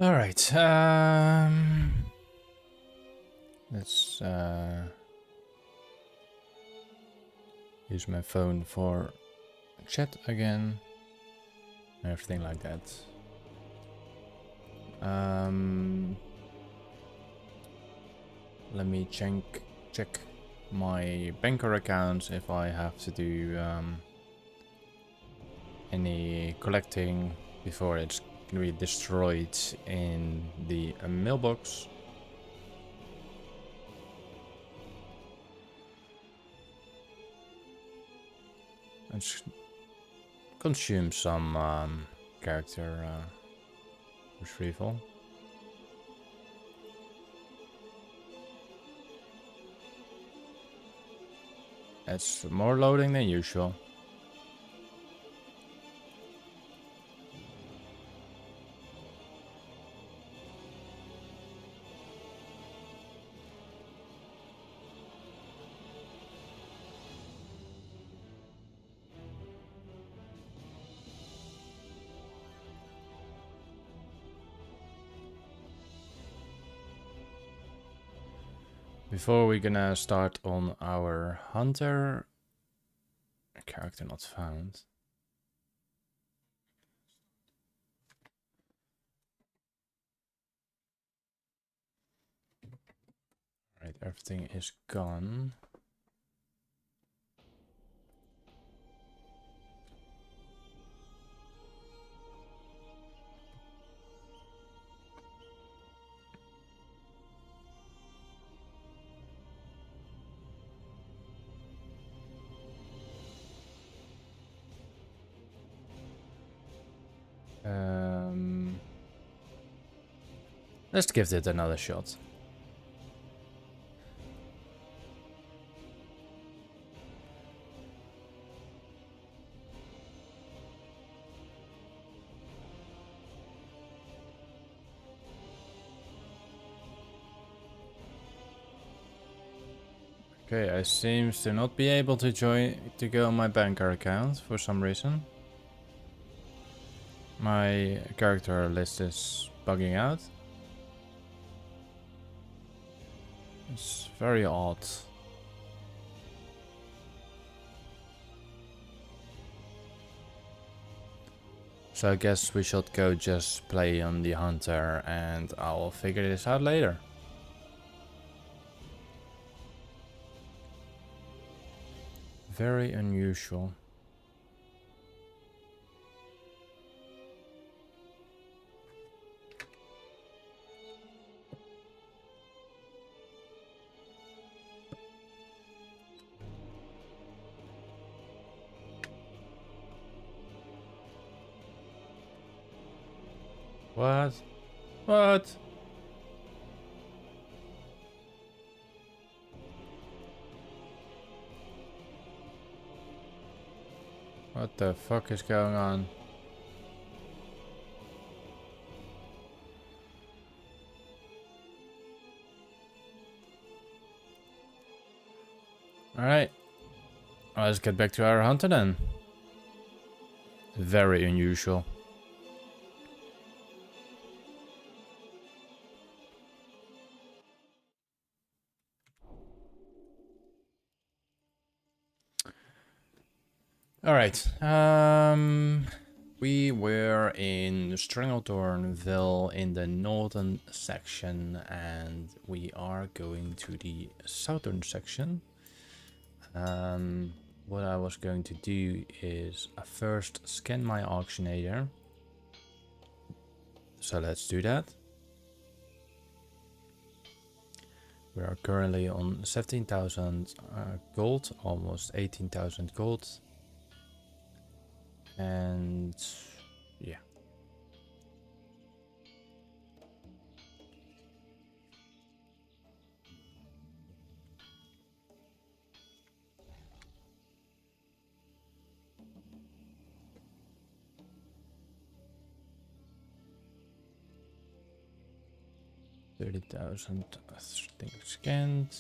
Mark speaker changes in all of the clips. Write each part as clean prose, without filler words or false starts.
Speaker 1: All right. Let's use my phone for chat again and everything like that. Let me check my banker accounts if I have to do any collecting before it's gonna be destroyed in the mailbox. Let's consume some character retrieval. It's more loading than usual. Before we're gonna start on our hunter, character not found. Right, everything is gone. Let's give it another shot. Okay, I seem to not be able to go on my banker account for some reason. My character list is bugging out. It's very odd. So I guess we should go just play on the hunter and I'll figure this out later. Very unusual. What? What? What the fuck is going on? Alright. Let's get back to our hunter then. Very unusual. Alright. We were in Stranglethorn Vale in the northern section and we are going to the southern section. What I was going to do is first scan my auctionator. So let's do that. We are currently on 17,000 gold, almost 18,000 gold. And yeah. $30,000 things scanned.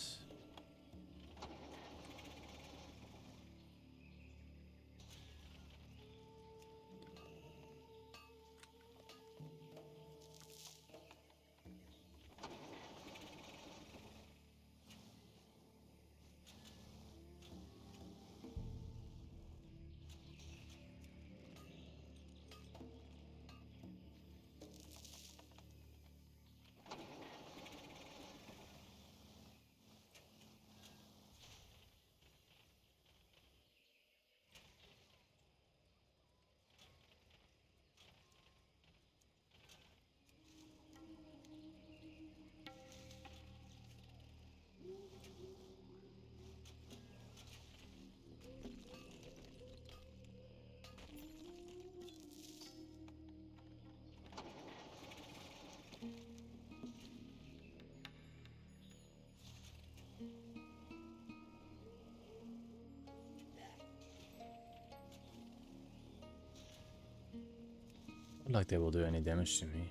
Speaker 1: Not like they will do any damage to me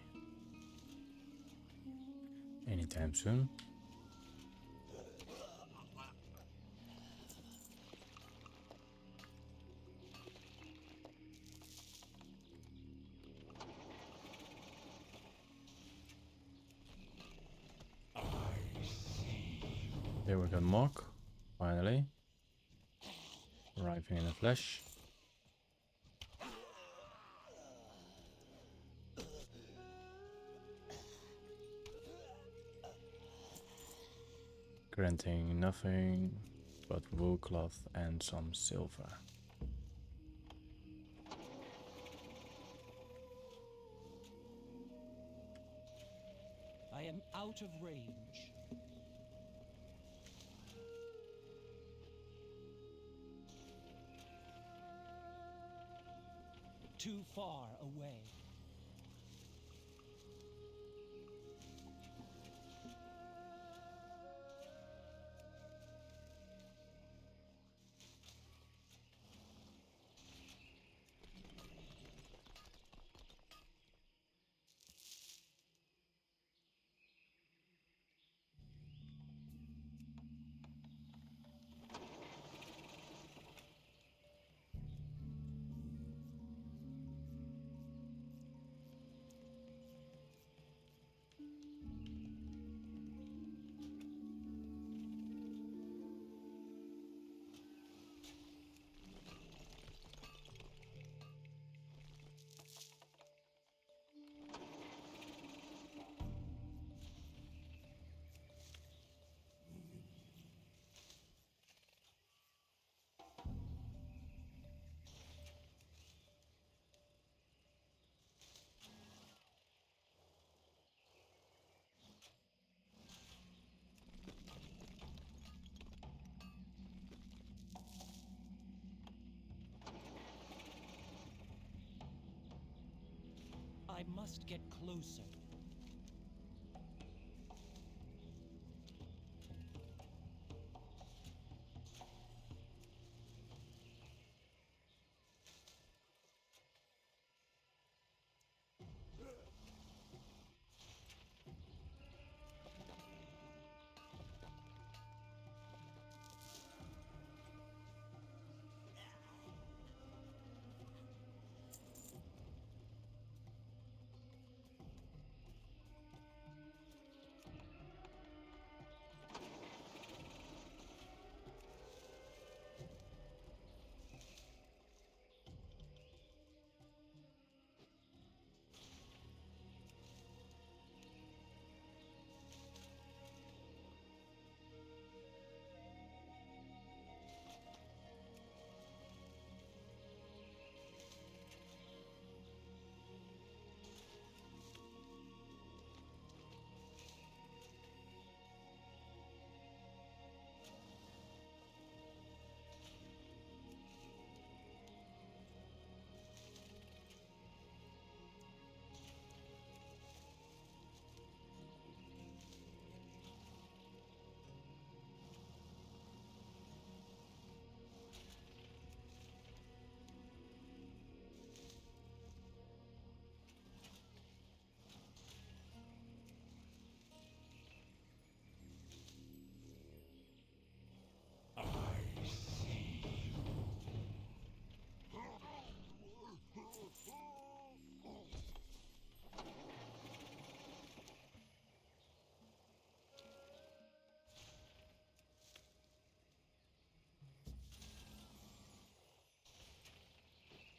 Speaker 1: anytime soon. There we go, Mock, finally. Arriving in the flesh. Granting nothing but wool cloth and some silver.
Speaker 2: I am out of range. Too far away. I must get closer.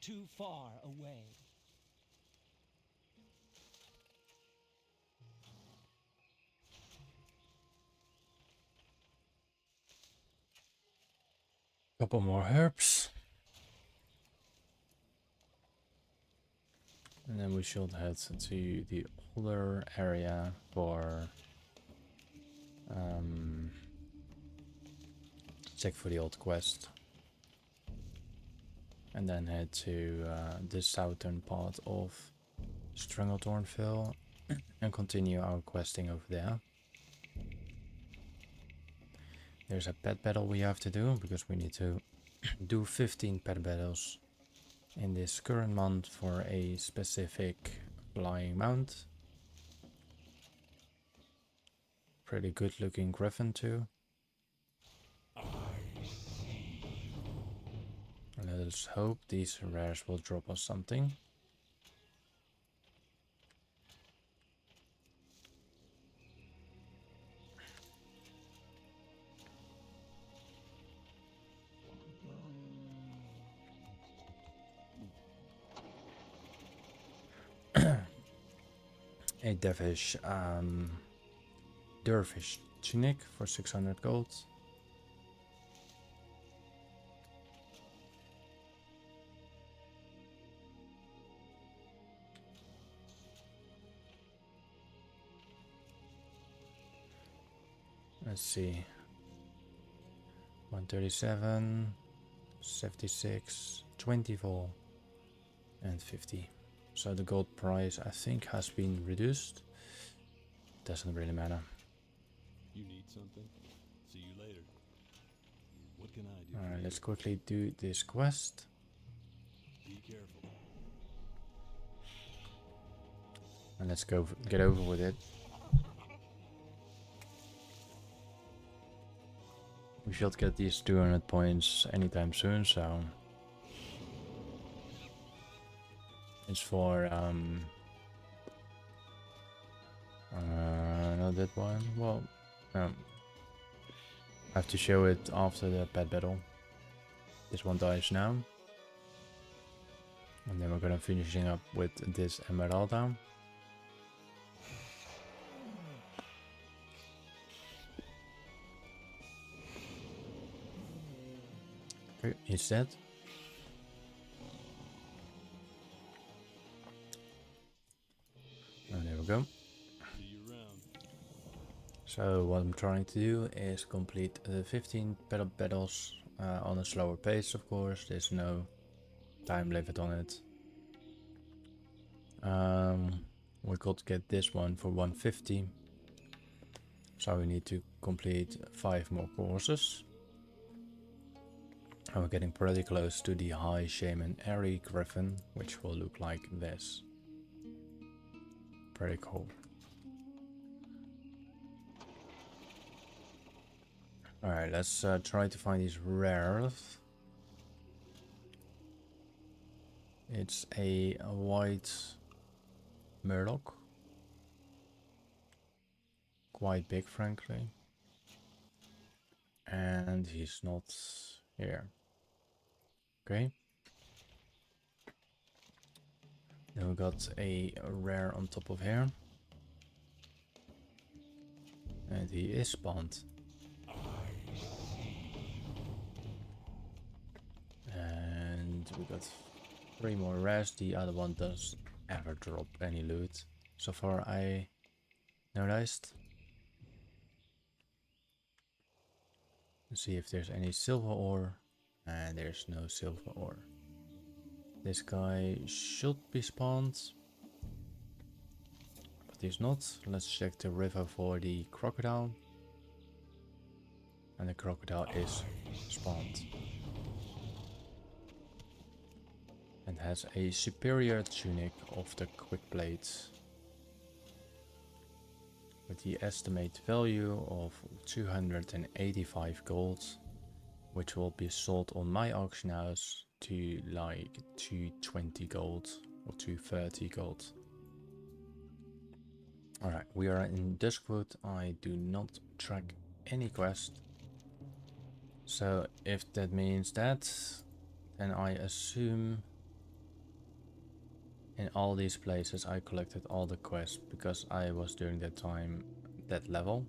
Speaker 2: Too far away.
Speaker 1: Couple more herbs. And then we should head to the older area for check for the old quest. And then head to the southern part of Stranglethorn Vale and continue our questing over there. There's a pet battle we have to do because we need to do 15 pet battles in this current month for a specific Flying mount. Pretty good looking griffin too. Let's hope these rares will drop us something. A dervish tunic for 600 gold. Let's see. 137, 76, 24, and 50. So the gold price, I think, has been reduced. Doesn't really matter.
Speaker 3: You need something? See you later. What can I do?
Speaker 1: Alright, let's quickly do this quest.
Speaker 3: Be careful.
Speaker 1: And let's go get over with it. We should get these 200 points anytime soon, so it's for not that one. Well, I have to show it after the pet battle. This one dies now, and then we're gonna finishing up with this Emeralda. Okay, he's dead. And there we go.
Speaker 3: See you around.
Speaker 1: So what I'm trying to do is complete the 15 battles on a slower pace, of course. There's no time limit on it. We could get this one for 150. So we need to complete 5 more courses. And we're getting pretty close to the High Shaman Airy Griffin, which will look like this. Pretty cool. Alright, let's try to find these rares. It's a white Murloc. Quite big, frankly. And he's not here. Okay. Then we got a rare on top of here. And he is spawned. And we got 3 more rares. The other one doesn't ever drop any loot. So far I noticed. Let's see if there's any silver ore. And there's no silver ore. This guy should be spawned, but he's not. Let's check the river for the crocodile. And the crocodile is spawned. And has a superior tunic of the quick blades. With the estimate value of 285 gold. Which will be sold on my auction house to like 220 gold or 230 gold. Alright, we are in Duskwood. I do not track any quest. So if that means that, then I assume in all these places I collected all the quests because I was during that time that level.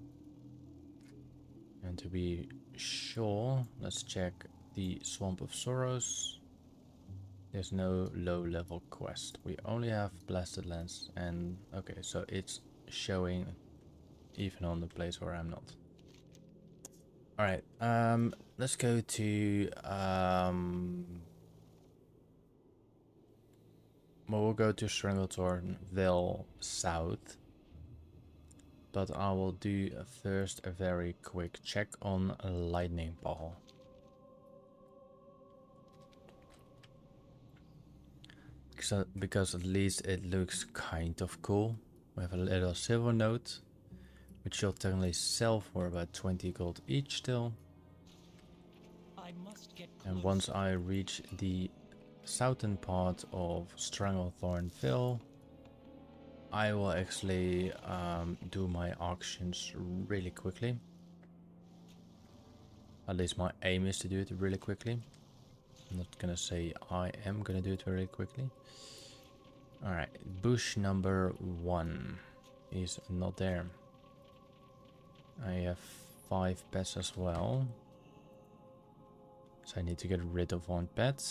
Speaker 1: And to be sure, let's check the Swamp of Sorrows. There's no low level quest. We only have Blasted Lands, and okay, so it's showing even on the place where I'm not. Alright, let's go to well, we'll go to Stranglethorn, Vale South. But I will do first a very quick check on Lightning Ball. because at least it looks kind of cool. We have a little silver note, which you'll technically sell for about 20 gold each still.
Speaker 2: I must get
Speaker 1: And
Speaker 2: closer.
Speaker 1: once I reach the southern part of Stranglethorn Vale, I will actually do my auctions really quickly. At least my aim is to do it really quickly. I'm not gonna say I am gonna do it very quickly. Alright, bush number 1 is not there. I have 5 pets as well. So I need to get rid of 1 pet.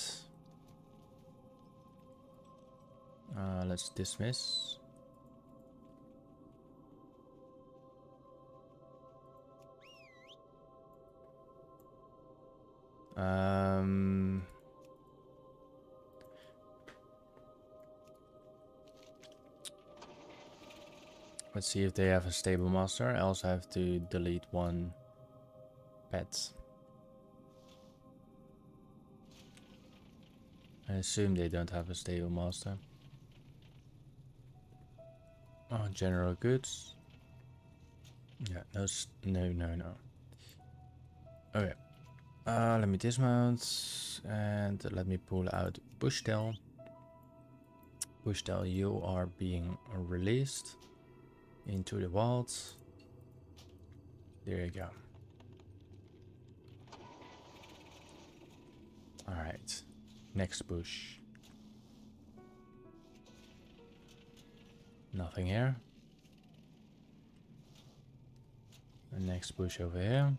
Speaker 1: Let's dismiss. Let's see if they have a stable master, else I have to delete 1 pet. I assume they don't have a stable master. Oh, general goods. Yeah, no. Okay. Let me dismount and let me pull out Bushtail. Bushtail, you are being released into the wilds. There you go. Alright. Next bush. Nothing here. The next bush over here.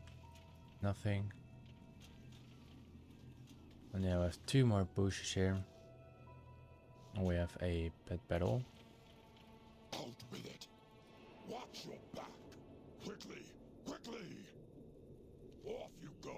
Speaker 1: Nothing. And now we have 2 more bushes here. And we have a pet battle.
Speaker 4: Out with it. Watch your back. Quickly, quickly. Off you go.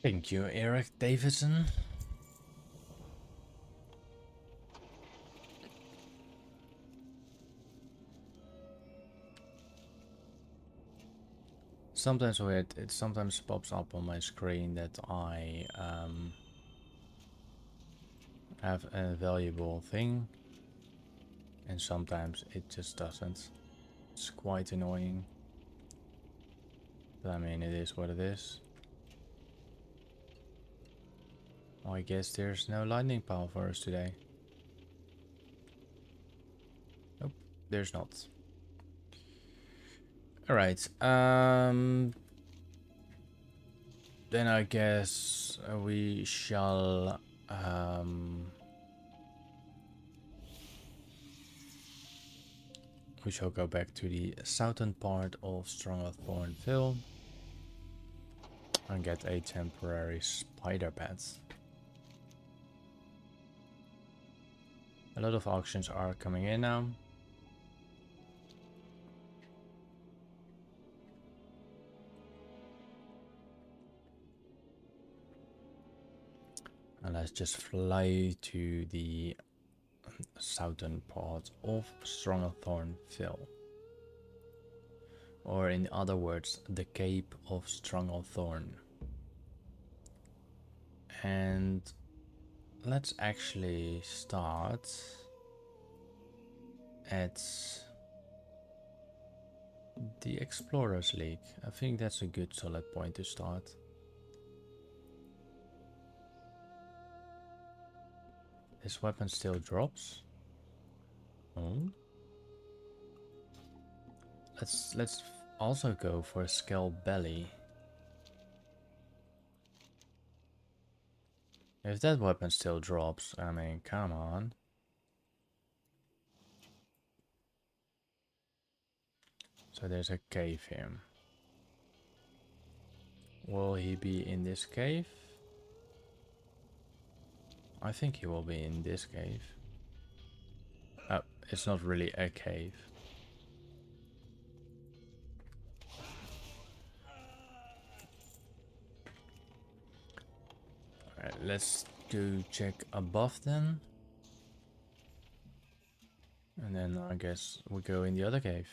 Speaker 1: Thank you, Eric Davidson. Sometimes it sometimes pops up on my screen that I have a valuable thing, and sometimes it just doesn't. It's quite annoying. But I mean, it is what it is. I guess there's no lightning power for us today. Nope, there's not. Alright, then I guess we shall go back to the southern part of Stranglethorn Vale and get a temporary spider pet. A lot of auctions are coming in now. And let's just fly to the southern part of Stranglethorn Vale. Or in other words, the Cape of Stranglethorn. And let's actually start at the Explorers League. I think that's a good solid point to start. This weapon still drops. Oh. Let's also go for a Skull Belly. If that weapon still drops, I mean, come on. So there's a cave here. Will he be in this cave? I think he will be in this cave. It's not really a cave. Alright, let's do check above then. And then I guess we go in the other cave.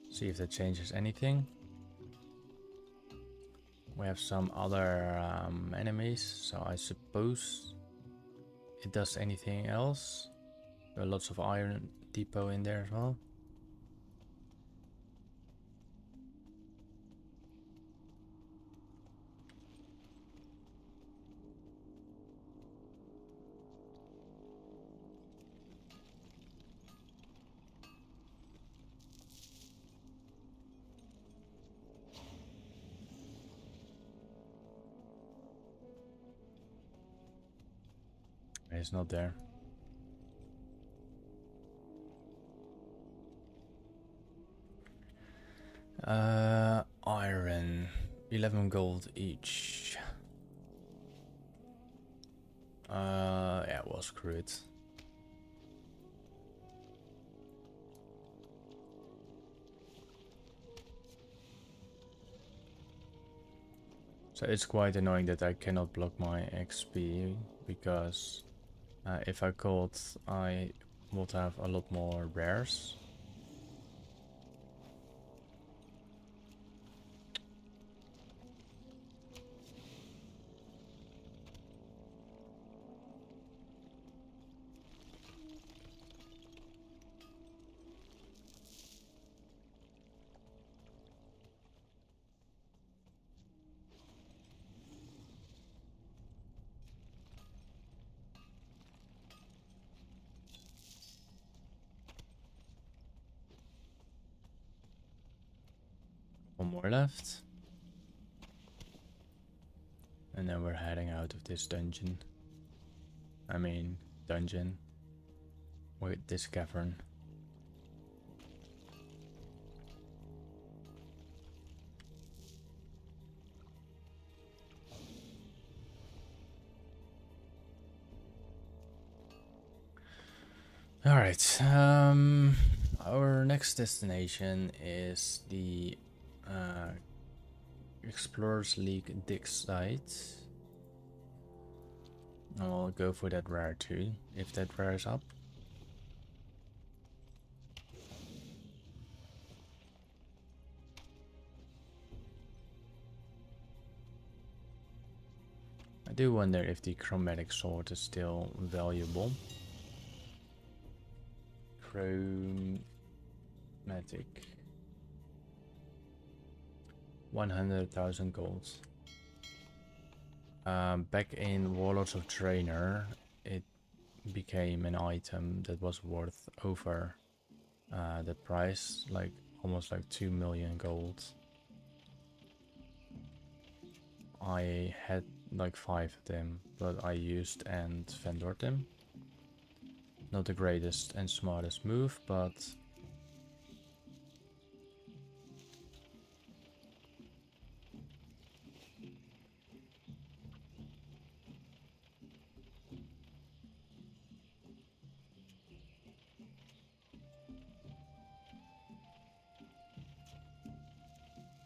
Speaker 1: See if that changes anything. We have some other enemies, so I suppose it does anything else. There are lots of iron depot in there as well. It's not there. Iron. 11 gold each. Yeah, well, screw it. So it's quite annoying that I cannot block my XP, because if I could, I would have a lot more rares. One more left. And then we're heading out of this dungeon. I mean, dungeon. With this cavern. Alright, our next destination is the Explorers League dig site. I'll go for that rare too, if that rare is up. I do wonder if the chromatic sword is still valuable. Chromatic. 100,000 gold. Back in Warlords of Draenor, it became an item that was worth over the price, like almost like 2 million gold. I had like 5 of them, but I used and vendored them. Not the greatest and smartest move, but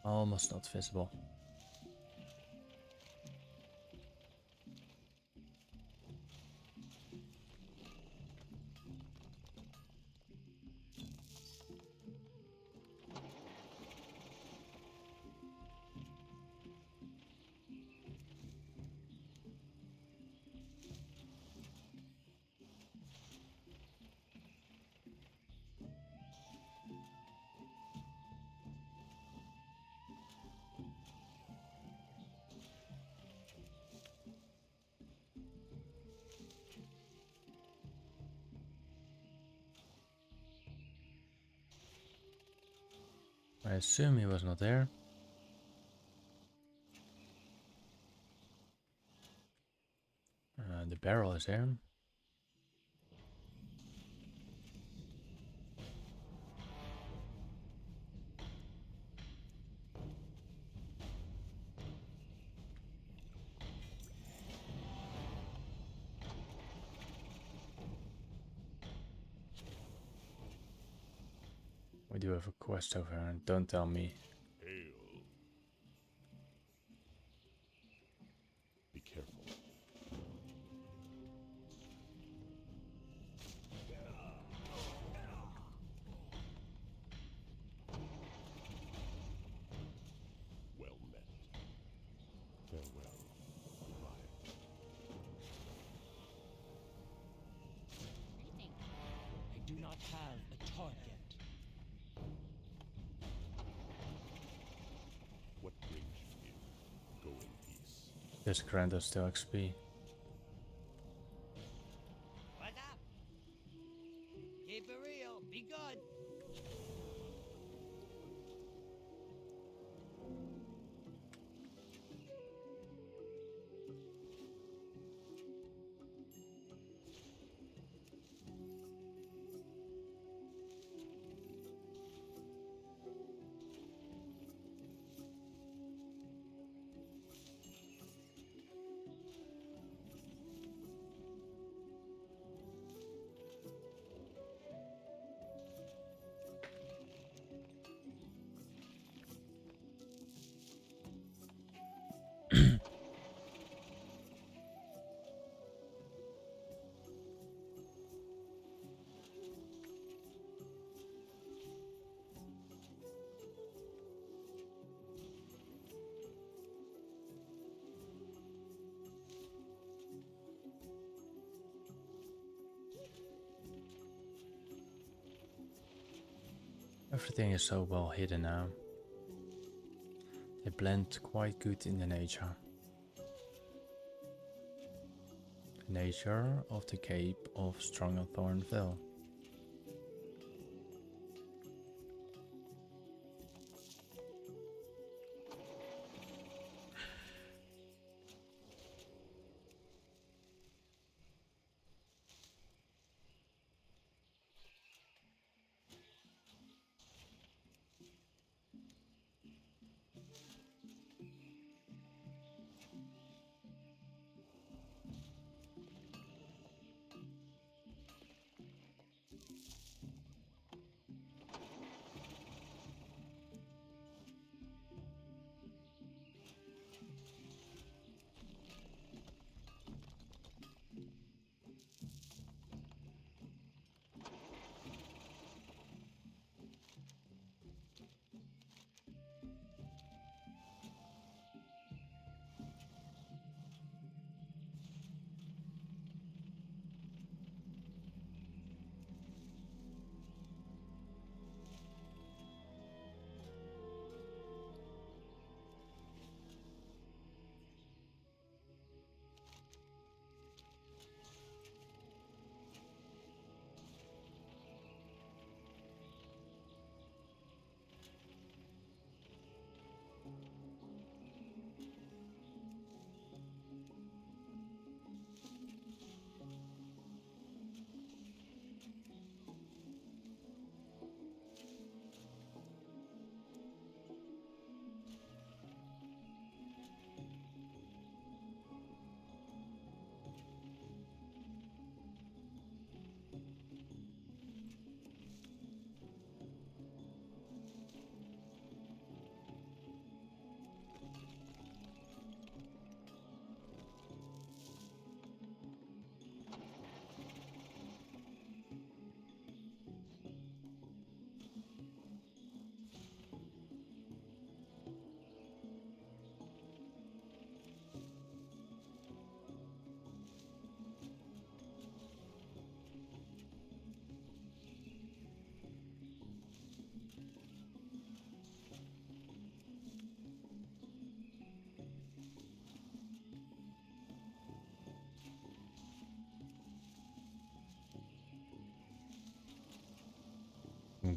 Speaker 1: almost not visible. I assume he was not there. The barrel is there. We do have a quest over here, and don't tell me.
Speaker 3: Hail. Be careful. Well met. Farewell, Goliath.
Speaker 2: I do not have a target.
Speaker 3: What brings you here? Go in peace.
Speaker 1: Just grant us still XP.
Speaker 2: What's up? Keep it real. Be good.
Speaker 1: Everything is so well hidden now. They blend quite good in the nature. The nature of the Cape of Stranglethorn Vale.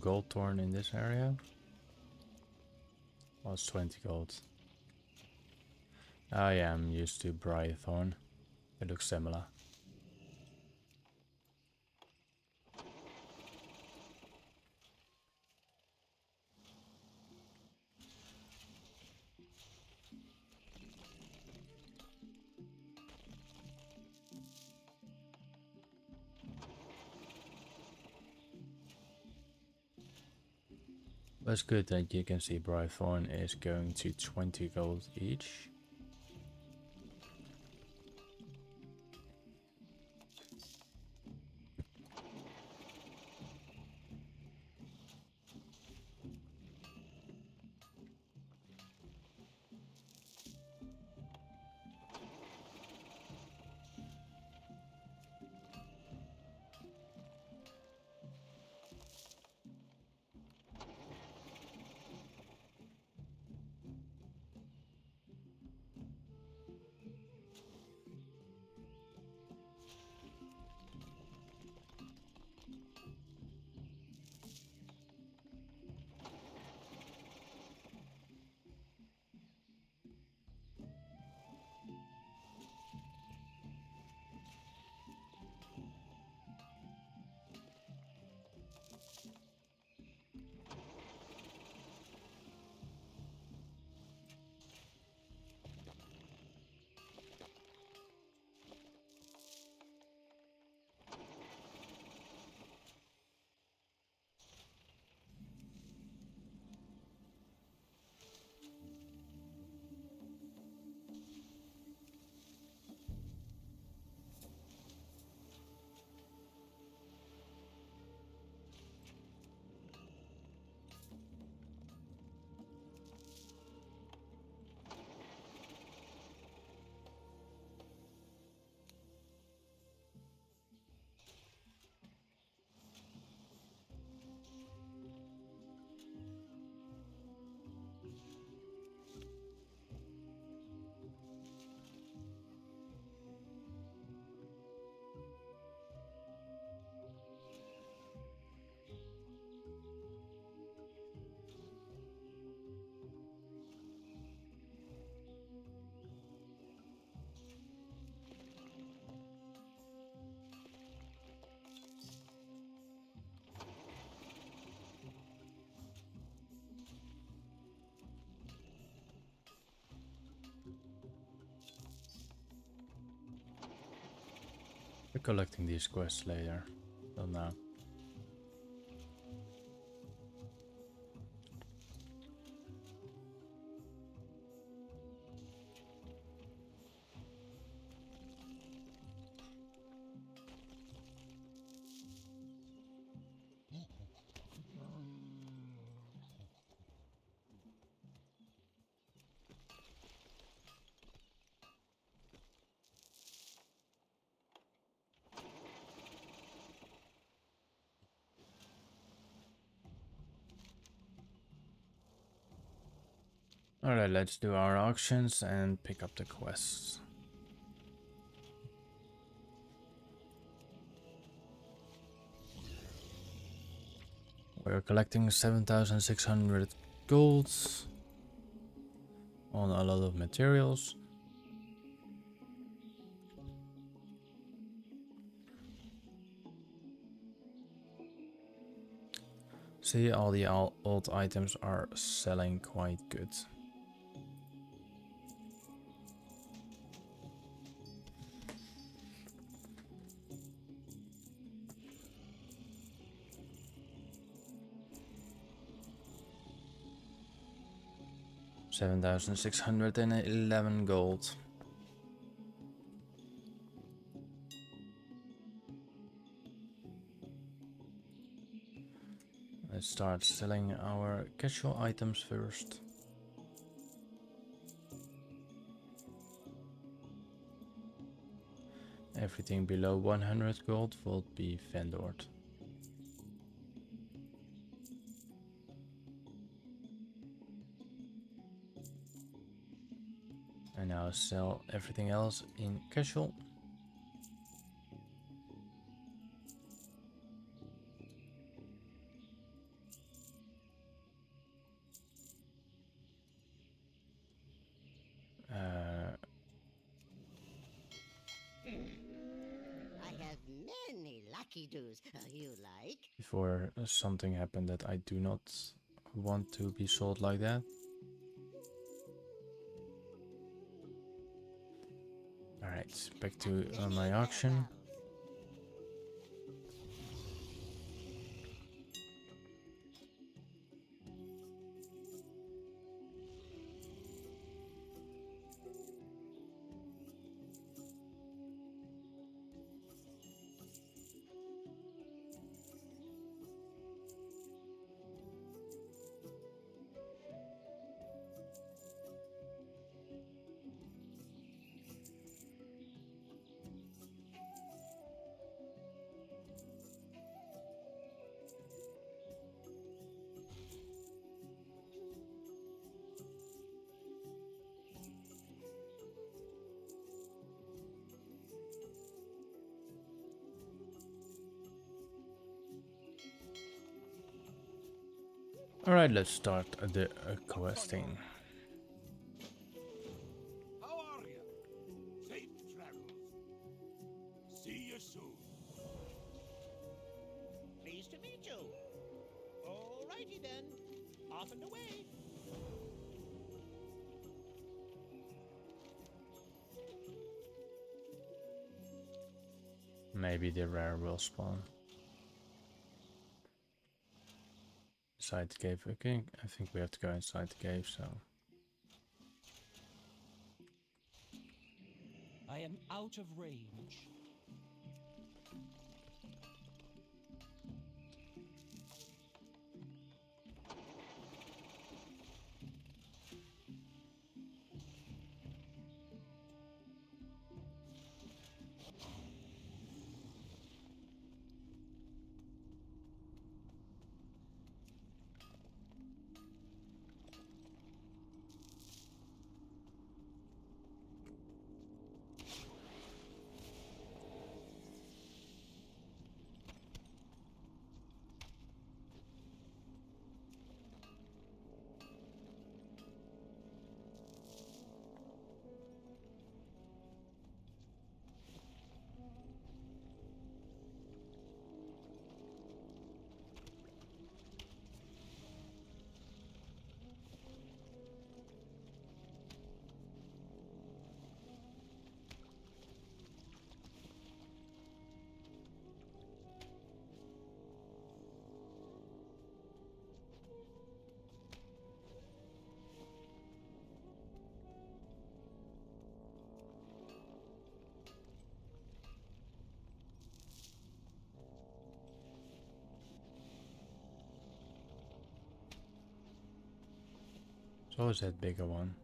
Speaker 1: Gold thorn in this area. Well, it's 20 gold. Oh yeah, I'm used to briar thorn. It looks similar. But it's good that you can see Brightthorn is going to 20 gold each. We're collecting these quests later. Not now. Alright, let's do our auctions and pick up the quests. We're collecting 7,600 gold on a lot of materials. See, all the old items are selling quite good. $7,611 gold. Let's start selling our casual items first. Everything below 100 gold will be vendored. And now sell everything else in casual.
Speaker 2: I have many lucky doos. You like?
Speaker 1: Before something happened that I do not want to be sold like that. Alright, back to my auction. Alright, let's start the questing.
Speaker 4: How are you? Safe travels. See you soon.
Speaker 2: Pleased to meet you. Alrighty then. Off and away.
Speaker 1: Maybe the rare will spawn. Inside the cave, okay. I think we have to go inside the cave, so.
Speaker 5: I am out of range.
Speaker 1: So is that bigger one?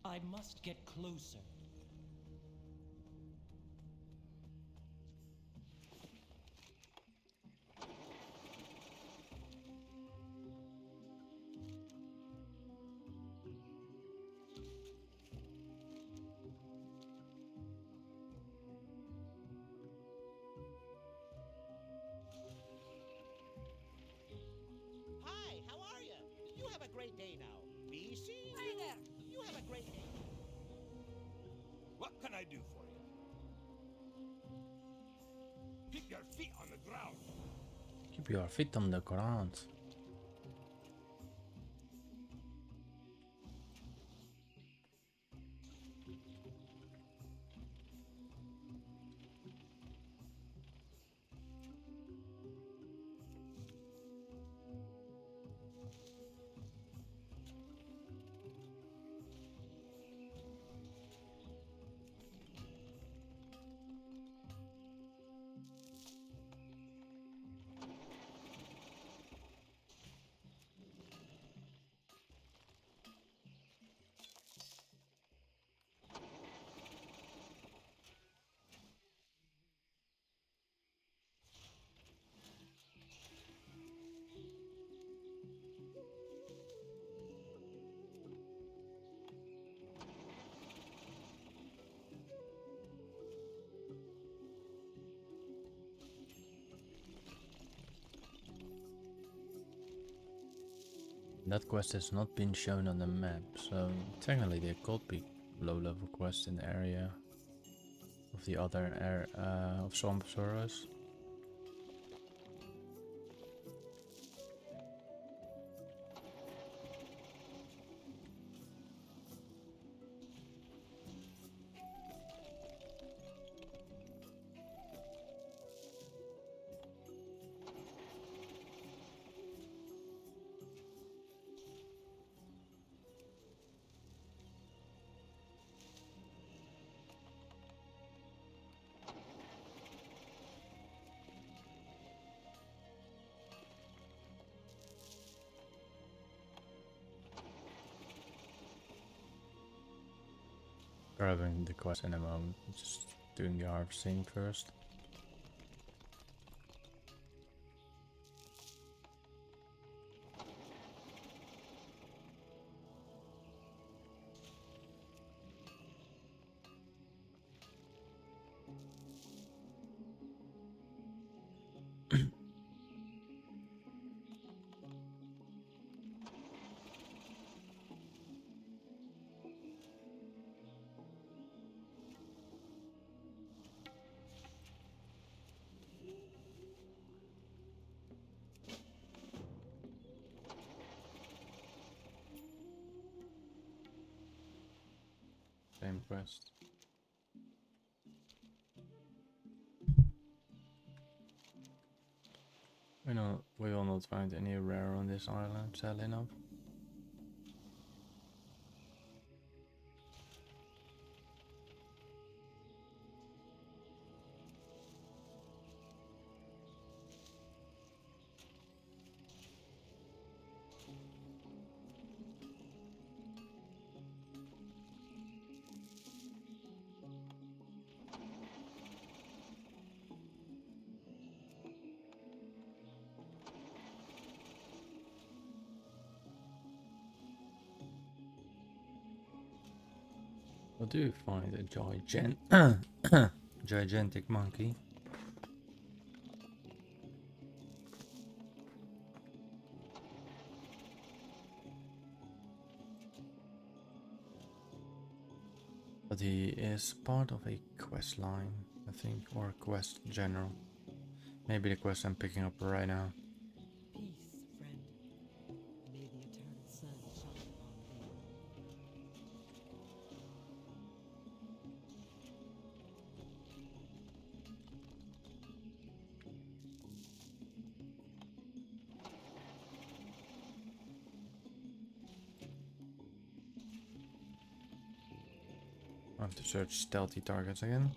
Speaker 5: I must get closer.
Speaker 2: Hi, how are you? You have a great day now. Be seeing
Speaker 6: Hi
Speaker 2: you.
Speaker 6: there.
Speaker 2: You have a great day.
Speaker 4: What can I do for you? Keep your feet on the ground.
Speaker 1: Keep your feet on the ground. That quest has not been shown on the map, so technically there could be low-level quests in the area of the other of Swamp Sorrows. grabbing the quest in a moment. Just doing the harvesting first. Same quest. We will not find any rare on this island, sadly enough. I do find a gigantic monkey. But he is part of a quest line, I think, or a quest general. Maybe the quest I'm picking up right now.
Speaker 6: Peace, friend. May the eternal sun shine upon thee.
Speaker 1: I have to search stealthy targets again.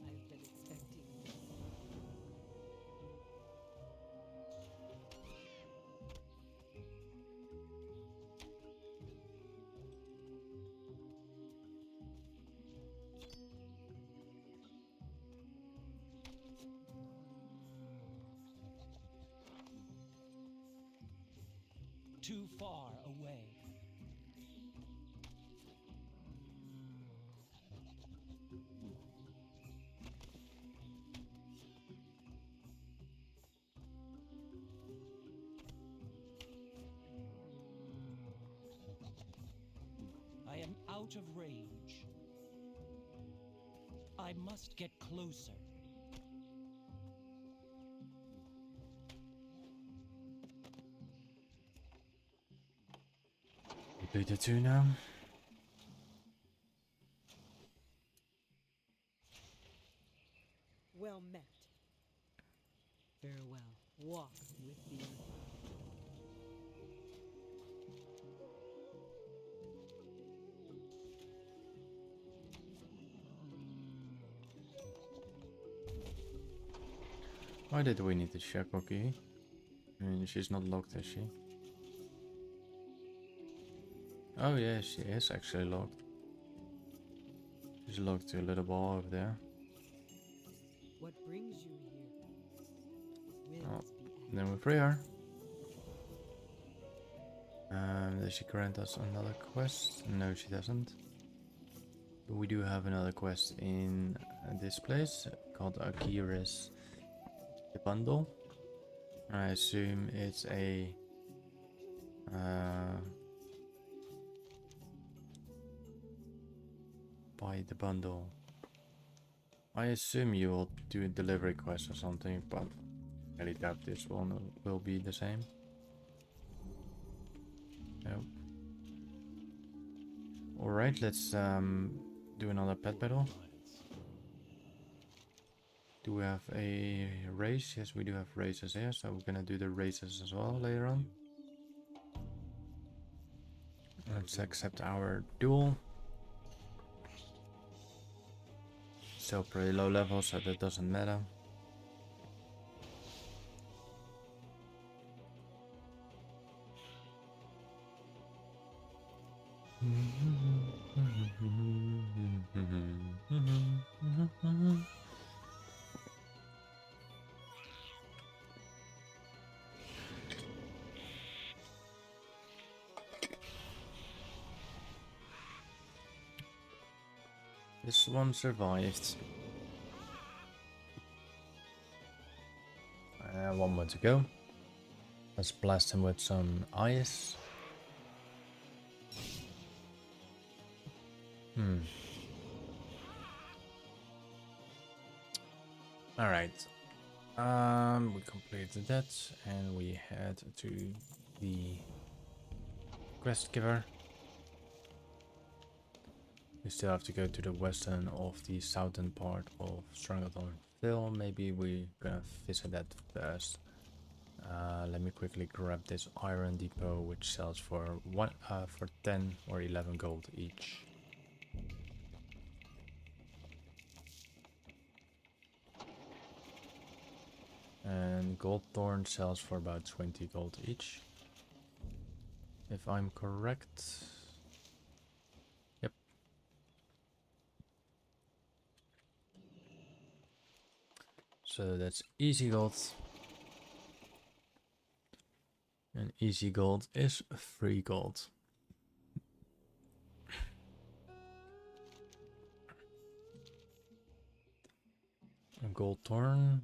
Speaker 6: I've been expecting this.
Speaker 5: Too far away. I am out of range. I must get closer.
Speaker 1: Completed 2 now.
Speaker 6: Well met. Farewell. Walk with the earth.
Speaker 1: Why did we need to check Cookie? I mean, she's not locked, is she? Oh yeah, she is actually locked. She's locked to a little ball over there.
Speaker 6: What brings you here?
Speaker 1: Oh,
Speaker 6: Winds be
Speaker 1: then we free her. Does she grant us another quest? No, she doesn't. But we do have another quest in this place called Akira's the bundle. I assume it's a buy the bundle. I assume you will do a delivery quest or something, but I really doubt this one will be the same. Nope. Alright, let's do another pet battle. Do we have a race? Yes, we do have races here, so we're gonna do the races as well later on. Let's accept our duel. Still pretty low level, so that doesn't matter. This one survived. One more to go. Let's blast him with some ice. Alright. We completed that and we head to the quest giver. We still have to go to the western of the southern part of Stranglethorn Vale. Maybe we're gonna visit that first. Let me quickly grab this iron depot, which sells for 10 or 11 gold each. And Goldthorn sells for about 20 gold each, if I'm correct. Yep. So that's easy gold. And easy gold is free gold. A Goldthorn.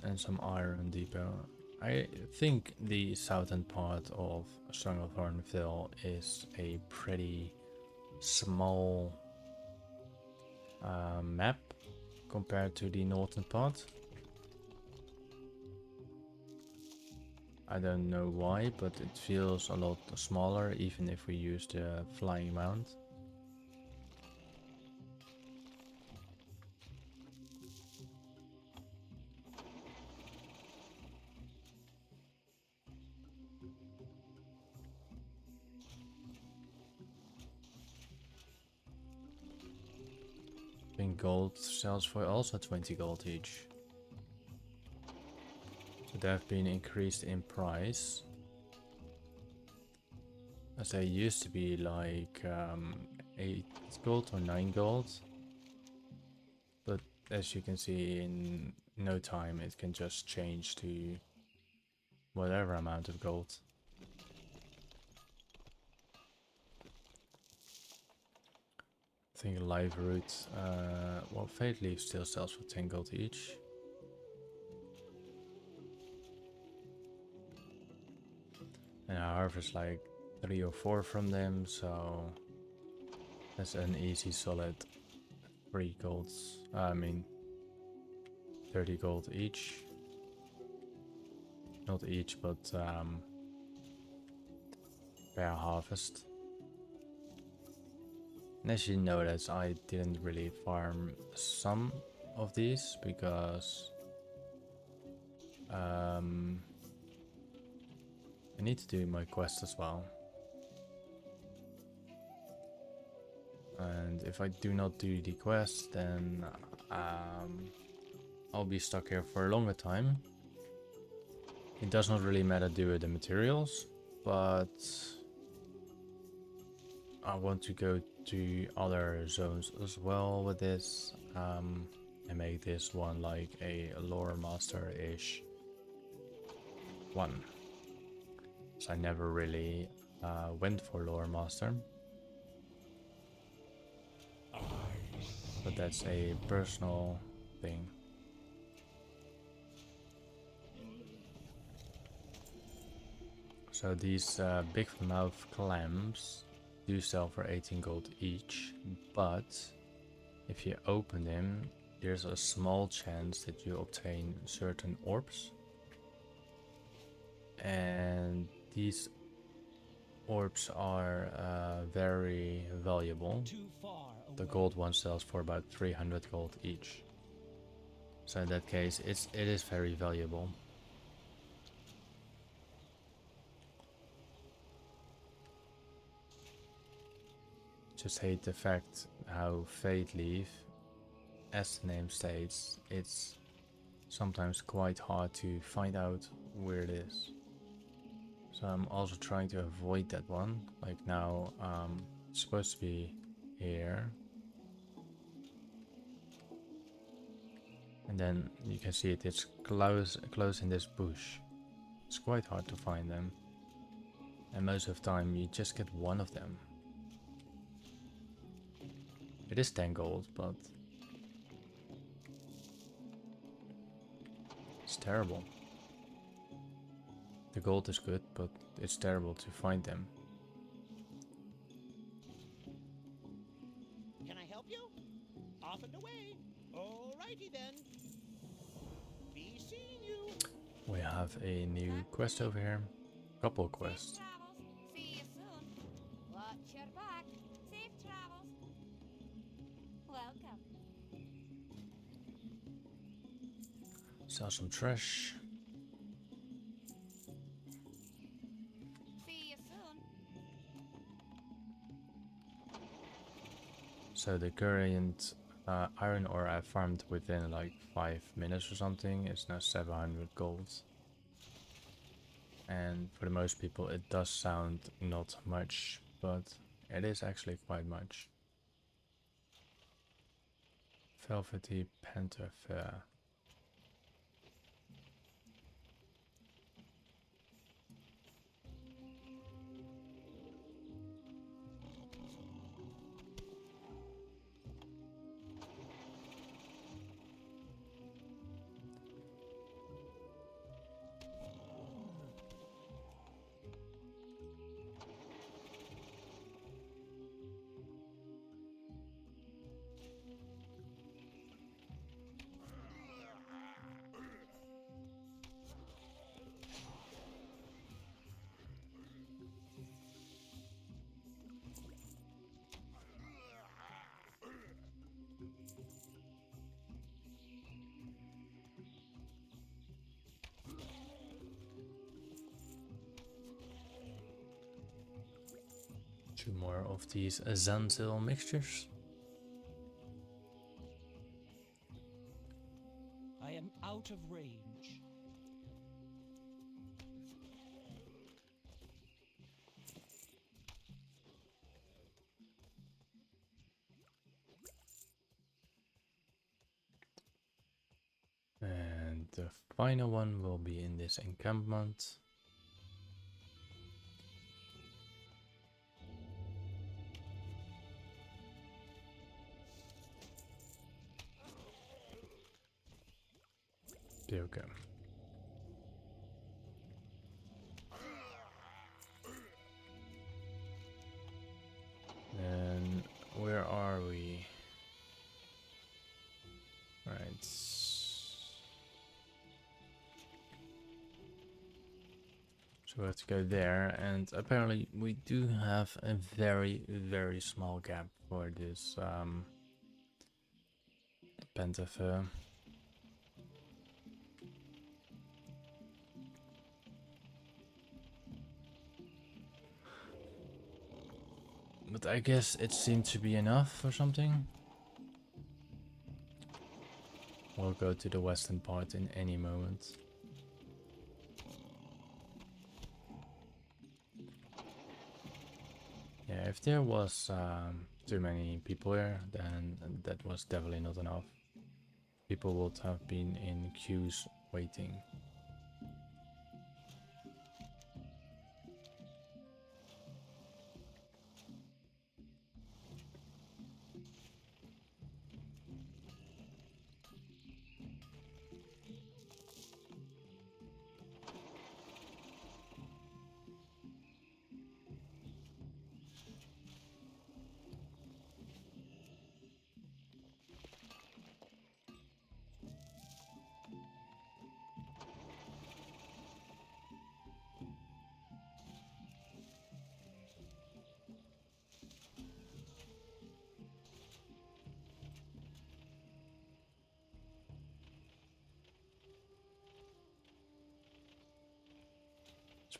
Speaker 1: And some iron depot. I think the southern part of Stranglethorn Vale is a pretty small map compared to the northern part. I don't know why, but it feels a lot smaller even if we use the flying mount. I think gold sells for also 20 gold each. So they have been increased in price. As they used to be like 8 gold or 9 gold. But as you can see, in no time it can just change to whatever amount of gold. I think live root, well, Fate Leaf still sells for 10 gold each. And I harvest like 3 or 4 from them, so that's an easy solid 3 golds. I mean 30 gold each. Not each, but per harvest. And as you notice, I didn't really farm some of these because I need to do my quest as well. And if I do not do the quest, then I'll be stuck here for a longer time. It does not really matter due to the materials, but I want to go to other zones as well with this and make this one like a Loremaster-ish one. So I never really went for Loremaster, but that's a personal thing. So these big mouth clams do sell for 18 gold each, but if you open them, there's a small chance that you obtain certain orbs. And these orbs are very valuable.
Speaker 5: Too far away.
Speaker 1: The gold one sells for about 300 gold each. So in that case, it is very valuable. Just hate the fact how Fate Leaf, as the name states, it's sometimes quite hard to find out where it is. So I'm also trying to avoid that one. Like now, it's supposed to be here. And then you can see it's close in this bush. It's quite hard to find them. And most of the time you just get one of them. It is 10 gold, but it's terrible. The gold is good, but it's terrible to find them.
Speaker 2: Can I help you? Off and away. Alrighty then. Be seeing you.
Speaker 1: We have a new quest over here. Couple of quests.
Speaker 7: Safe travels. See you soon. Watch your back. Safe travels. Welcome.
Speaker 1: Sell some trash.
Speaker 7: See you soon.
Speaker 1: So the current iron ore I farmed within like 5 minutes or something is now 700 gold. And for the most people it does sound not much, but it is actually quite much. Velvety Panther Fur. Two more of these Zanzil mixtures.
Speaker 5: I am out of range.
Speaker 1: And the final one will be in this encampment. There we go. And where are we? Right. So we have to go there, and apparently we do have a very, very small gap for this Panther. But I guess it seemed to be enough or something. We'll go to the western part in any moment. Yeah, if there was too many people here, then that was definitely not enough. People would have been in queues waiting.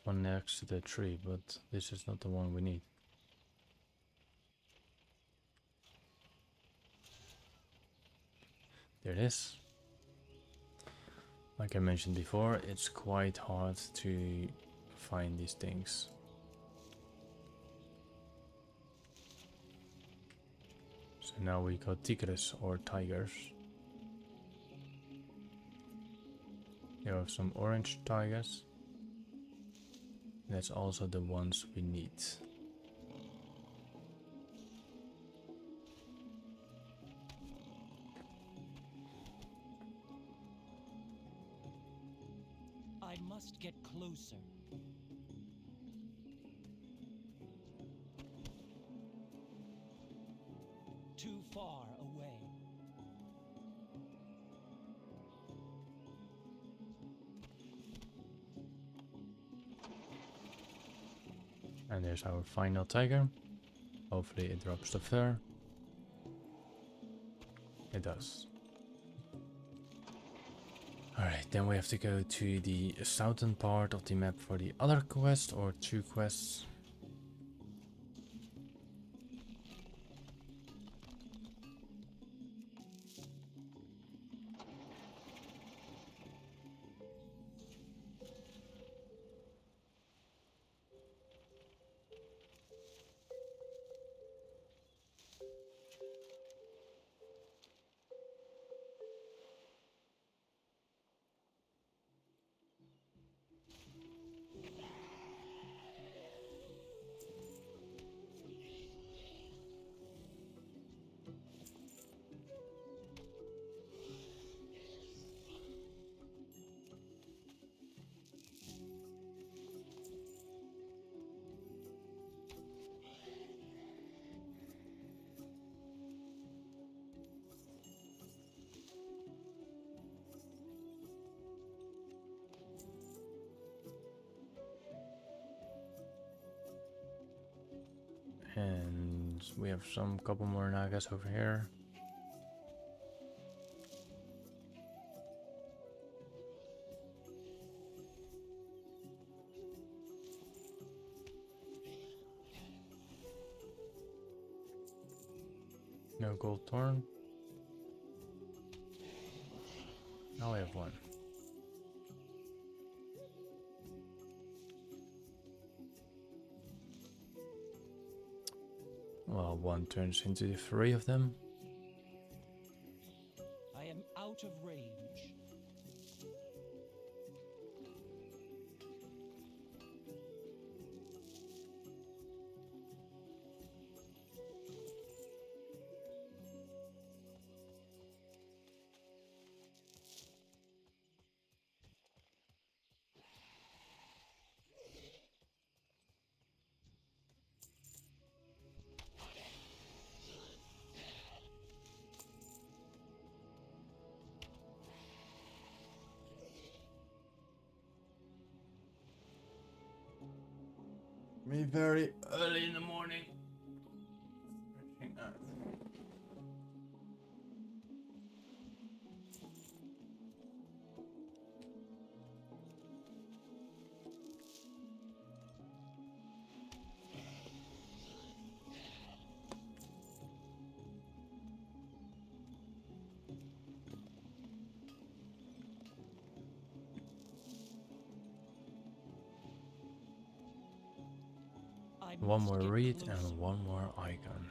Speaker 1: one next to the tree, but this is not the one we need. There it is. Like I mentioned before, it's quite hard to find these things. So now we got tigres or tigers. There are some orange tigers. That's also the ones we need.
Speaker 5: I must get closer. Too far away.
Speaker 1: And there's our final tiger. Hopefully it drops the fur. It does. Alright, then we have to go to the southern part of the map for the other quest, or 2 quests. And we have some couple more nagas over here. No gold thorn. Now we have one. Well, one turns into 3 of them.
Speaker 5: I am out of range.
Speaker 1: Me very early in the morning.
Speaker 5: I
Speaker 1: One
Speaker 5: must
Speaker 1: more
Speaker 5: get
Speaker 1: read
Speaker 5: closer.
Speaker 1: and one more icon.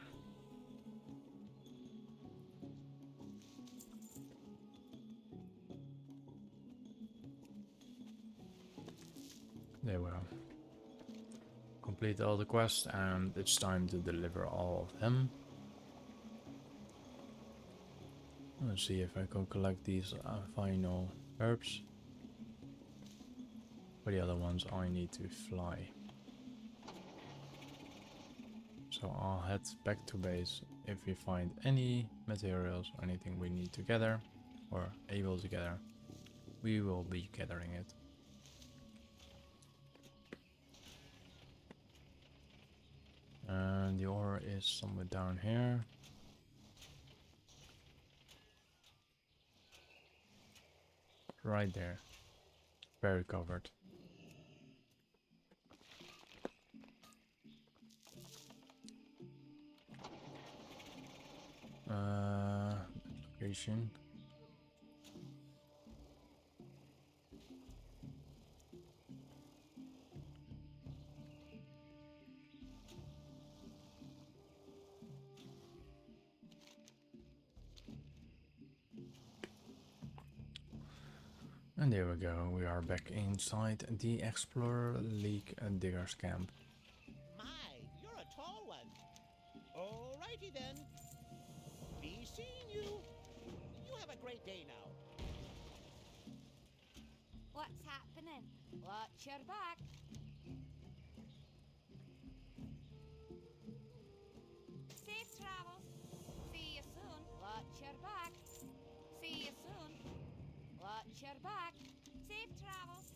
Speaker 1: There we are. Complete all the quests and it's time to deliver all of them. Let's see if I can collect these final herbs. For the other ones I need to fly. So I'll head back to base if we find any materials, anything we need to gather or able to gather. We will be gathering it. And the ore is somewhere down here. Right there. Very covered. Location. And there we go, we are back inside the Explorer League Diggers camp.
Speaker 2: My, you're a tall one. Alrighty then. Be seeing you. You have a great day now.
Speaker 7: What's happening? Watch your back. Safe travels. See you soon. Watch your back. See you soon. Watch your back. Safe travels.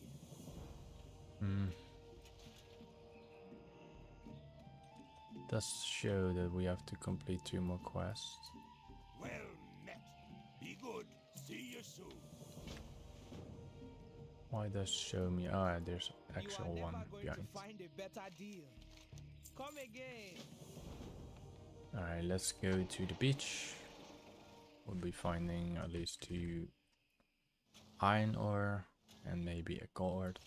Speaker 1: Does show that we have to complete 2 more quests.
Speaker 4: Well met. Be good. See you soon.
Speaker 1: Why does show me? Ah, there's actual
Speaker 8: you are
Speaker 1: one
Speaker 8: never going
Speaker 1: behind.
Speaker 8: to find a better deal. Come again.
Speaker 1: Alright, let's go to the beach. We'll be finding at least 2 iron ore and maybe a gold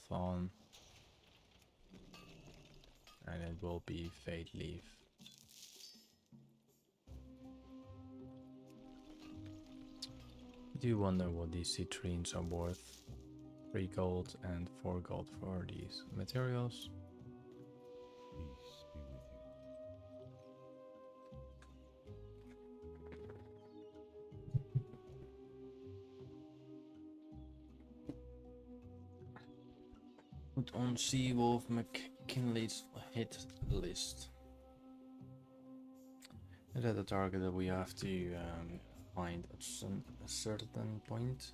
Speaker 1: fawn. And it will be Fade Leaf. I do wonder what these citrines are worth. 3 gold and 4 gold for these materials.
Speaker 3: Peace be with you.
Speaker 1: Put on Seawolf McKinley's hit list. Is that a target that we have to find at a certain point?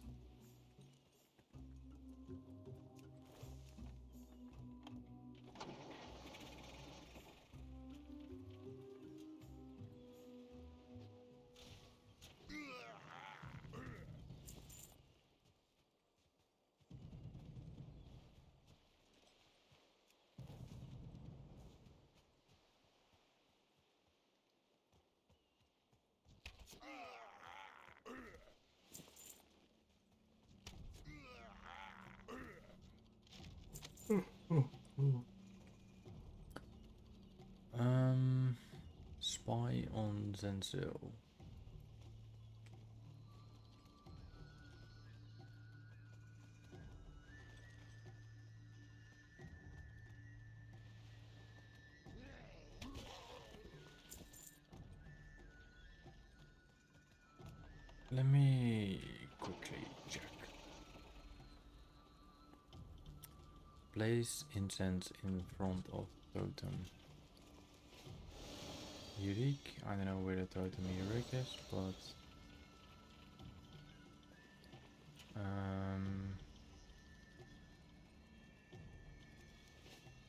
Speaker 1: Spy on Zenzo. Let me quickly check. Place incense in front of totem. Unique. I don't know where the totem unique is, but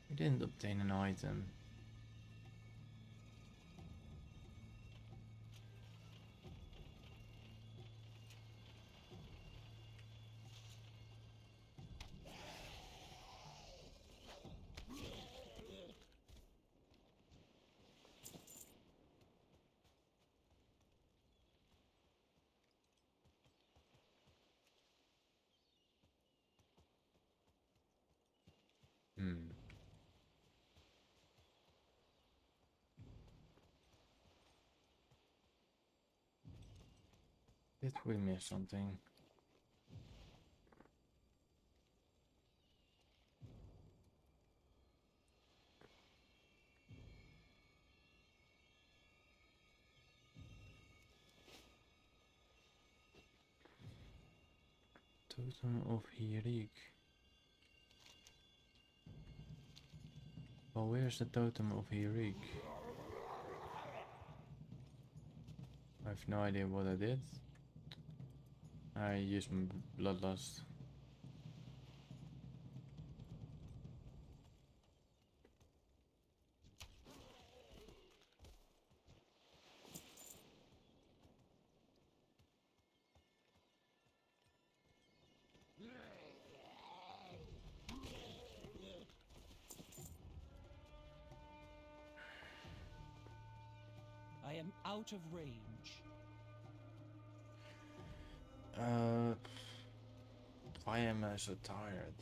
Speaker 1: we didn't obtain an item. Did we miss something? Totem of Hierik. Well, where's the Totem of Hierik? I have no idea what I did. I used my bloodlust.
Speaker 5: I am out of range.
Speaker 1: Why am I so tired?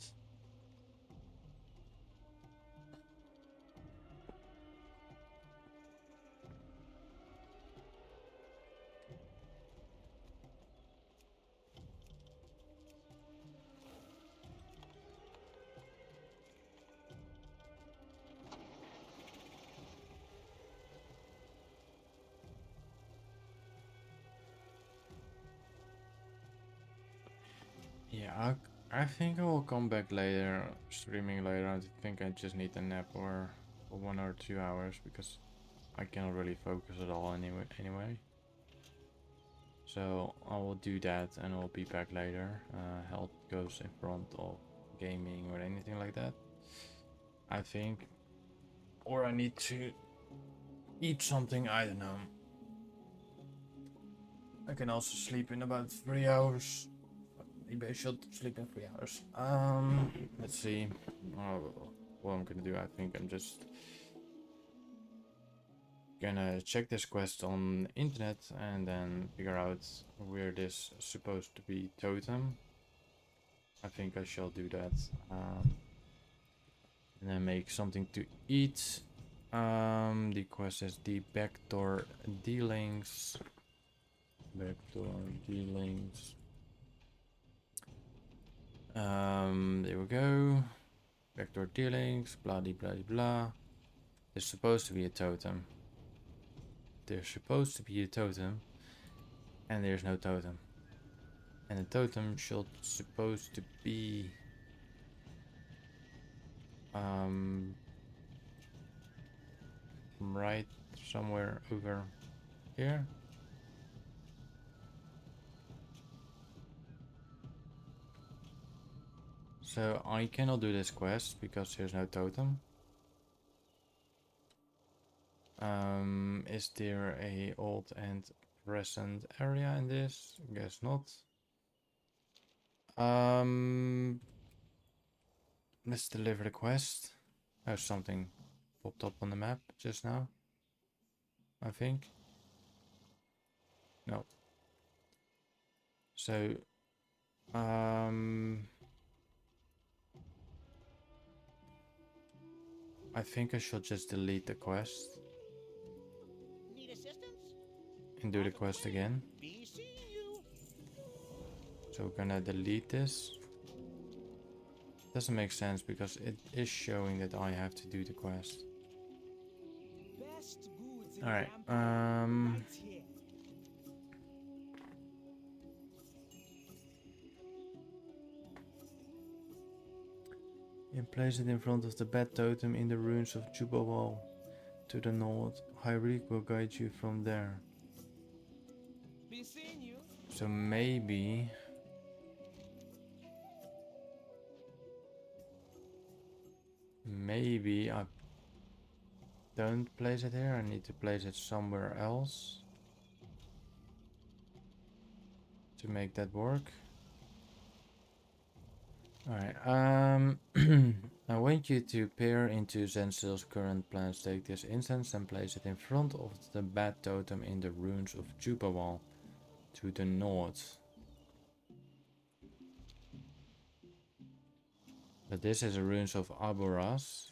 Speaker 1: Yeah, I think I will come back later, streaming later. I think I just need a nap or 1 or 2 hours because I cannot really focus at all anyway. So I will do that and I'll be back later. Health goes in front of gaming or anything like that, I think. Or I need to eat something, I don't know. I can also sleep in about 3 hours. Maybe I should sleep in 3 hours. Let's see. What I'm gonna do, I think I'm just gonna check this quest on the internet and then figure out where this is supposed to be totem. I think I shall do that. And then make something to eat. The quest is the backdoor dealings. Backdoor dealings. There we go. Backdoor dealings, blah blah blah blah. There's supposed to be a totem. There's supposed to be a totem, and there's no totem. And the totem should supposed to be right somewhere over here. So I cannot do this quest because there's no totem. Is there a old and present area in this? Guess not. Let's deliver the quest. Oh, something popped up on the map just now, I think. No. So, I think I should just delete the quest
Speaker 2: Need assistance?
Speaker 1: and do the quest again.
Speaker 2: Be seeing you.
Speaker 1: So we're gonna delete this. Doesn't make sense because it is showing that I have to do the quest.
Speaker 8: Best goods in
Speaker 1: Alright,
Speaker 8: the Empire, right here.
Speaker 1: and place it in front of the bed totem in the ruins of Jubawal to the north. Hyrik will guide you from there.
Speaker 8: Be seeing you.
Speaker 1: So maybe I don't place it here. I need to place it somewhere else to make that work. Alright, I want you to peer into Zensil's current plans. Take this instance and place it in front of the bat totem in the ruins of Jubawal to the north. But this is the ruins of Aboras.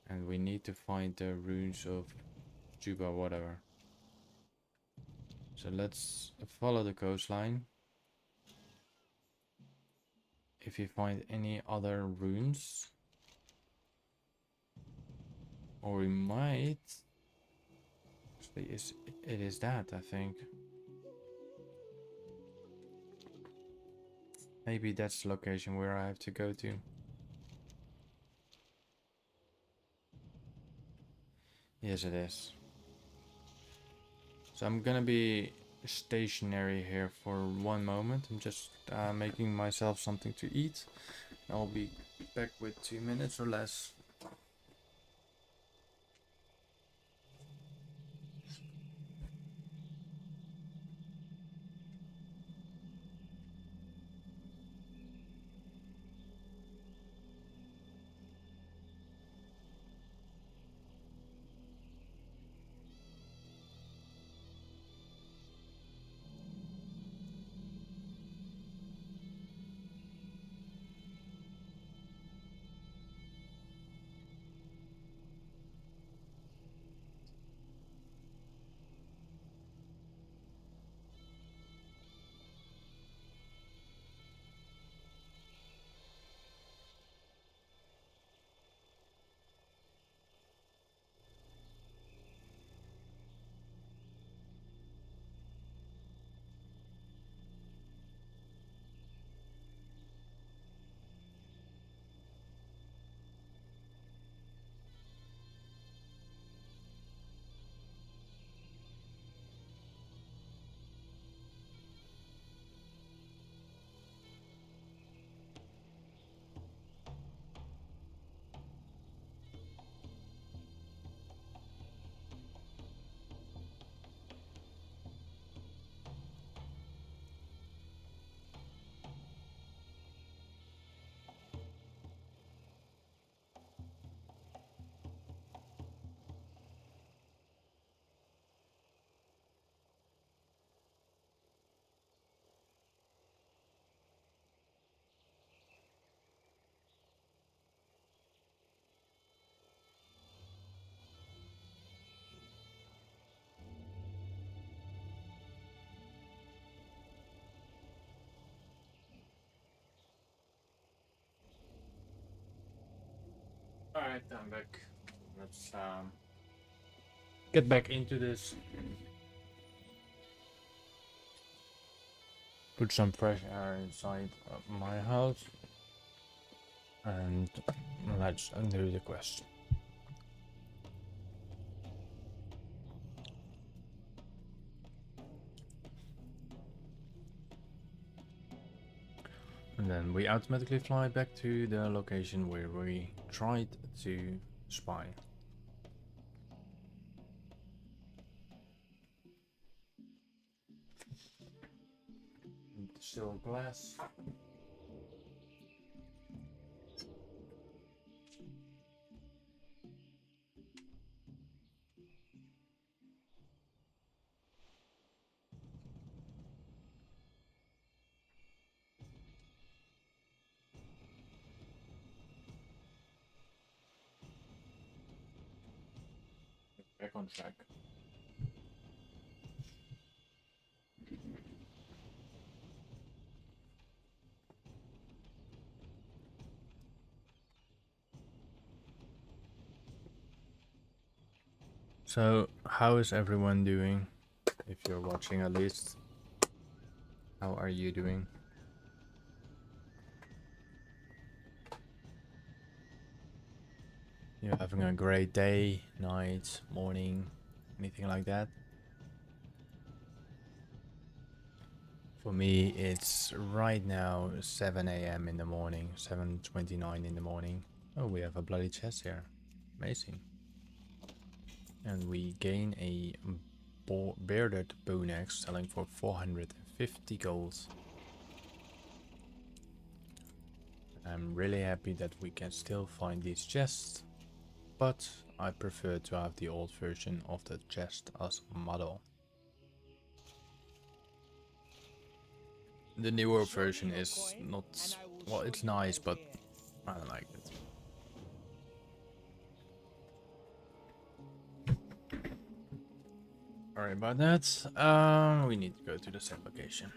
Speaker 1: And we need to find the ruins of Juba whatever. So let's follow the coastline. If you find any other runes, or we might, actually it is that, I think. Maybe that's the location where I have to go to. Yes, it is. So I'm gonna be stationary here for one moment. I'm just making myself something to eat. I'll be back with 2 minutes or less. Alright, I'm back. Let's get back into this. Put some fresh air inside of my house. And let's undo the quest. And then we automatically fly back to the location where we tried to spy. Still glass. Back on track. So, how is everyone doing? If you're watching at least, how are you doing? You're having a great day, night, morning, anything like that? For me, it's right now 7 a.m. in the morning, 7:29 in the morning. Oh, we have a bloody chest here. Amazing. And we gain a bearded bone axe selling for 450 gold. I'm really happy that we can still find these chests, but I prefer to have the old version of the chest as model. The newer version is not, well, it's nice, but I don't like it. Sorry about that. We need to go to the same location.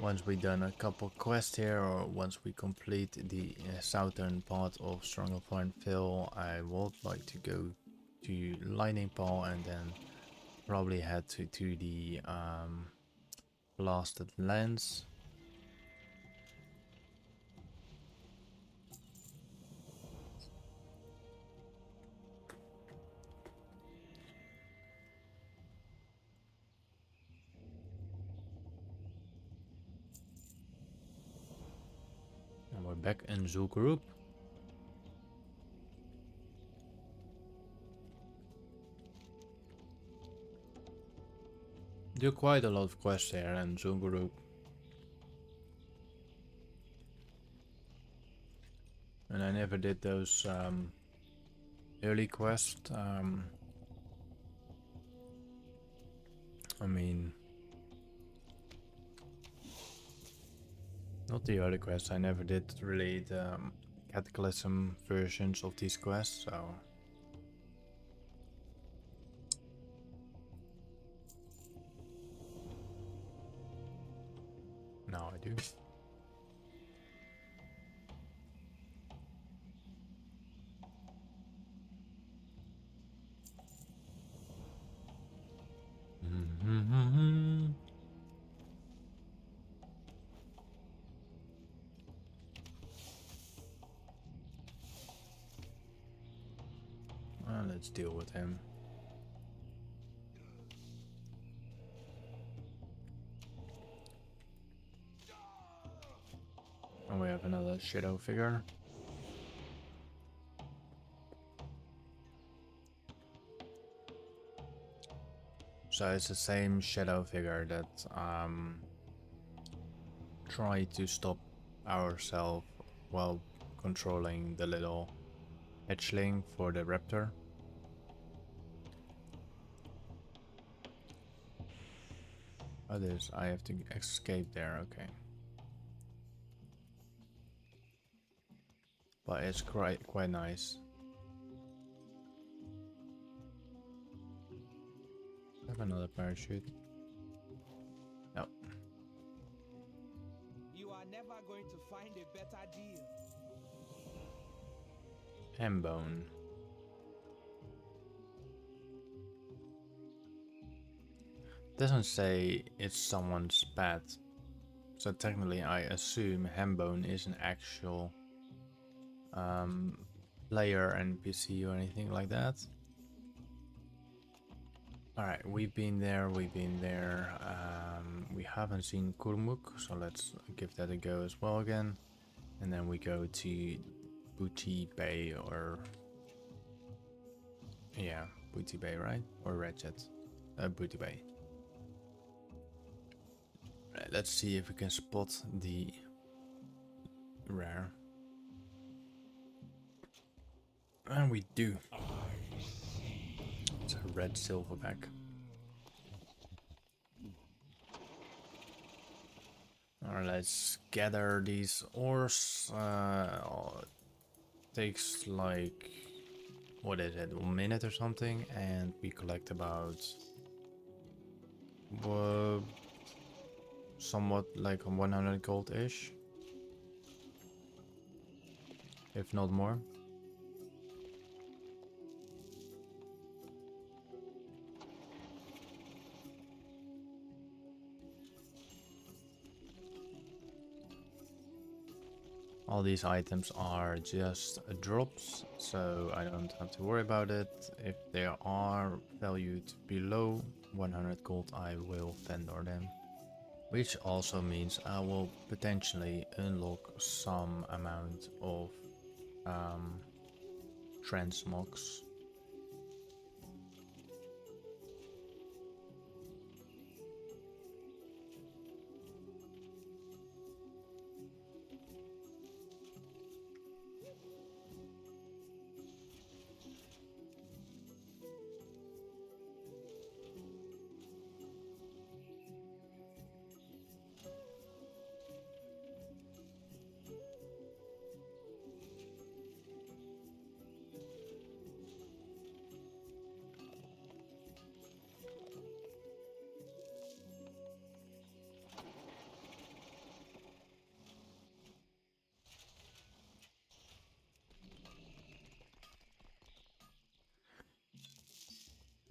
Speaker 1: Once we've done a couple quests here, or once we complete the southern part of Stranglethorn Vale, I would like to go to Lightning Paw and then probably head to the Blasted Lands. And we're back in Zoo Group. Do quite a lot of quests here in Zoo Group. And I never did those early quests. I mean, not the early quests. I never did really the Cataclysm versions of these quests, so now I do. Let's deal with him. And we have another shadow figure. So it's the same shadow figure that tried to stop ourselves while controlling the little hatchling for the raptor. Others, I have to escape there, okay. But it's quite nice. I have another parachute. No.
Speaker 8: You are never going to find a better deal.
Speaker 1: Hambone. Doesn't say it's someone's pet. So technically I assume Hambone is an actual player NPC or anything like that. Alright, we've been there. We haven't seen Kurmuk, so let's give that a go as well again. And then we go to Booty Bay, or... yeah, Booty Bay, right? Or Ratchet? Booty Bay. Right, let's see if we can spot the rare. And we do. It's a red silverback. Alright, let's gather these ores. Takes like, what is it, 1 minute or something, and we collect about somewhat like 100 gold-ish, if not more. All these items are just drops, so I don't have to worry about it. If they are valued below 100 gold, I will vendor them. Which also means I will potentially unlock some amount of transmogs.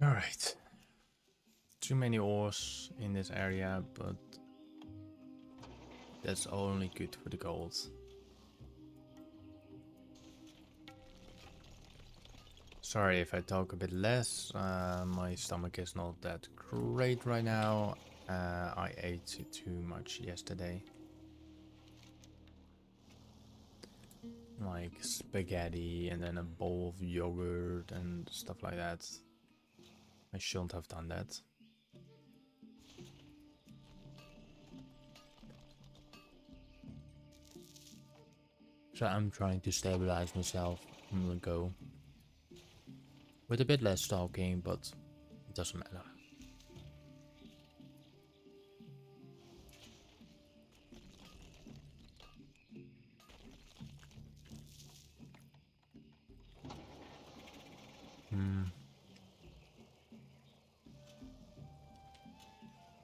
Speaker 1: Alright. Too many ores in this area, but that's only good for the gold. Sorry if I talk a bit less, my stomach is not that great right now. I ate too much yesterday. Like spaghetti and then a bowl of yogurt and stuff like that. I shouldn't have done that. So I'm trying to stabilize myself on the go. With a bit less stalking, but it doesn't matter.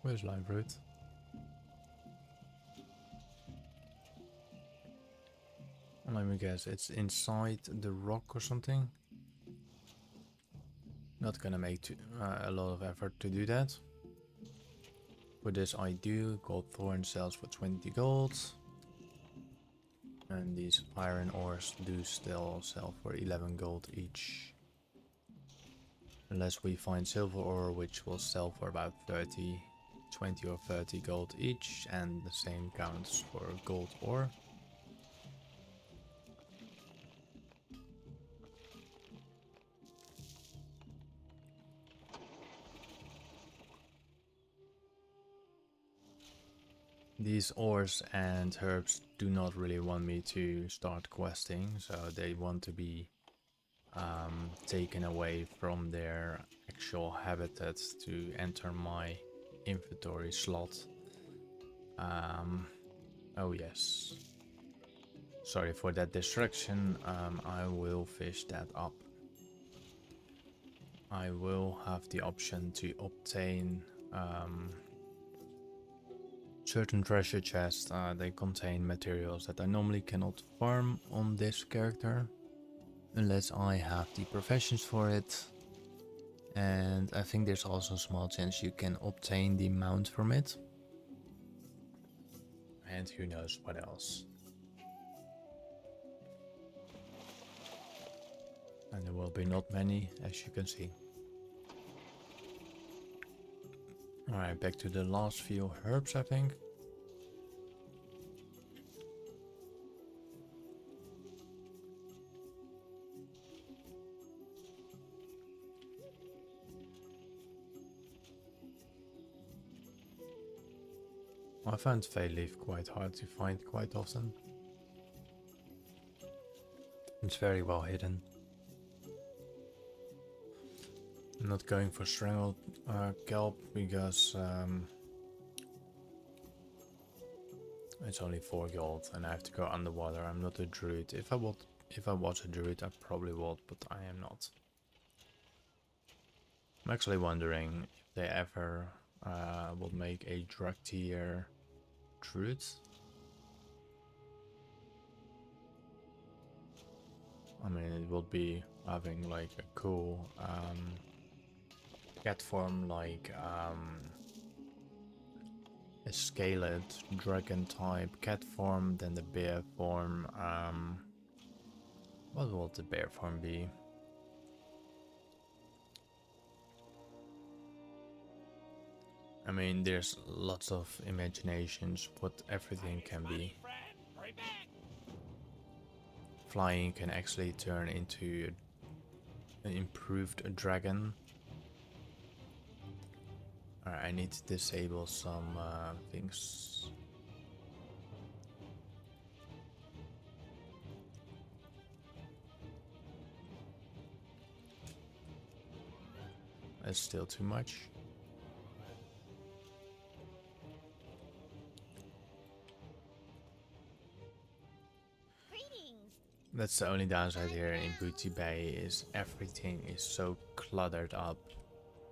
Speaker 1: Where's live root? Let me guess, it's inside the rock or something. Not gonna make a lot of effort to do that. For this I do. Gold thorn sells for 20 gold. And these iron ores do still sell for 11 gold each. Unless we find silver ore, which will sell for about 20 or 30 gold each, and the same counts for gold ore. These ores and herbs do not really want me to start questing, so they want to be taken away from their actual habitat to enter my inventory slot. Oh yes. Sorry for that distraction. I will fish that up. I will have the option to obtain certain treasure chests. They contain materials that I normally cannot farm on this character unless I have the professions for it. And I think there's also a small chance you can obtain the mount from it. And who knows what else. And there will be not many, as you can see. Alright, back to the last few herbs, I think. I found Vale leaf quite hard to find quite often. It's very well hidden. I'm not going for Strangled kelp because it's only 4 gold and I have to go underwater. I'm not a druid. If I was a druid, I probably would, but I am not. I'm actually wondering if they ever will make a drug tier druid. I mean, it will be having like a cool cat form, like a scaled dragon type cat form, then the bear form. What will the bear form be? I mean, there's lots of imaginations what everything can be. Flying can actually turn into an improved dragon. Alright, I need to disable some things. That's still too much. That's the only downside here in Booty Bay, is everything is so cluttered up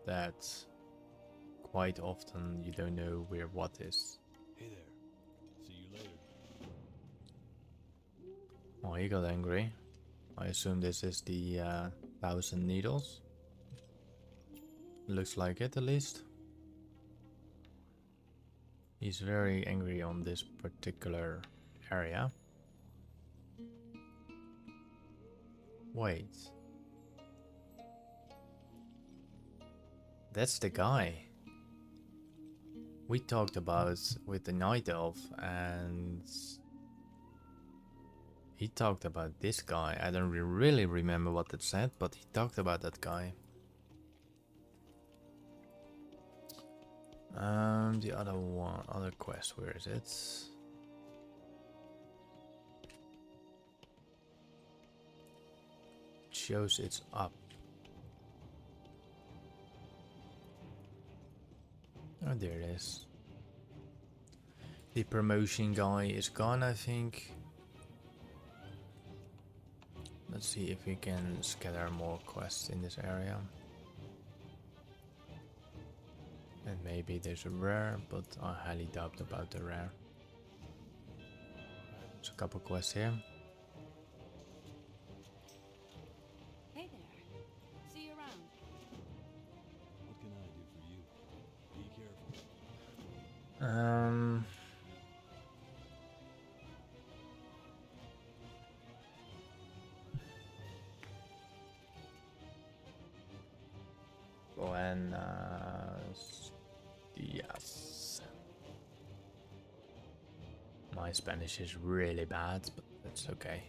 Speaker 1: that quite often you don't know where what is.
Speaker 3: Hey there. See you later.
Speaker 1: Oh, he got angry. I assume this is the 1,000 needles. Looks like it, at least. He's very angry on this particular area. Wait. That's the guy we talked about with the Night Elf, and he talked about this guy. I don't really remember what it said, but he talked about that guy. The other quest, where is it? Shows it's up. Oh, there it is. The promotion guy is gone, I think. Let's see if we can scatter more quests in this area. And maybe there's a rare, but I highly doubt about the rare. There's a couple quests here.
Speaker 7: Hey there. See you around.
Speaker 3: What can I do for you? Be careful.
Speaker 1: Buenos dias. My Spanish is really bad, but that's okay.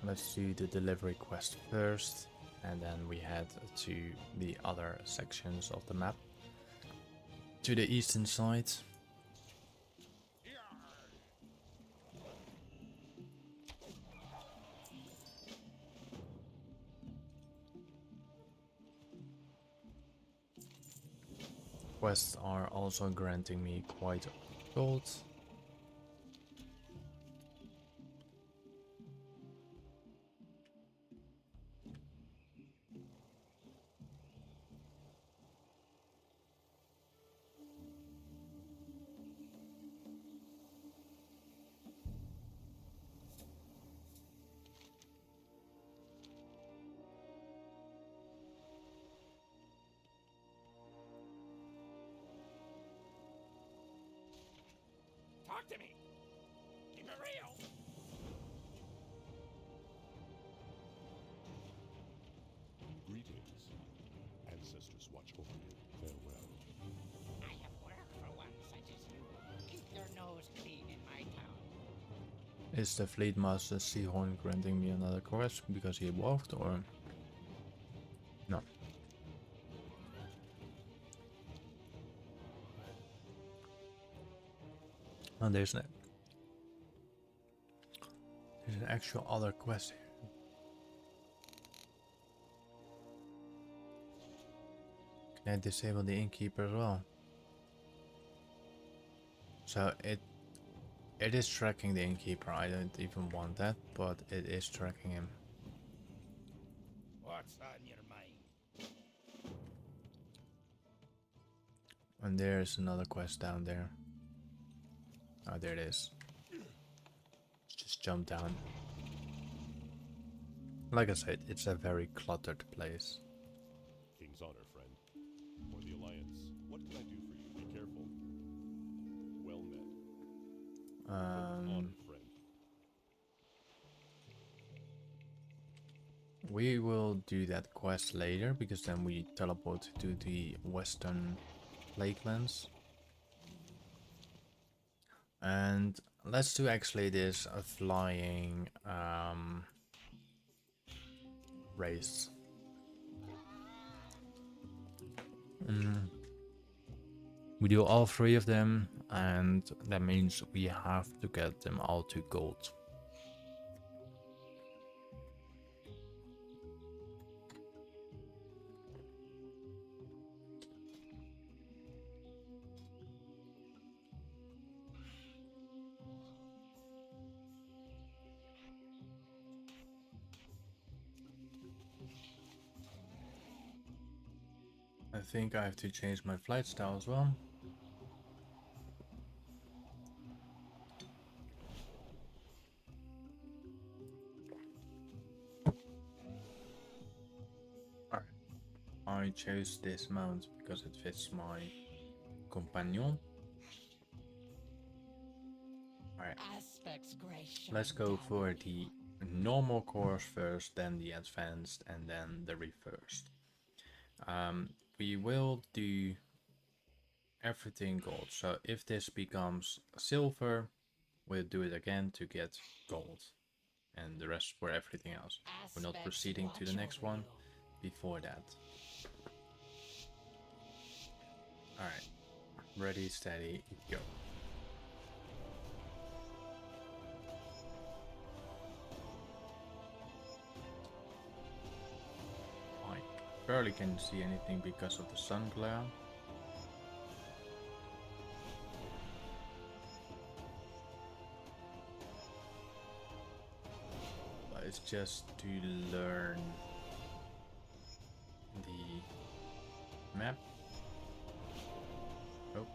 Speaker 1: Let's do the delivery quest first, and then we head to the other sections of the map. To the eastern side. quests are also granting me quite gold.
Speaker 4: Talk to me. Keep it real.
Speaker 3: Greetings. Ancestors watch over you. Farewell.
Speaker 2: I have work for one such as you. Keep your nose clean in my town.
Speaker 1: Is the Fleet Master Seahorn granting me another quest because he walked, or no? Oh, there's an actual other quest here. Can I disable the innkeeper as well? So it is tracking the innkeeper. I don't even want that, but it is tracking him.
Speaker 4: What's on your mind?
Speaker 1: And there's another quest down there. Oh, there it is. Just jump down. Like I said, it's a very cluttered place.
Speaker 3: King's honor, friend. For the Alliance, what can I do for you? Be careful. Well met. On, friend.
Speaker 1: We will do that quest later, because then we teleport to the Western Lakelands. And let's do actually this flying race. We do all 3 of them, and that means we have to get them all to gold. I think I have to change my flight style as well. Alright. I chose this mount because it fits my companion. Alright. Let's go for the normal course first, then the advanced, and then the reversed. We will do everything gold. So if this becomes silver, we'll do it again to get gold, and the rest for everything else. We're not proceeding to the next one before that. Alright, ready, steady, go. I barely can see anything because of the sun glare. But it's just to learn the map. Oh.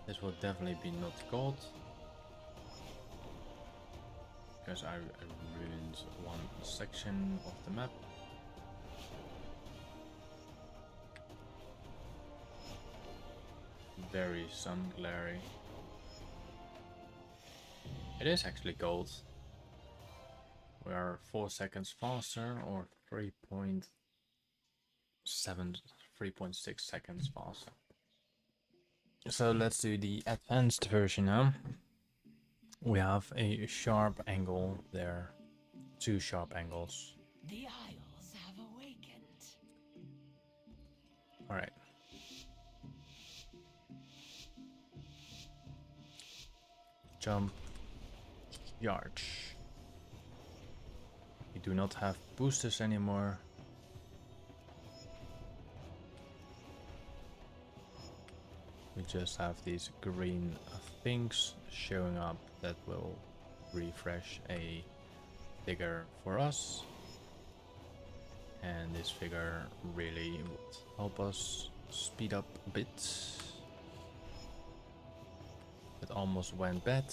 Speaker 1: This will definitely be not gold, because I ruined one section of the map. Very sun glary. It is actually gold. We are 4 seconds faster, or 3.6 seconds faster. So let's do the advanced version now. We have a sharp angle there, 2 sharp angles.
Speaker 5: The Isles have awakened.
Speaker 1: Alright. jump, charge. We do not have boosters anymore. We just have these green things showing up that will refresh a figure for us. And this figure really would help us speed up a bit. It almost went bad.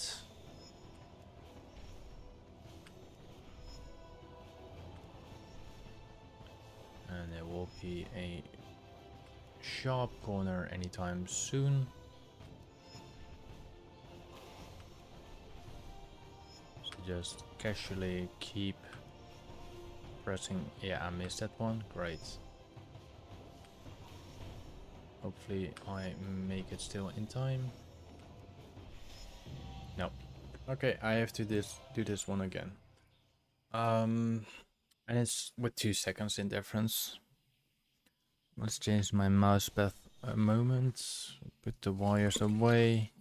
Speaker 1: And there will be a sharp corner anytime soon. So just casually keep pressing. Yeah, I missed that one. Great. Hopefully I make it still in time. No. Okay, I have to do this one again. And it's with 2 seconds in difference. Let's change my mouse path a moment. Put the wires away.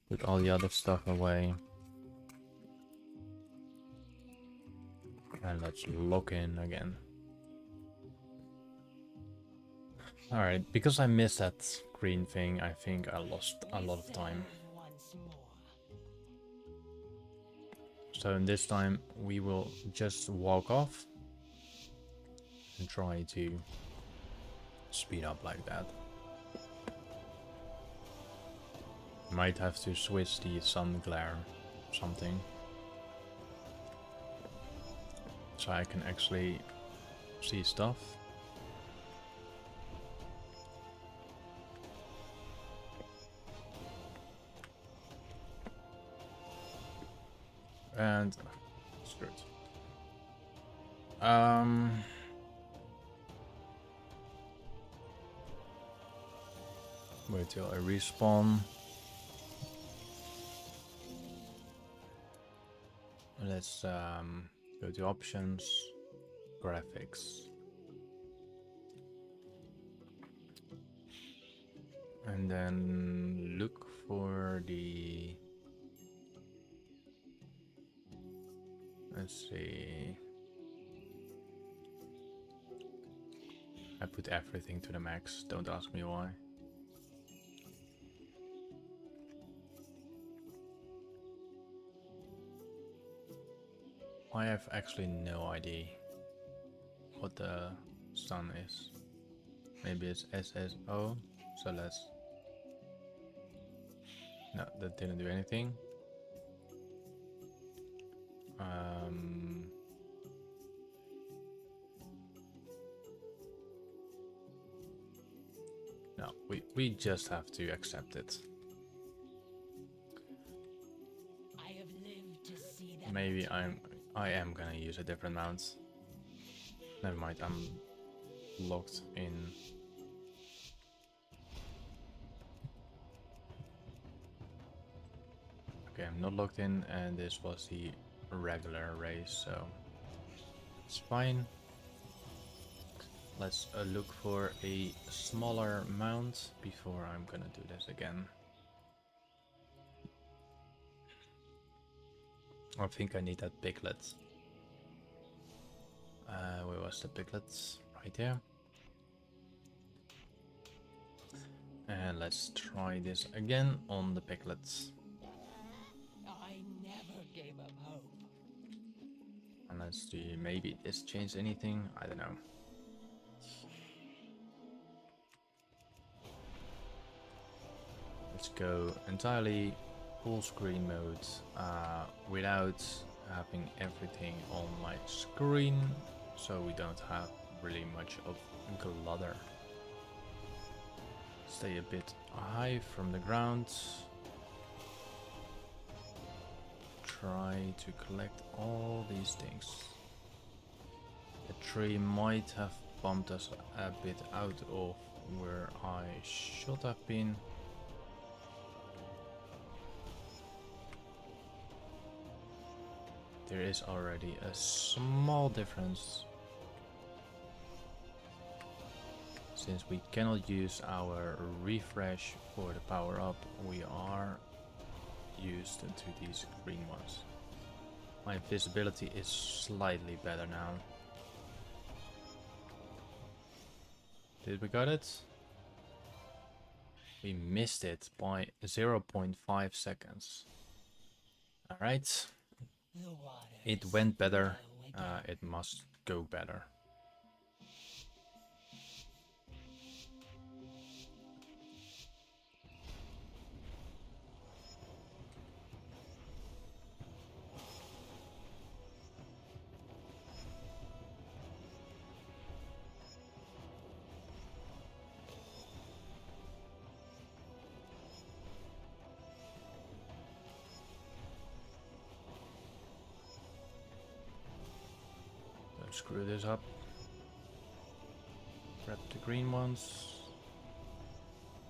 Speaker 1: Put all the other stuff away. And let's lock in again. Alright, because I missed that green thing, I think I lost a lot of time. So in this time we will just walk off and try to speed up like that. Might have to switch the sun glare or something, so I can actually see stuff. And screw it. Wait till I respawn. Let's go to options, graphics, and then look for the, let's see, I put everything to the max, don't ask me why. I have actually no idea what the sun is. Maybe it's SSO, so let's... No, that didn't do anything. No, we just have to accept it.
Speaker 5: I have lived to see that.
Speaker 1: Maybe I am gonna use a different mount. Never mind, I'm locked in. Okay, I'm not locked in, and this was the regular race, so it's fine. Let's look for a smaller mount before I'm gonna do this again. I think I need that piglet. Where was the piglet? Right there. And let's try this again on the piglets.
Speaker 5: I never gave up hope.
Speaker 1: And let's see, maybe this changed anything? I don't know. Let's go entirely full screen mode without having everything on my screen, so we don't have really much of clutter. Stay a bit high from the ground. Try to collect all these things. The tree might have bumped us a bit out of where I should have been. There is already a small difference. Since we cannot use our refresh for the power up, we are used into these green ones. My visibility is slightly better now. Did we got it? We missed it by 0.5 seconds. Alright. It went better. It must go better. Screw this up. Grab the green ones.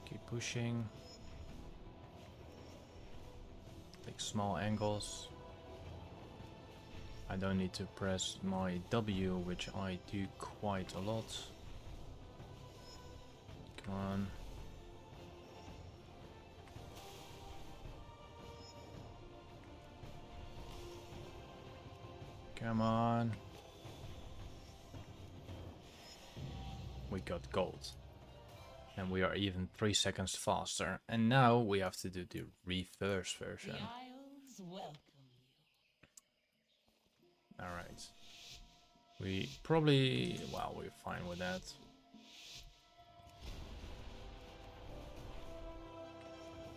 Speaker 1: Keep pushing. Take small angles. I don't need to press my W, which I do quite a lot. Come on. Come on. We got gold. And we are even 3 seconds faster. And now we have to do the reverse version.
Speaker 5: The Isles welcome you.
Speaker 1: Alright. We probably... well, we're fine with that.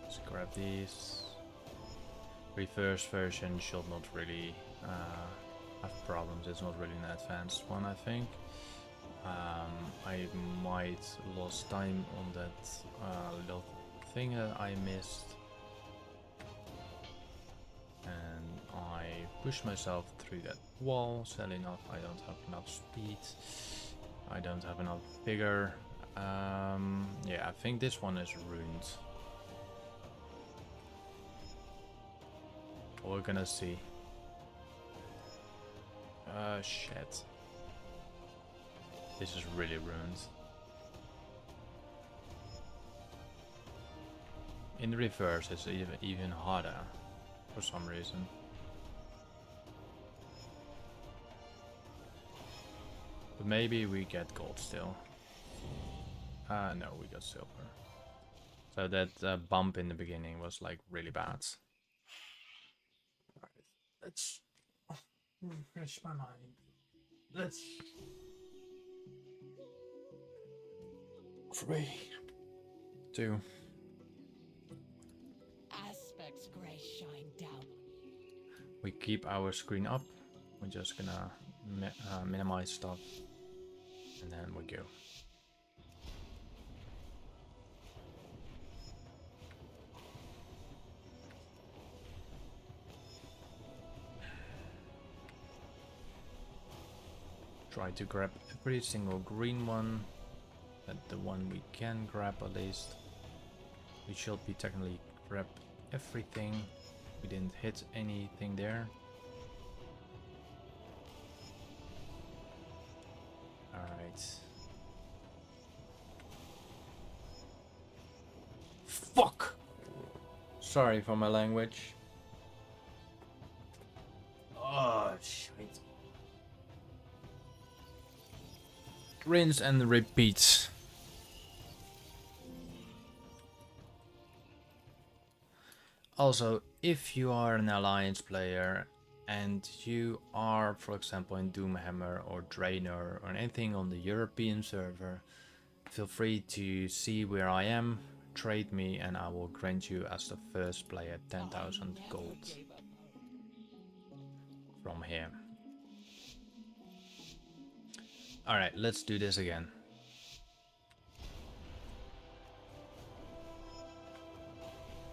Speaker 1: Let's grab these. Reverse version should not really have problems. It's not really an advanced one, I think. I might lost time on that little thing that I missed, and I pushed myself through that wall. Sadly enough, I don't have enough speed. I don't have enough vigor. Yeah, I think this one is ruined. We're gonna see. Shit. This is really ruined. In the reverse, it's even harder for some reason. But maybe we get gold still. No, we got silver. So that bump in the beginning was like really bad. Alright, let's refresh my mind. Let's... 3, 2.
Speaker 5: Aspect's grace shine down on you.
Speaker 1: We keep our screen up. We're just gonna minimize stuff, and then we go. Try to grab every single green one. The one we can grab at least. We should be technically grab everything. We didn't hit anything there. Alright. Fuck! Sorry for my language. Oh shit. Rinse and repeat. Also, if you are an Alliance player and you are, for example, in Doomhammer or Draenor or anything on the European server, feel free to see where I am, trade me, and I will grant you as the first player 10,000 gold from here. Alright, let's do this again.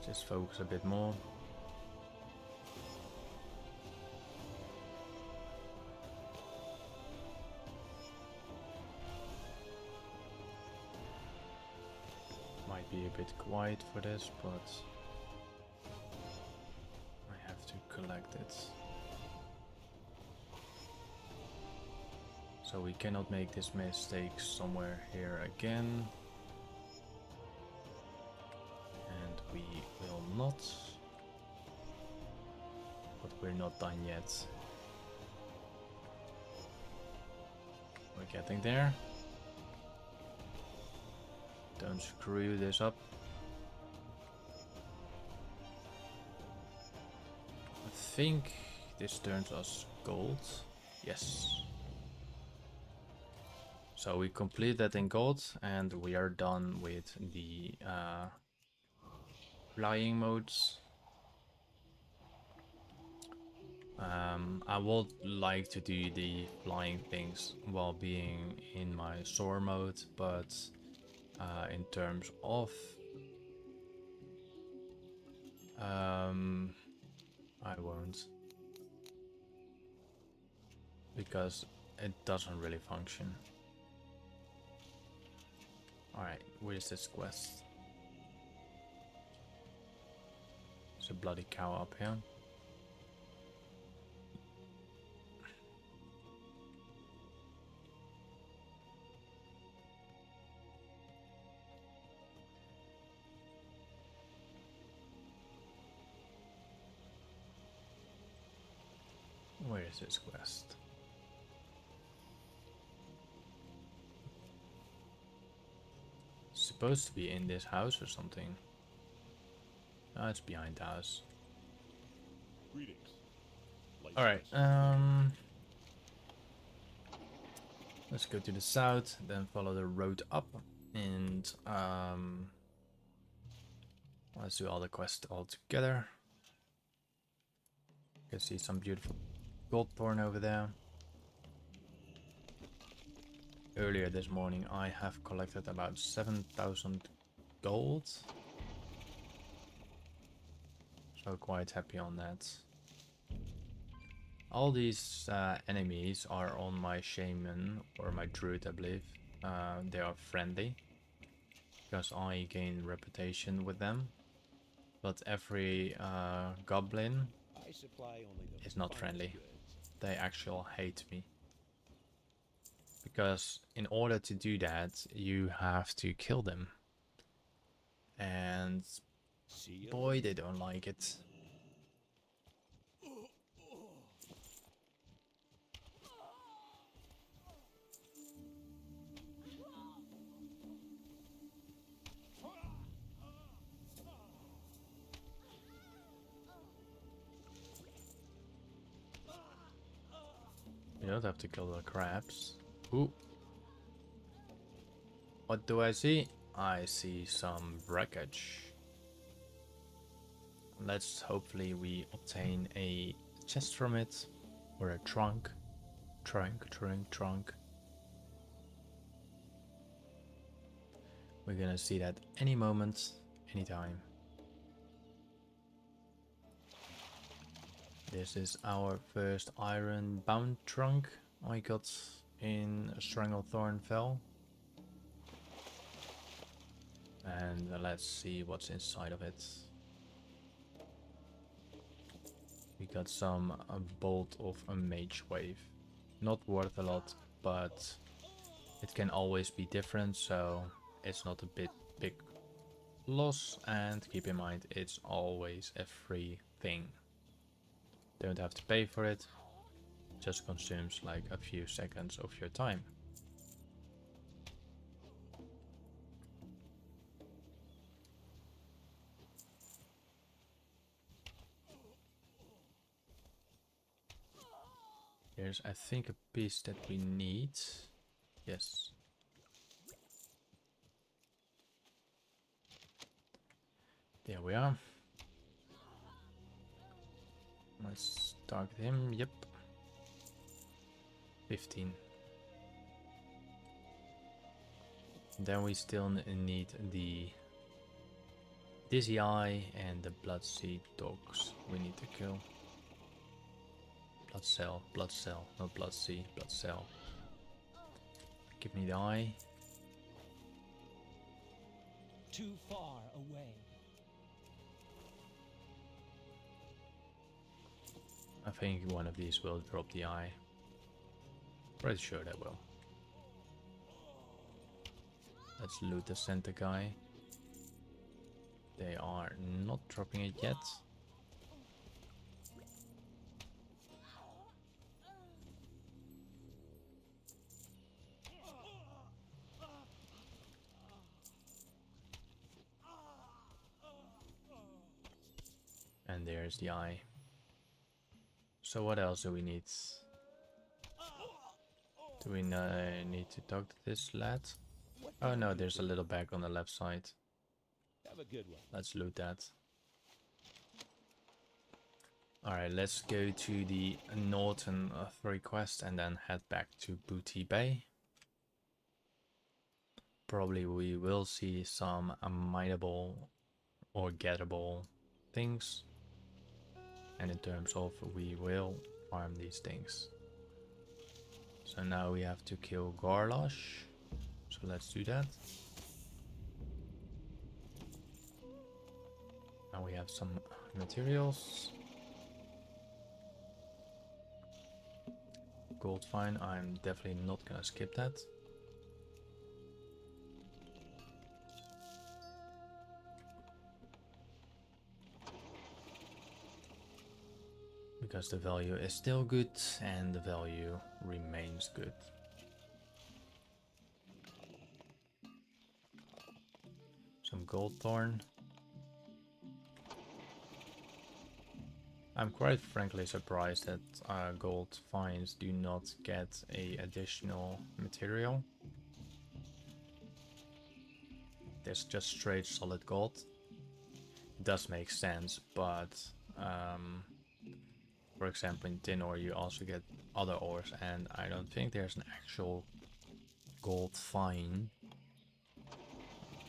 Speaker 1: Just focus a bit more. Might be a bit quiet for this, but I have to collect it. So we cannot make this mistake somewhere here again. And we will not. we're not done yet. We're getting there. Don't screw this up. I think this turns us gold. Yes. So we complete that in gold and we are done with the flying modes. I would like to do the flying things while being in my soar mode, but in terms of I won't, because it doesn't really function. Alright, where's this quest? There's a bloody cow up here. Where is this quest? It's supposed to be in this house or something. Oh, it's behind the house.
Speaker 3: Greetings.
Speaker 1: Alright, let's go to the south, then follow the road up, and let's do all the quests all together. You can see some beautiful gold porn over there. Earlier this morning I have collected about 7,000 gold. So quite happy on that. All these enemies are on my shaman or my druid, I believe. They are friendly because I gain reputation with them. But every goblin
Speaker 2: I supply only the
Speaker 1: is not
Speaker 2: finest
Speaker 1: friendly.
Speaker 2: goods.
Speaker 1: They actually hate me. Because in order to do that, you have to kill them. And
Speaker 2: See you
Speaker 1: boy, they don't like it. You don't have to kill the crabs. Ooh. What do I see? I see some wreckage. Let's hopefully we obtain a chest from it. Or a trunk. Trunk. We're gonna see that any moment, anytime. This is our first iron bound trunk I got in Stranglethorn Vale. And let's see what's inside of it. We got some bolt of a mage wave. Not worth a lot, but it can always be different, so it's not a big loss. And keep in mind, it's always a free thing. Don't have to pay for it, just consumes like a few seconds of your time. There's, I think, a piece that we need. Yes. There we are. Let's target him. Yep. 15. Then we still need the Dizzy Eye and the Bloodseed dogs we need to kill. Blood cell, not blood sea, blood cell. Give me the eye.
Speaker 2: too far away.
Speaker 1: I think one of these will drop the eye. Pretty sure they will. Let's loot the center guy. They are not dropping it yet. And there's the eye. So what else do we need? Do we need to talk to this lad? Oh no, there's a little bag on the left side.
Speaker 3: Have a good one.
Speaker 1: Let's loot that. Alright, let's go to the Northern 3 quest and then head back to Booty Bay. Probably we will see some mineable or gettable things. And in terms of we will farm these things. So now we have to kill Garlosh. So let's do that. Now we have some materials. Gold fine, I'm definitely not gonna skip that. Because the value is still good and the value remains good. Some Goldthorn. I'm quite frankly surprised that gold finds do not get a additional material. There's just straight solid gold. It does make sense, but for example in Draenor you also get other ores, and I don't think there's an actual gold fine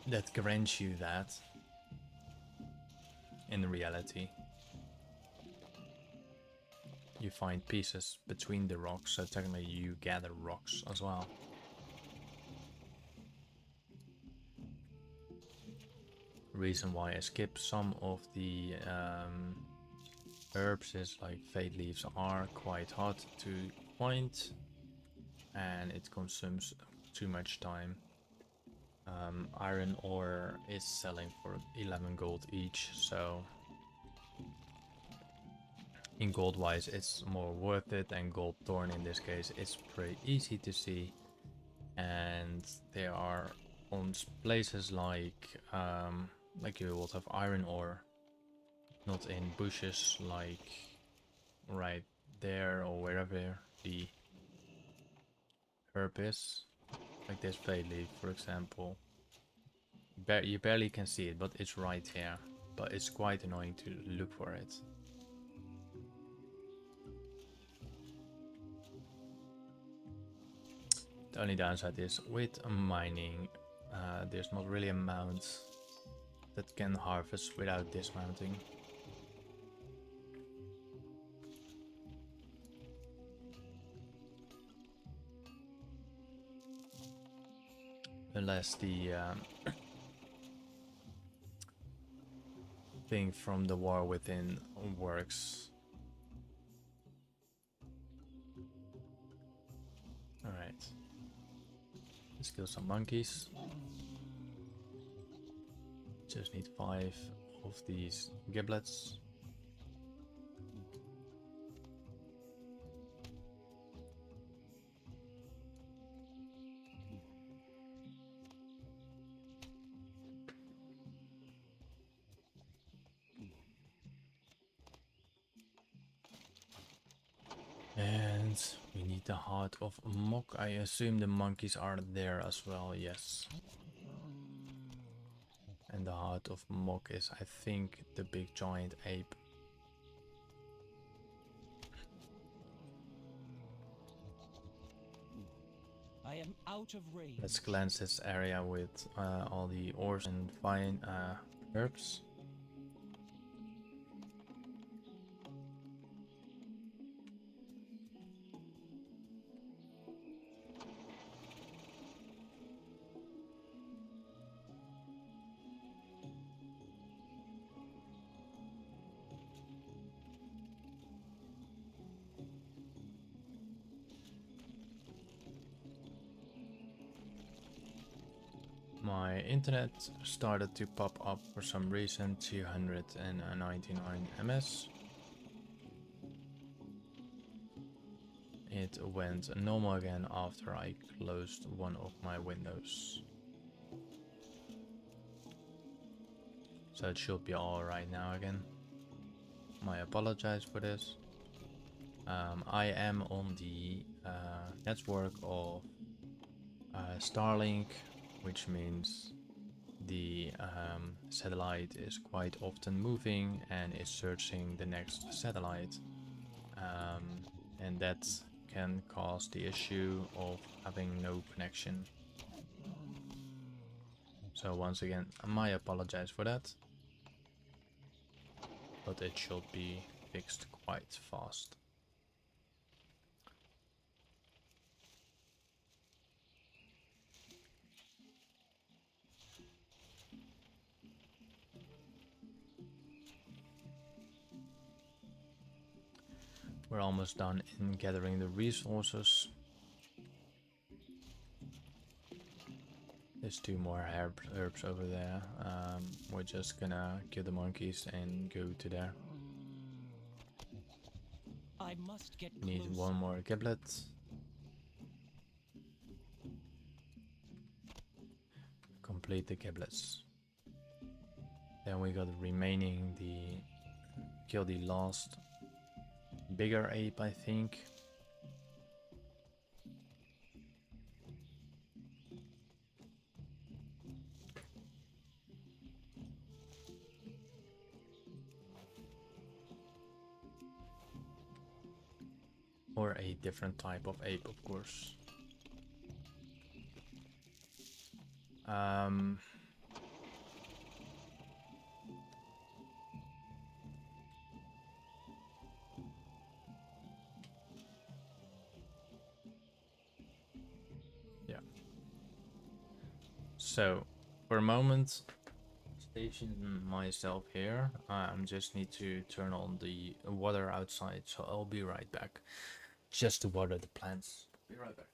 Speaker 1: that grants you that in reality. You find pieces between the rocks, so technically you gather rocks as well. Reason why I skip some of the herbs is like fade leaves are quite hard to find and it consumes too much time. Iron ore is selling for 11 gold each, so in gold wise it's more worth it, and gold thorn in this case is pretty easy to see, and there are on places like you will have iron ore, not in bushes like right there or wherever the herb is, like this fade leaf for example. You barely can see it, but it's right here, but it's quite annoying to look for it. The only downside is with mining, there's not really a mount that can harvest without dismounting. Unless the thing from the war within works. Alright. Let's kill some monkeys. Just need 5 of these giblets. And we need the heart of Mok. I assume the monkeys are there as well, yes. And the heart of Mok is, I think, the big giant ape.
Speaker 8: I am out of range.
Speaker 1: Let's cleanse this area with all the ores and fine herbs. My internet started to pop up for some reason, 299 ms. It went normal again after I closed one of my windows. So it should be alright now again. I apologize for this. I am on the network of Starlink, which means the satellite is quite often moving and is searching the next satellite, and that can cause the issue of having no connection. So once again, I apologize for that, but it should be fixed quite fast. We're almost done in gathering the resources. There's 2 more herbs over there. We're just gonna kill the monkeys and go to there.
Speaker 8: I must get
Speaker 1: We need
Speaker 8: closer.
Speaker 1: 1 more giblet. Complete the giblets. Then we got remaining kill the last bigger ape, I think. Or a different type of ape, of course. Yeah. So, for a moment, station myself here. I just need to turn on the water outside, so I'll be right back. Just to water the plants. Be right back.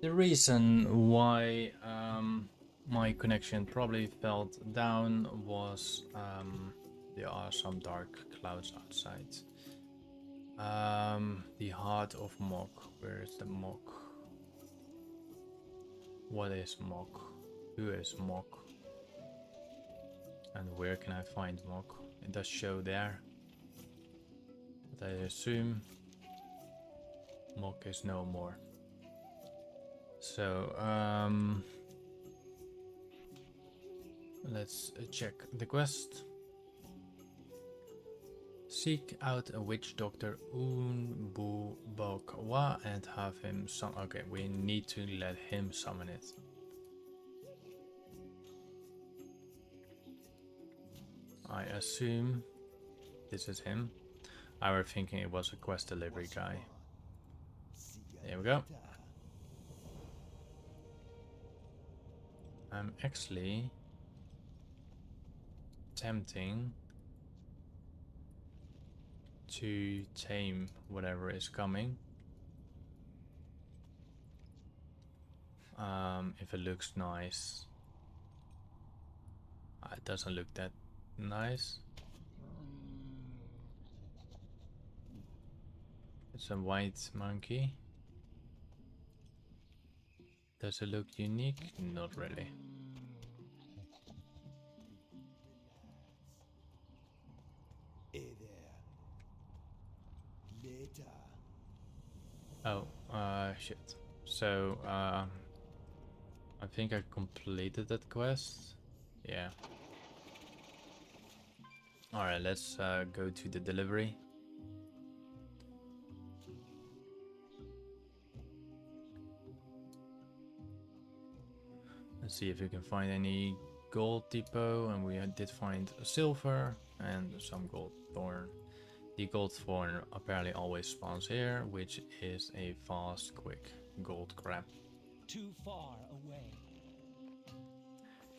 Speaker 1: The reason why my connection probably fell down was there are some dark clouds outside. The heart of Mok. Where is the Mok? What is Mok? Who is Mok? And where can I find Mok? It does show there, but I assume Mok is no more. So let's check the quest. Seek out a witch doctor Unbubokwa and have him summon. Okay, we need to let him summon it. I assume this is him. I was thinking it was a quest delivery guy. There we go. I'm actually tempting to tame whatever is coming. If it looks nice, It doesn't look that nice. It's a white monkey. Does it look unique? Not really.
Speaker 4: Hey there. Later.
Speaker 1: Oh, shit. So, I think I completed that quest. Yeah. Alright, let's go to the delivery. Let's see if we can find any gold depot, and we did find a silver and some gold thorn. The gold thorn apparently always spawns here, which is a fast, quick gold grab.
Speaker 8: Too far away.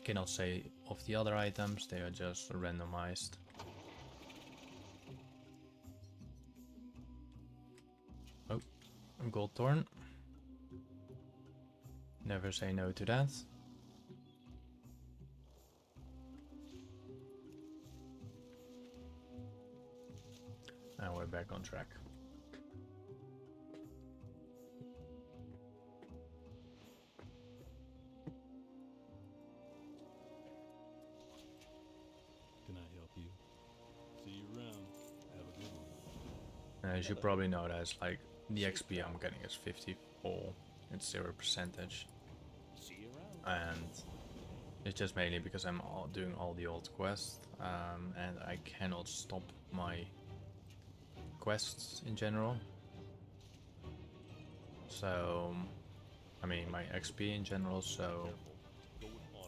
Speaker 1: Cannot say of the other items, they are just randomized. Oh, a gold thorn. Never say no to that. And we're back on track.
Speaker 3: Can I help you? See you around. Have a good one.
Speaker 1: And as you probably notice, like the XP I'm getting is 54. It's 0%.
Speaker 2: See you around.
Speaker 1: And it's just mainly because I'm doing all the old quests, and I cannot stop my quests in general. So, I mean my XP in general, so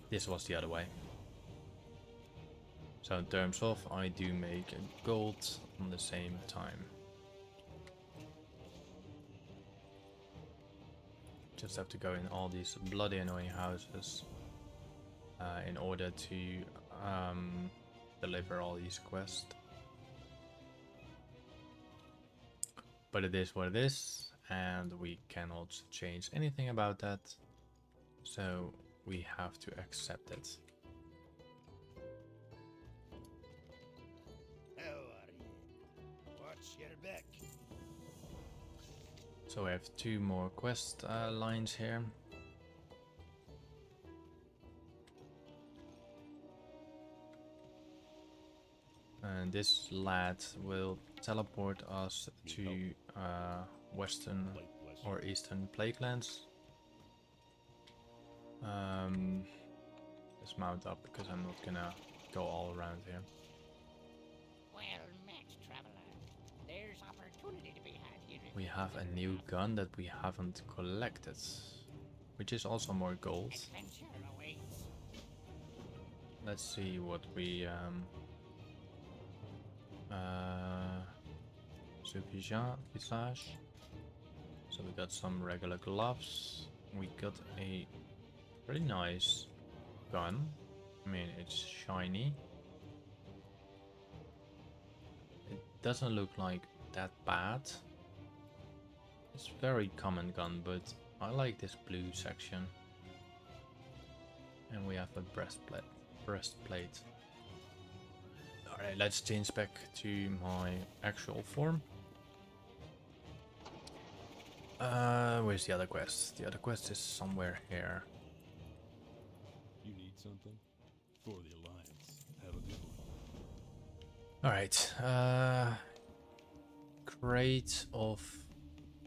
Speaker 1: this was the other way. So in terms of, I do make gold on the same time. Just have to go in all these bloody annoying houses in order to deliver all these quests. But it is what it is, and we cannot change anything about that, so we have to accept it.
Speaker 4: How are you? Watch your back.
Speaker 1: So we have 2 more quest lines here. And this lad will teleport us to western or eastern Plaguelands. Let's mount up because I'm not gonna go all around here.
Speaker 2: Well met, traveler. There's opportunity to be had here.
Speaker 1: We have a new gun that we haven't collected, which is also more gold.
Speaker 2: Adventure awaits.
Speaker 1: Let's see what we suffisant visage. So we got some regular gloves. We got a pretty nice gun. I mean, it's shiny. It doesn't look like that bad. It's very common gun, but I like this blue section. And we have a breastplate. Alright, let's change back to my actual form. Where's the other quest? The other quest is somewhere here.
Speaker 3: You need something? For the Alliance. Have a good one.
Speaker 1: Alright, crate of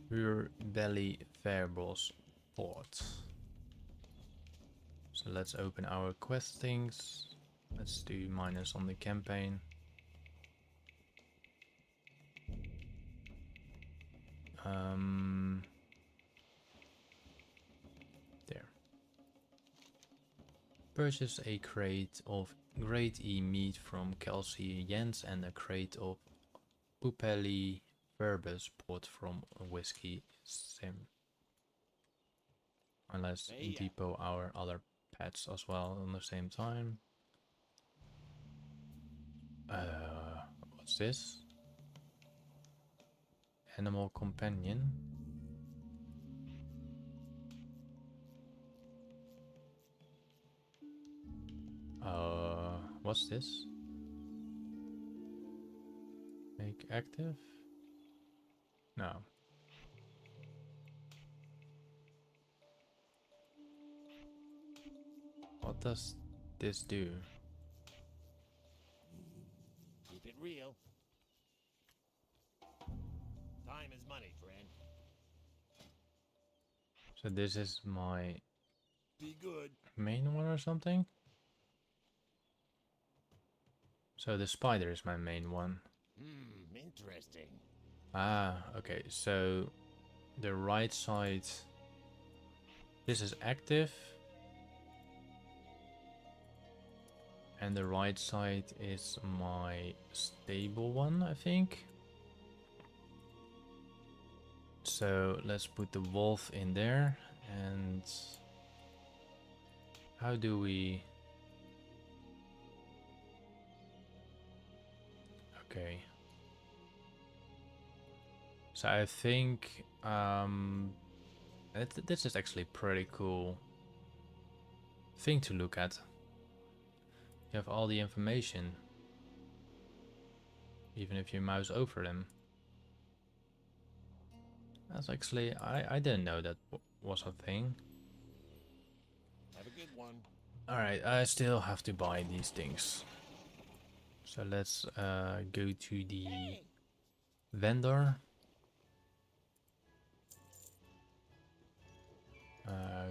Speaker 1: pure belly variables port. So let's open our quest things. Let's do minus on the campaign. There. Purchase a crate of Grade E meat from Kelsey Jens and a crate of Pupelli verbus port from Whiskey Sim. And let's depot our other pets as well at the same time. What's this? Animal companion. what's this? Make active? No. What does this do?
Speaker 2: Keep it real. Time is money, friend.
Speaker 1: So this is my
Speaker 4: Be good.
Speaker 1: main one or something? So the spider is my main one.
Speaker 2: Interesting.
Speaker 1: Ah, okay, so the right side, this is active, and the right side is my stable one, I think. So let's put the wolf in there, and how do we... Okay. So I think this is actually pretty cool thing to look at. You have all the information, even if you mouse over them. That's actually, I didn't know that was a thing.
Speaker 2: Have a good one.
Speaker 1: Alright, I still have to buy these things. So let's go to the vendor.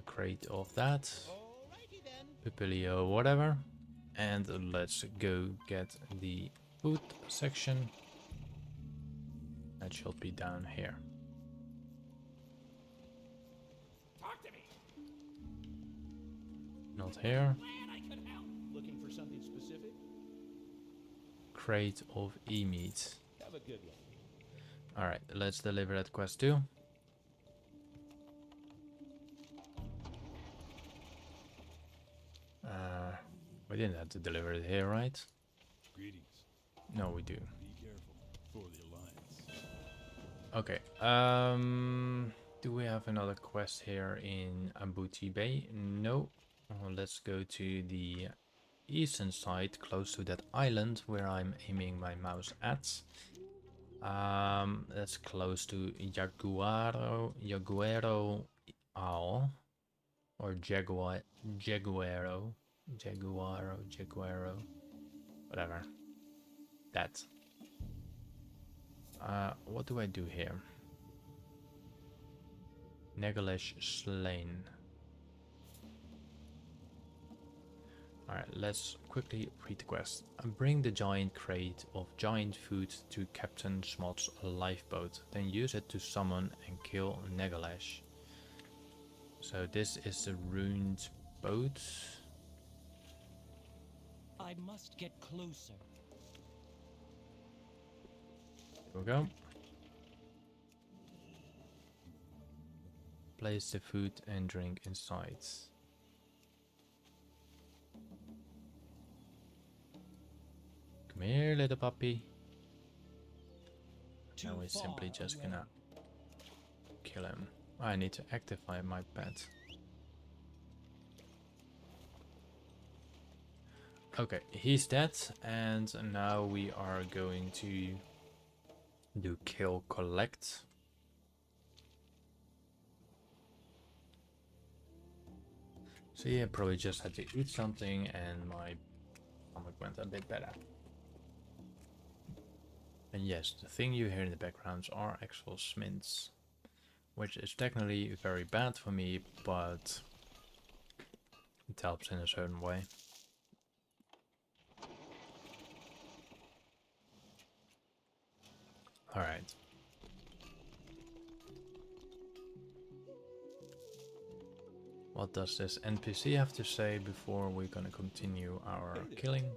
Speaker 1: Crate of that.
Speaker 2: Alrighty then.
Speaker 1: Pupilio, whatever. And let's go get the food section. That should be down here.
Speaker 2: Talk to me.
Speaker 1: Not here.
Speaker 2: Glad I could help.
Speaker 8: Looking for something specific?
Speaker 1: Crate of e-meat.
Speaker 8: Have a good one.
Speaker 1: Alright, let's deliver that quest too. We didn't have to deliver it here, right?
Speaker 4: Greetings.
Speaker 1: No, we do.
Speaker 4: Be careful for the Alliance.
Speaker 1: Okay, do we have another quest here in Abuti Bay? No. Let's go to the eastern side, close to that island where I'm aiming my mouse at. That's close to Jaguaro Owl, or Jaguaro, whatever. That. What do I do here? Negalesh slain. Alright, let's quickly read the quest. Bring the giant crate of giant food to Captain Smod's lifeboat. Then use it to summon and kill Negalesh. So this is the ruined boat.
Speaker 8: I must get closer.
Speaker 1: Here we go. Place the food and drink inside. Come here, little puppy. Now we're simply just gonna kill him. I need to activate my pet. Okay, he's dead, and now we are going to do kill collect. So yeah, probably just had to eat something and my stomach went a bit better. And yes, the thing you hear in the backgrounds are actual smints, which is technically very bad for me, but it helps in a certain way. Alright. What does this NPC have to say before we're gonna continue our killing?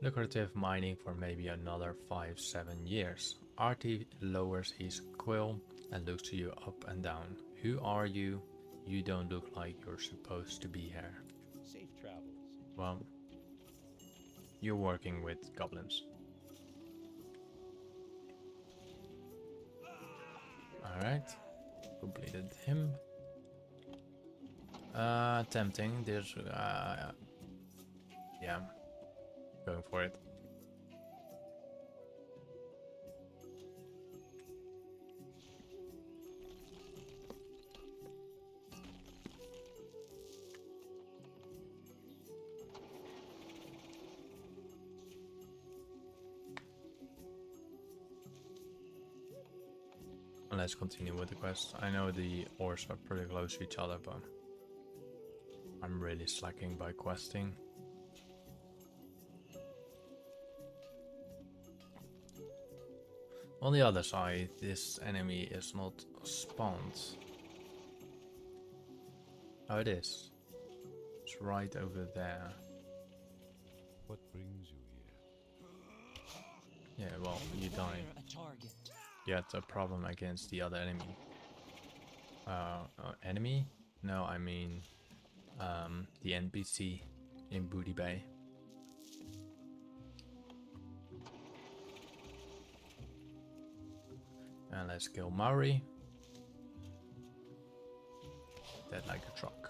Speaker 1: Lucrative mining for maybe another 5-7 years. Artie lowers his quill and looks to you up and down. Who are you? You don't look like you're supposed to be here.
Speaker 3: Safe travels.
Speaker 1: Well, you're working with goblins. Alright, completed him. Tempting, there's, yeah. going for it. Let's continue with the quest. I know the ores are pretty close to each other, but I'm really slacking by questing. On the other side, this enemy is not spawned. Oh, it is. It's right over there.
Speaker 3: What brings you here?
Speaker 1: Yeah, well, you die.
Speaker 8: Fire a target.
Speaker 1: You had a problem against the other enemy. Enemy? No, I mean the NPC in Booty Bay. And let's kill Maori. Dead like a truck.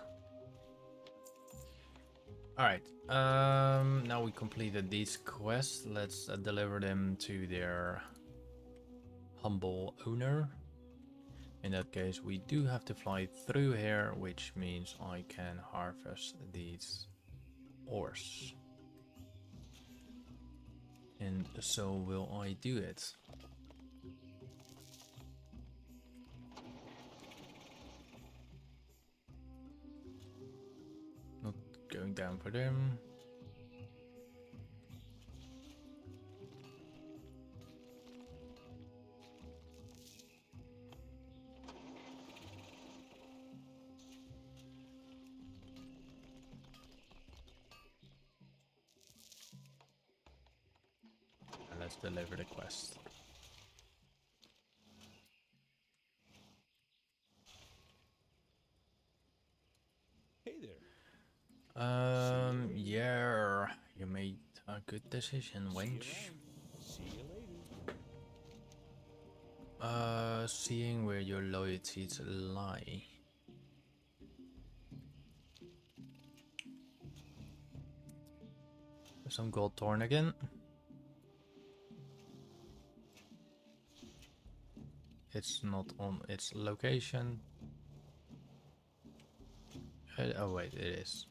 Speaker 1: Alright, now we completed these quests. Let's deliver them to their humble owner. In that case, we do have to fly through here, which means I can harvest these ores. And so will I do it. Not going down for them. Let's deliver the quest.
Speaker 3: Hey there.
Speaker 1: Yeah, you made a good decision, wench.
Speaker 3: See you later.
Speaker 1: Seeing where your loyalties lie. Some gold thorn again. It's not on its location. Oh wait, it is.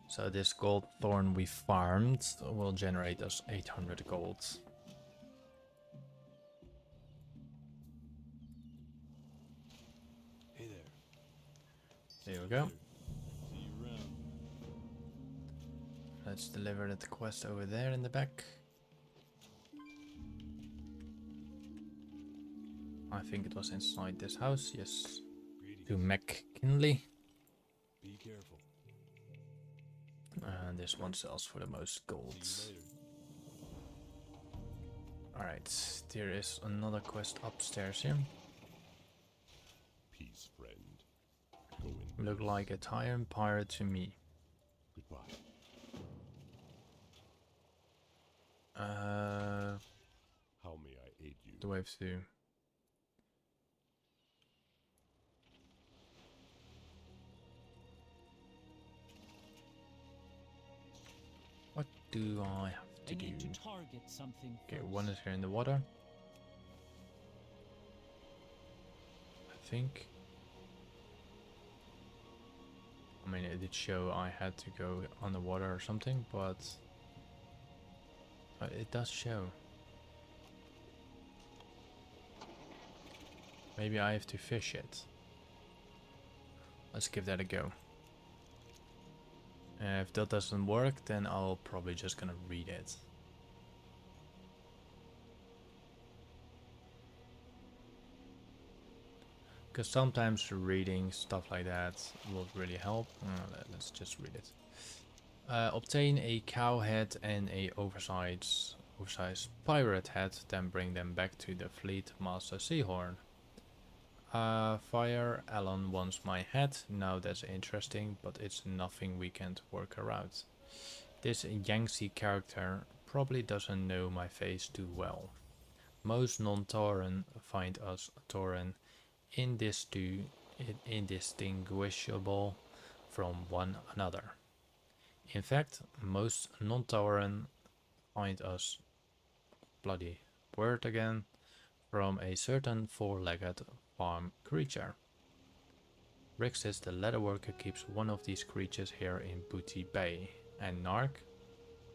Speaker 1: So this gold thorn we farmed will generate us 800 gold.
Speaker 3: Hey there.
Speaker 1: There we go.
Speaker 3: See you around.
Speaker 1: Let's deliver that quest over there in the back. I think it was inside this house, yes.
Speaker 3: Greetings.
Speaker 1: To McKinley.
Speaker 3: Be careful.
Speaker 1: And this one sells for the most gold.
Speaker 3: See you later.
Speaker 1: Alright, there is another quest upstairs here.
Speaker 3: Peace, friend. Go in.
Speaker 1: Look like a tyrant pirate to me.
Speaker 3: Goodbye. How may I aid you?
Speaker 1: Do I have to? What do I have
Speaker 8: I
Speaker 1: to do?
Speaker 8: need to target something
Speaker 1: Okay,
Speaker 8: first.
Speaker 1: one is here in the water. I think. I mean, it did show I had to go on the water or something, but it does show. Maybe I have to fish it. Let's give that a go. And if that doesn't work, then I'll probably just gonna read it. Because sometimes reading stuff like that will really help. Let's just read it. Obtain a cow head and a oversized pirate head, then bring them back to the fleet master Seahorn. Fire Alan wants my head. Now that's interesting, but it's nothing we can't work around. This Yangtze character probably doesn't know my face too well. Most non-Tauren find us Tauren indistinguishable from one another. In fact, most non-Tauren find us bloody word again from a certain four-legged farm creature. Rick says the leatherworker keeps one of these creatures here in Booty Bay, and Nark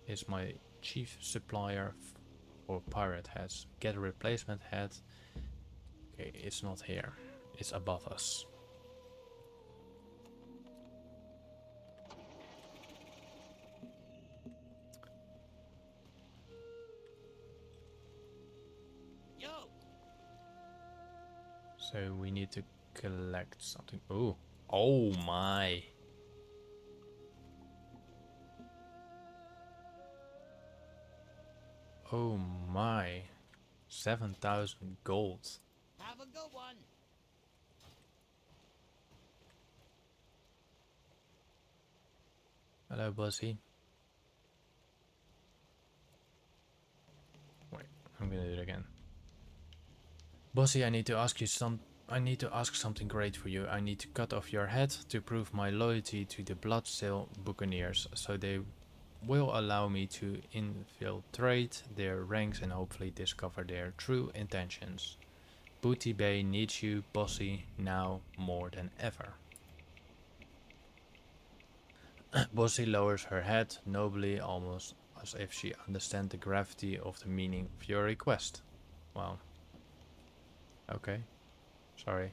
Speaker 1: is my chief supplier for pirate heads. Get a replacement head. Okay, it's not here. It's above us.
Speaker 2: Yo!
Speaker 1: So we need to collect something. Oh, oh my. Oh my. 7,000 gold.
Speaker 2: Have a good one.
Speaker 1: Hello, Buzzy. Wait, I'm gonna do it again. Buzzy, I need to ask something great for you. I need to cut off your head to prove my loyalty to the Bloodsail Buccaneers, so they will allow me to infiltrate their ranks and hopefully discover their true intentions. Booty Bay needs you, Buzzy, now more than ever. Buzzy lowers her head nobly, almost as if she understands the gravity of the meaning of your request. Well, okay, sorry.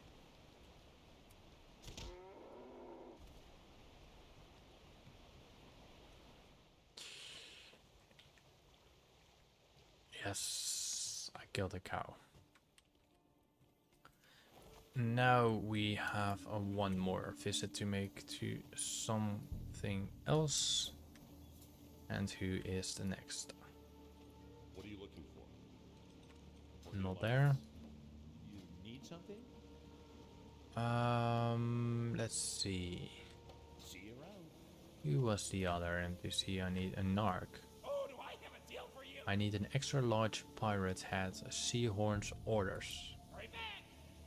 Speaker 1: Yes, I killed a cow. Now we have one more visit to make to something else. And who is the next?
Speaker 3: What are you looking for?
Speaker 1: Not there.
Speaker 2: You need something?
Speaker 1: Let's see.
Speaker 2: See you around.
Speaker 1: Who was the other NPC? I need a Narc.
Speaker 4: Oh, do I have a deal for you?
Speaker 1: I need an extra large pirate head, Seahorn's orders.
Speaker 4: Right back.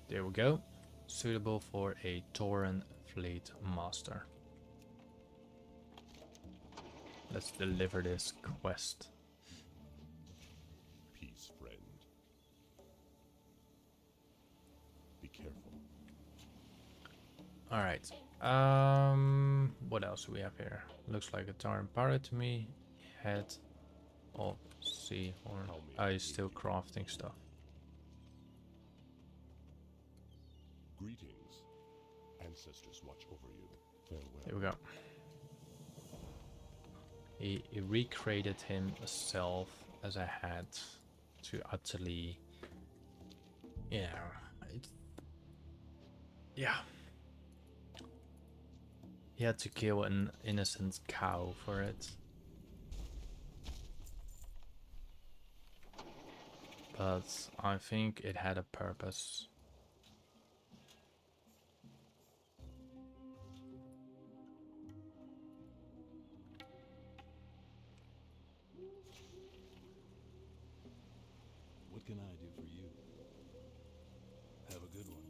Speaker 1: There we go. Suitable for a Tauren fleet master. Let's deliver this quest.
Speaker 3: Peace, friend. Be careful.
Speaker 1: Alright. What else do we have here? Looks like a Tauren pirate to me. Head of Seahorn. He's still crafting stuff.
Speaker 3: Greetings. Ancestors watch over you. Farewell.
Speaker 1: Here we go. He recreated himself as a head to utterly, yeah, yeah. He had to kill an innocent cow for it. But I think it had a purpose.
Speaker 9: What can I do for you? Have a good one.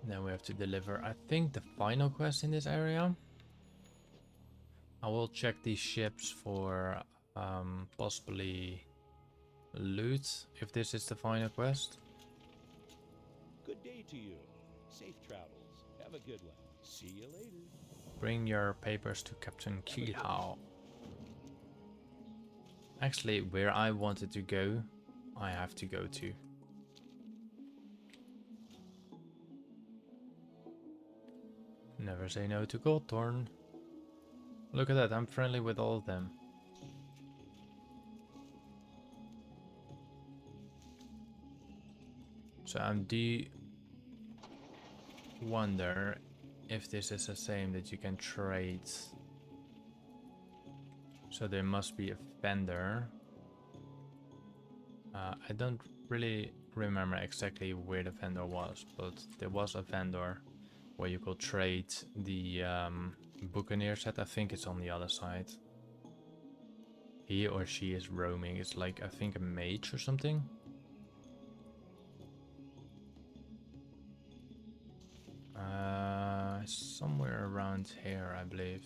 Speaker 1: Now we have to deliver, I think, the final quest in this area. I will check these ships for possibly loot, if this is the final quest.
Speaker 2: Good day to you. Safe travels. Have a good one. See you later.
Speaker 1: Bring your papers to Captain Keelhaw. Actually, where I wanted to go, I have to go to. Never say no to Goldthorn. Look at that, I'm friendly with all of them. So I do wonder if this is the same that you can trade. So there must be a vendor. I don't really remember exactly where the vendor was, but there was a vendor where you could trade the Buccaneer set. I think it's on the other side. He or she is roaming. It's like, I think, a mage or something. Somewhere around here, I believe.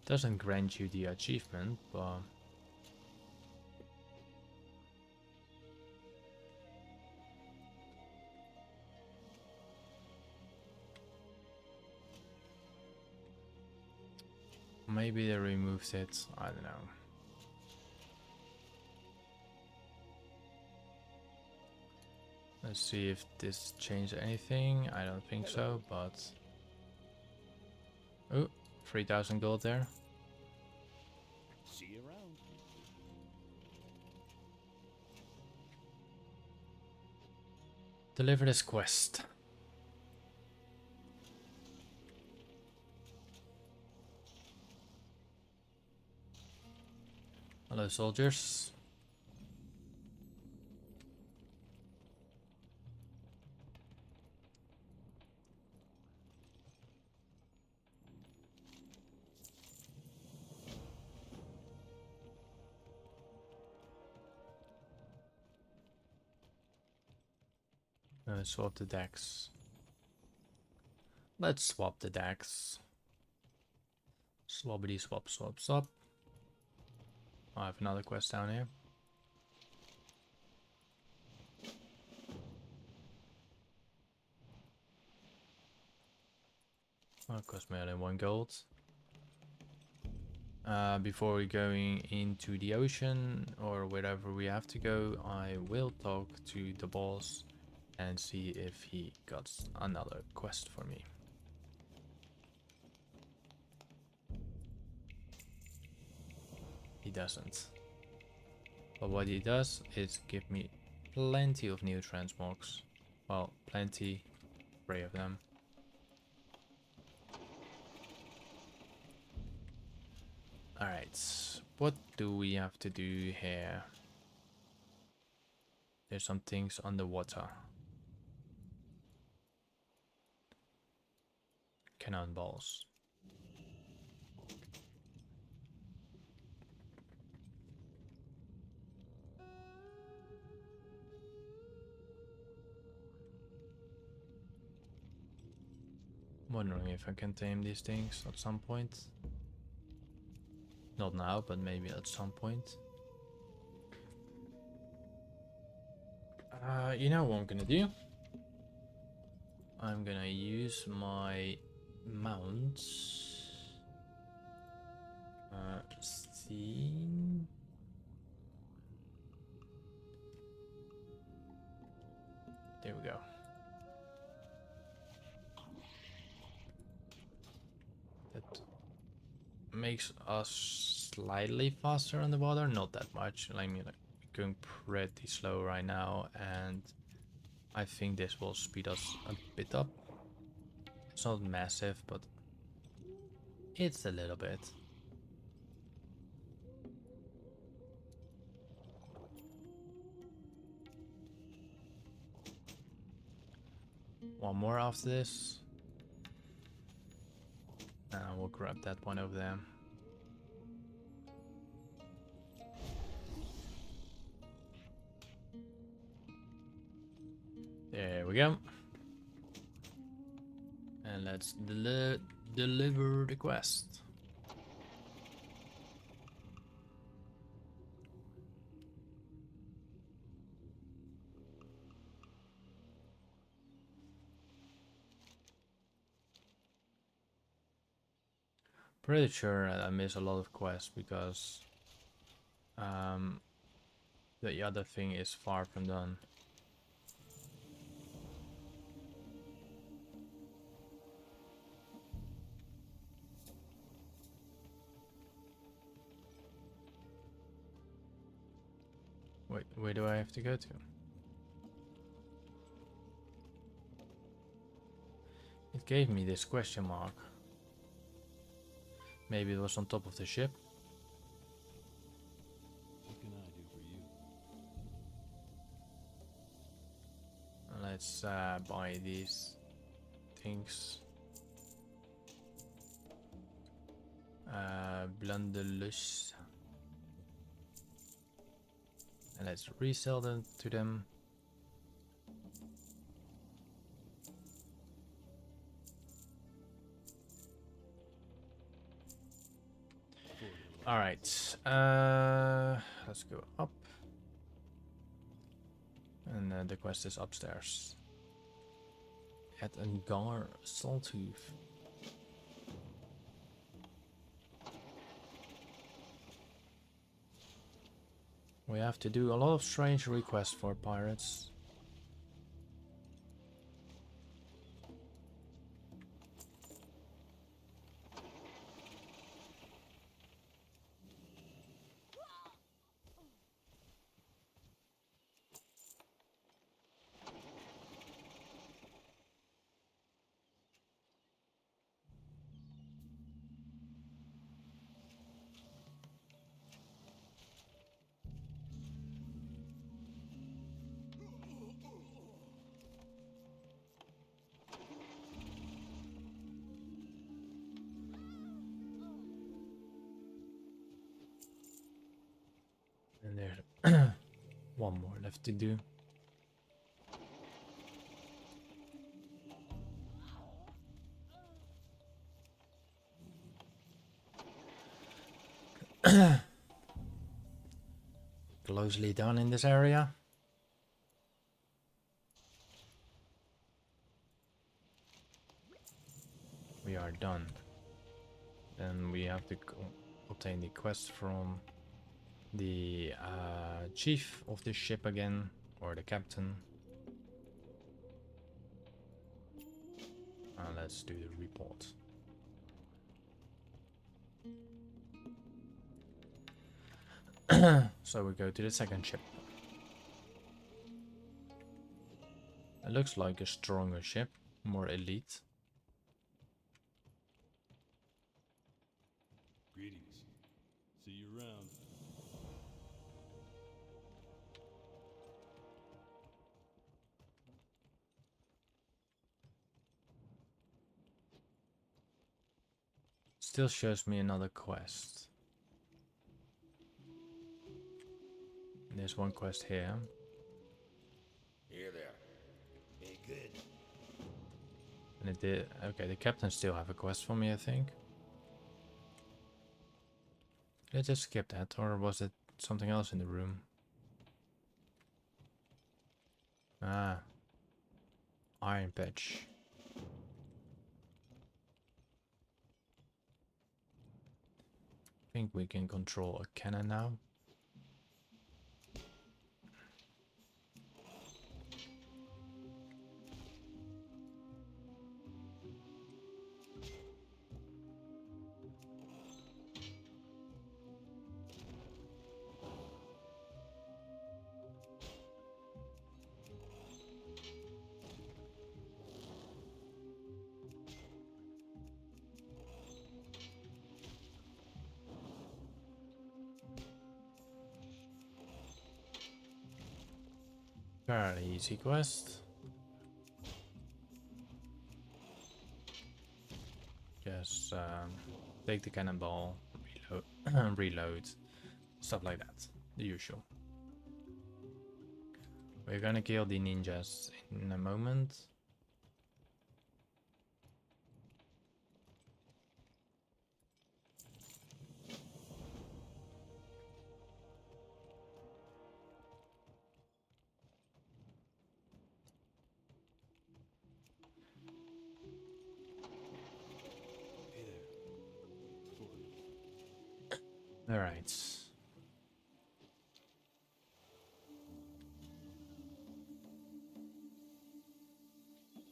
Speaker 1: Doesn't grant you the achievement, but maybe they removed it. I don't know. Let's see if this changed anything. I don't think so, but oh, 3,000 gold there.
Speaker 2: See you around.
Speaker 1: Deliver this quest. Hello, soldiers. Swap the decks. Let's swap the decks. Swappity swap swap swap. I have another quest down here. Oh, it cost me only 1 gold. Before we going into the ocean or wherever we have to go, I will talk to the boss and see if he got another quest for me. He doesn't. But what he does is give me plenty of new transmogs. Well, plenty, 3 of them. Alright, what do we have to do here? There's some things underwater. Cannonballs. Wondering if I can tame these things at some point. Not now, but maybe at some point. You know what I'm gonna do? I'm gonna use my mounts. Steam. There we go. That makes us slightly faster on the water, not that much. I mean, like, going pretty slow right now, and I think this will speed us a bit up. It's not massive, but it's a little bit. One more after this. And we'll grab that one over there. There we go. And let's deliver the quest. Pretty sure I miss a lot of quests because the other thing is far from done. Wait, where do I have to go to? It gave me this question mark. Maybe it was on top of the ship.
Speaker 9: What can I do for you?
Speaker 1: Let's buy these things. Blunderlust. And let's resell them to them. Alright, let's go up. And the quest is upstairs. At Angar Saltooth. We have to do a lot of strange requests for pirates. And there's one more left to do. Closely done in this area. We are done. Then we have to go obtain the quest from the chief of the ship again, or the captain. Let's do the report. So we go to the second ship. It looks like a stronger ship, more elite.
Speaker 9: Greetings. See you around.
Speaker 1: Still shows me another quest. There's one quest here.
Speaker 4: Here there. Be good.
Speaker 1: And it did. Okay, the captain still have a quest for me, I think. Did I just skip that, or was it something else in the room? Ah. Iron Patch. I think we can control a cannon now. Fairly easy quest. Just take the cannonball, reload, reload, stuff like that. The usual. We're gonna kill the ninjas in a moment. All right.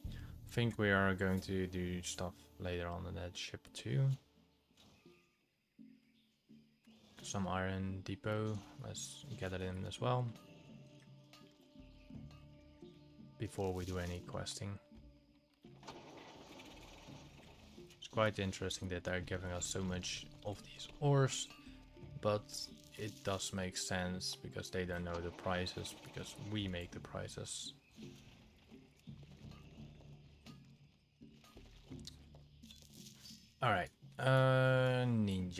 Speaker 1: I think we are going to do stuff later on in that ship too. Some iron depot. Let's get it in as well. Before we do any questing. It's quite interesting that they're giving us so much of these ores. But it does make sense because they don't know the prices, because we make the prices. Alright, ninjas.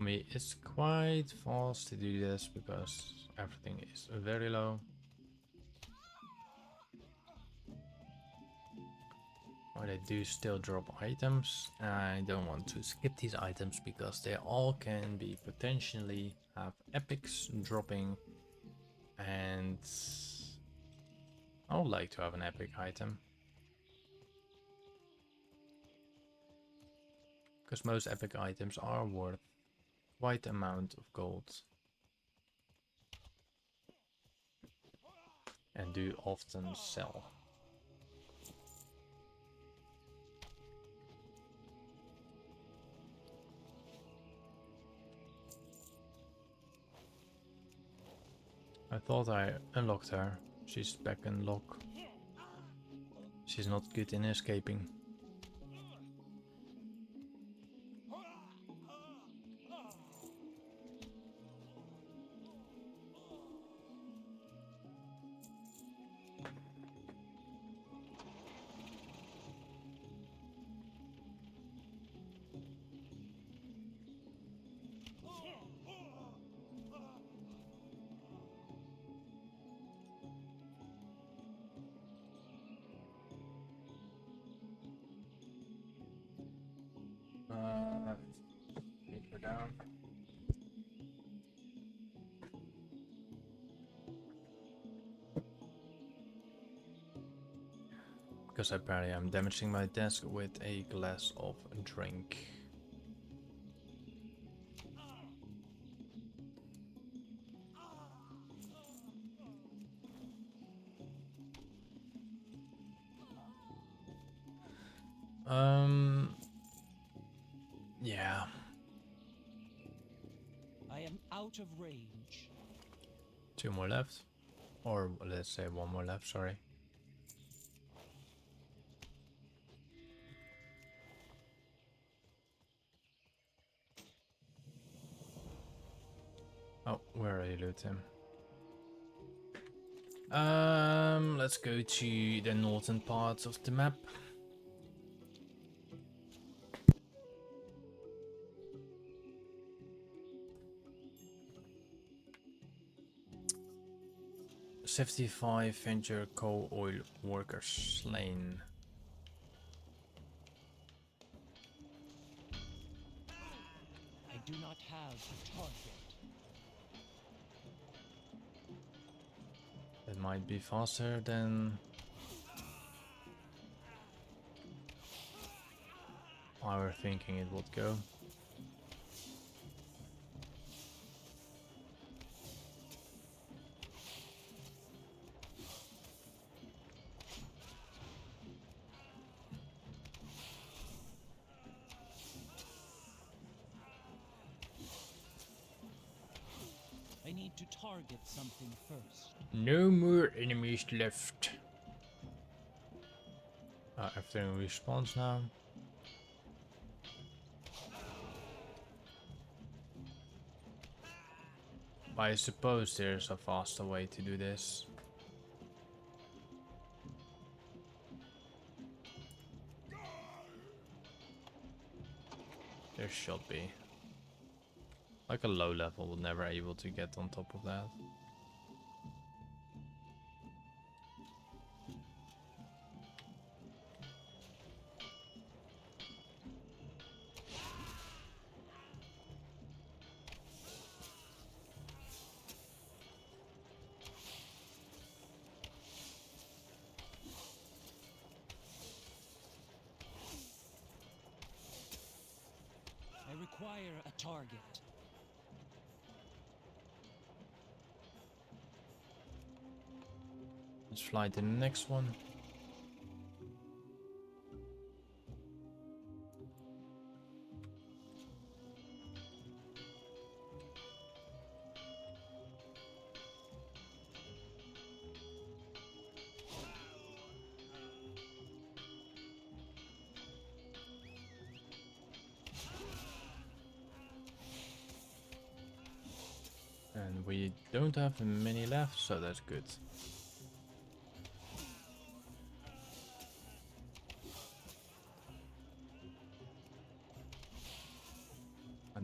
Speaker 1: me, it's quite fast to do this because everything is very low. But I do still drop items. I don't want to skip these items because they all can be potentially have epics dropping, and I would like to have an epic item. Because most epic items are worth quite amount of gold. And do often sell. I thought I unlocked her. She's back in lock. She's not good in escaping. Take her down. Because apparently I'm damaging my desk with a glass of drink. Yeah.
Speaker 8: I am out of range.
Speaker 1: 2 more left. Or let's say 1 more left, sorry. Oh, where are you, Luton? Let's go to the northern parts of the map. "75 venture coal oil workers slain."
Speaker 8: I do not have a target.
Speaker 1: That might be faster than I were thinking it would go.
Speaker 8: I need to target something first.
Speaker 1: No more enemies left. Everything respawns now. I suppose there's a faster way to do this. There should be. Like a low level would never able to get on top of that.
Speaker 8: I require a target.
Speaker 1: Let's fly to the next one. And we don't have many left, so that's good.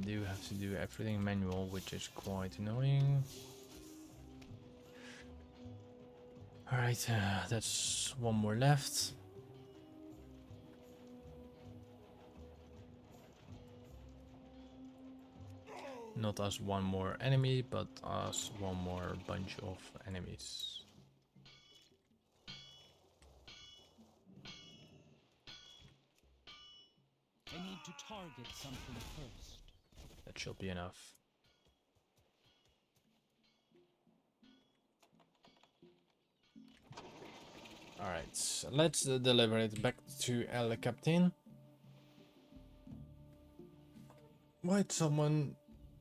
Speaker 1: do have to do everything manual, which is quite annoying. Alright, that's one more left. Not us one more enemy, but us one more bunch of enemies.
Speaker 8: I need to target something first.
Speaker 1: That should be enough. Alright, so let's deliver it back to El Captain. Why'd someone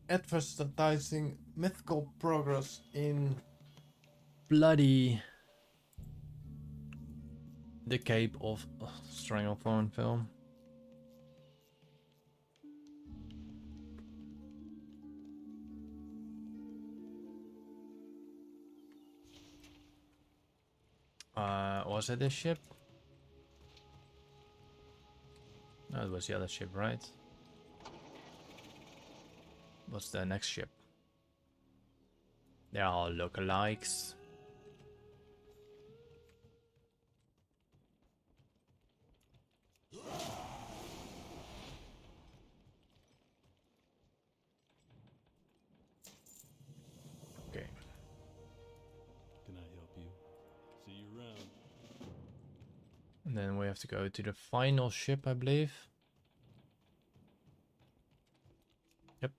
Speaker 1: advertising mythical progress in bloody the Cape of Stranglethorn film? Was it this ship? No, it was the other ship, right? What's the next ship? They're all lookalikes. Okay.
Speaker 9: Can I help you? See you around.
Speaker 1: And then we have to go to the final ship, I believe. Yep.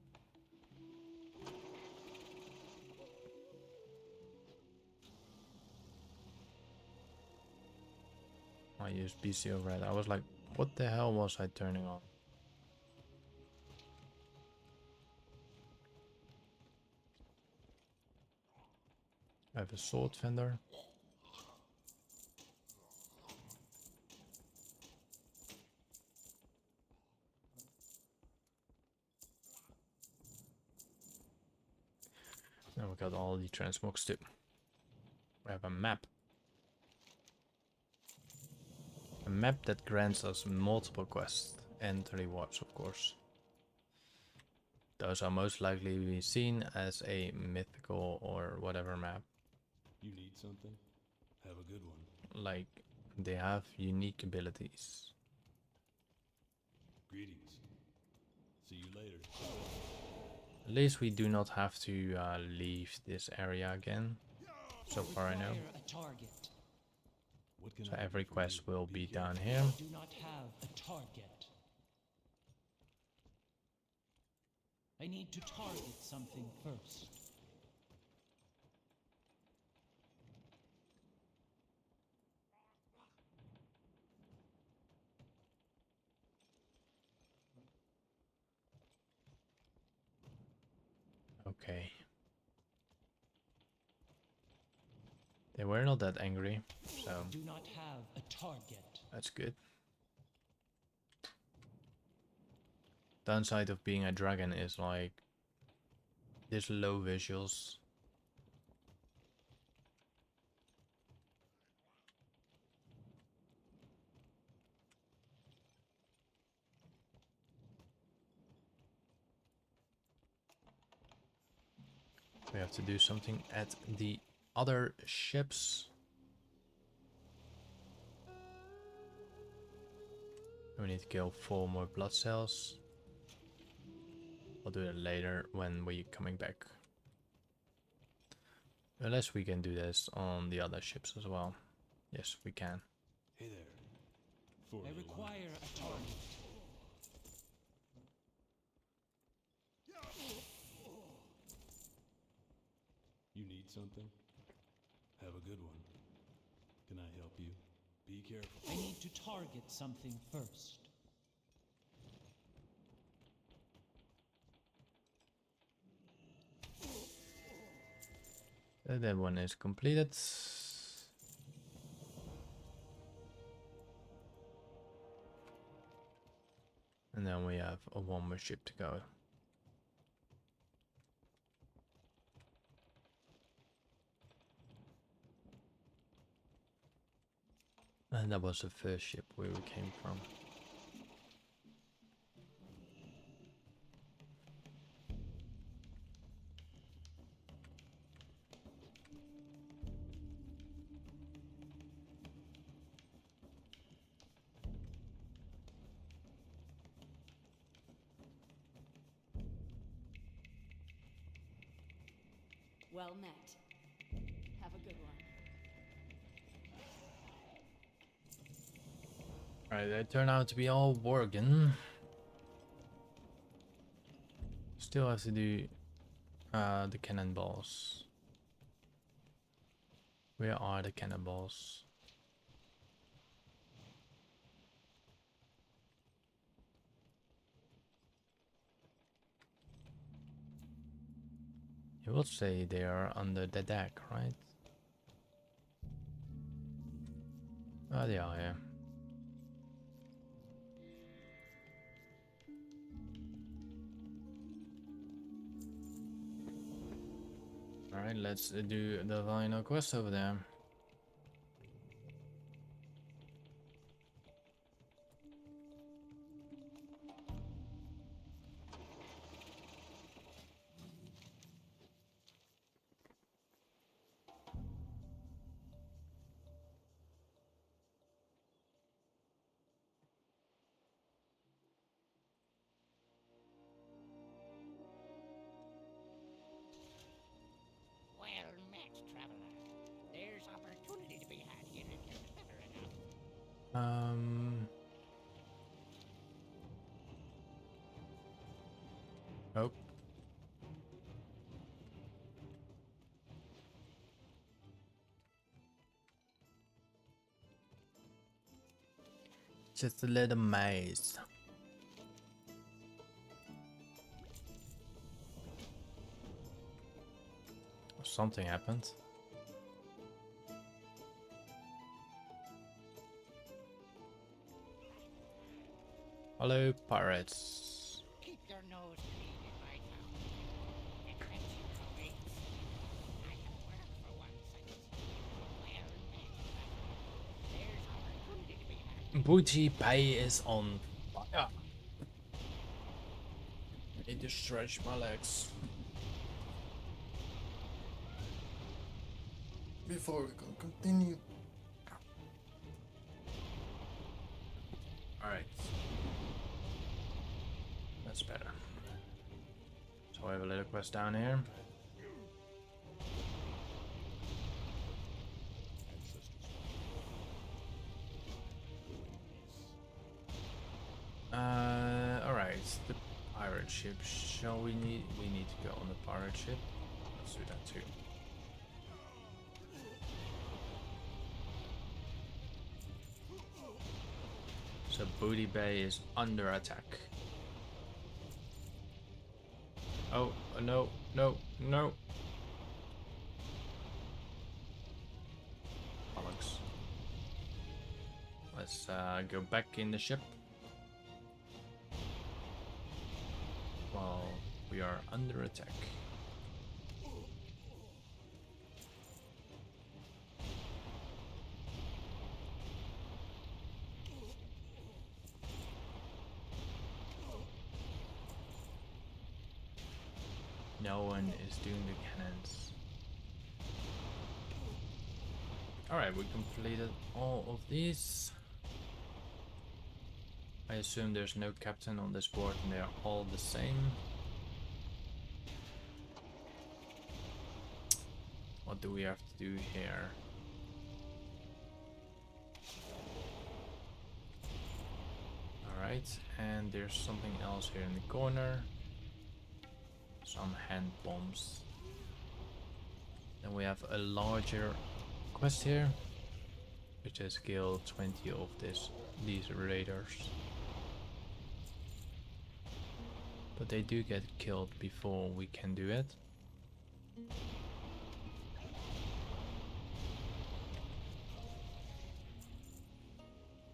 Speaker 1: I used BCO red. I was like, what the hell was I turning on? I have a sword vendor. Now we got all the transmogs too. We have a map. A map that grants us multiple quests and rewards, of course. Those are most likely to be seen as a mythical or whatever map.
Speaker 9: You need something? Have a good one.
Speaker 1: Like, they have unique abilities.
Speaker 9: Greetings. See you later.
Speaker 1: At least we do not have to leave this area again, so far I know.
Speaker 8: Require a target.
Speaker 9: What can
Speaker 1: So
Speaker 9: I do
Speaker 1: every
Speaker 9: for
Speaker 1: quest
Speaker 9: you?
Speaker 1: will
Speaker 9: Be
Speaker 1: be down
Speaker 9: careful.
Speaker 1: here.
Speaker 8: Do not have a target. I need to target something first.
Speaker 1: Okay. They were not that angry, so
Speaker 8: Do not have a target.
Speaker 1: that's good. Downside of being a dragon is like this low visuals. We have to do something at the other ships. We need to kill 4 more blood cells. I'll do it later when we're coming back. Unless we can do this on the other ships as well. Yes, we can.
Speaker 9: Hey there. For
Speaker 8: I
Speaker 9: the
Speaker 8: require
Speaker 9: alliance.
Speaker 8: a target.
Speaker 9: You need something? Have a good one. Can I help you? Be careful.
Speaker 8: I need to target something first.
Speaker 1: That one is completed. And then we have one more ship to go. And that was the first ship where we came from.
Speaker 5: Well met. Have a good one.
Speaker 1: Alright, they turn out to be all Worgen. Still have to do the cannonballs. Where are the cannonballs? You would say they are under the deck, right? Ah, they are here. Alright, let's do the final quest over there.
Speaker 2: Well met, traveler. There's opportunity to be had here if you're clever enough.
Speaker 1: Oh. Just a little maze. Something happened. Hello, pirates.
Speaker 2: Keep your nose clean in my town. Adventure awaits. I have work for once, I guess. Well met, traveler. There's opportunity to be had.
Speaker 1: Booty pay is on fire. I need to stretch my legs before we can continue. Alright. That's better. So I have a little quest down here. Alright, the pirate ship. We need to go on the pirate ship. Let's do that too. So Booty Bay is under attack. Oh, no, no, no. Bollocks. Let's go back in the ship. While we are under attack. No one is doing the cannons. Alright, we completed all of these. I assume there's no captain on this board and they are all the same. What do we have to do here? Alright, and there's something else here in the corner. Some hand bombs. Then we have a larger quest here, which is kill 20 of these raiders. But they do get killed before we can do it.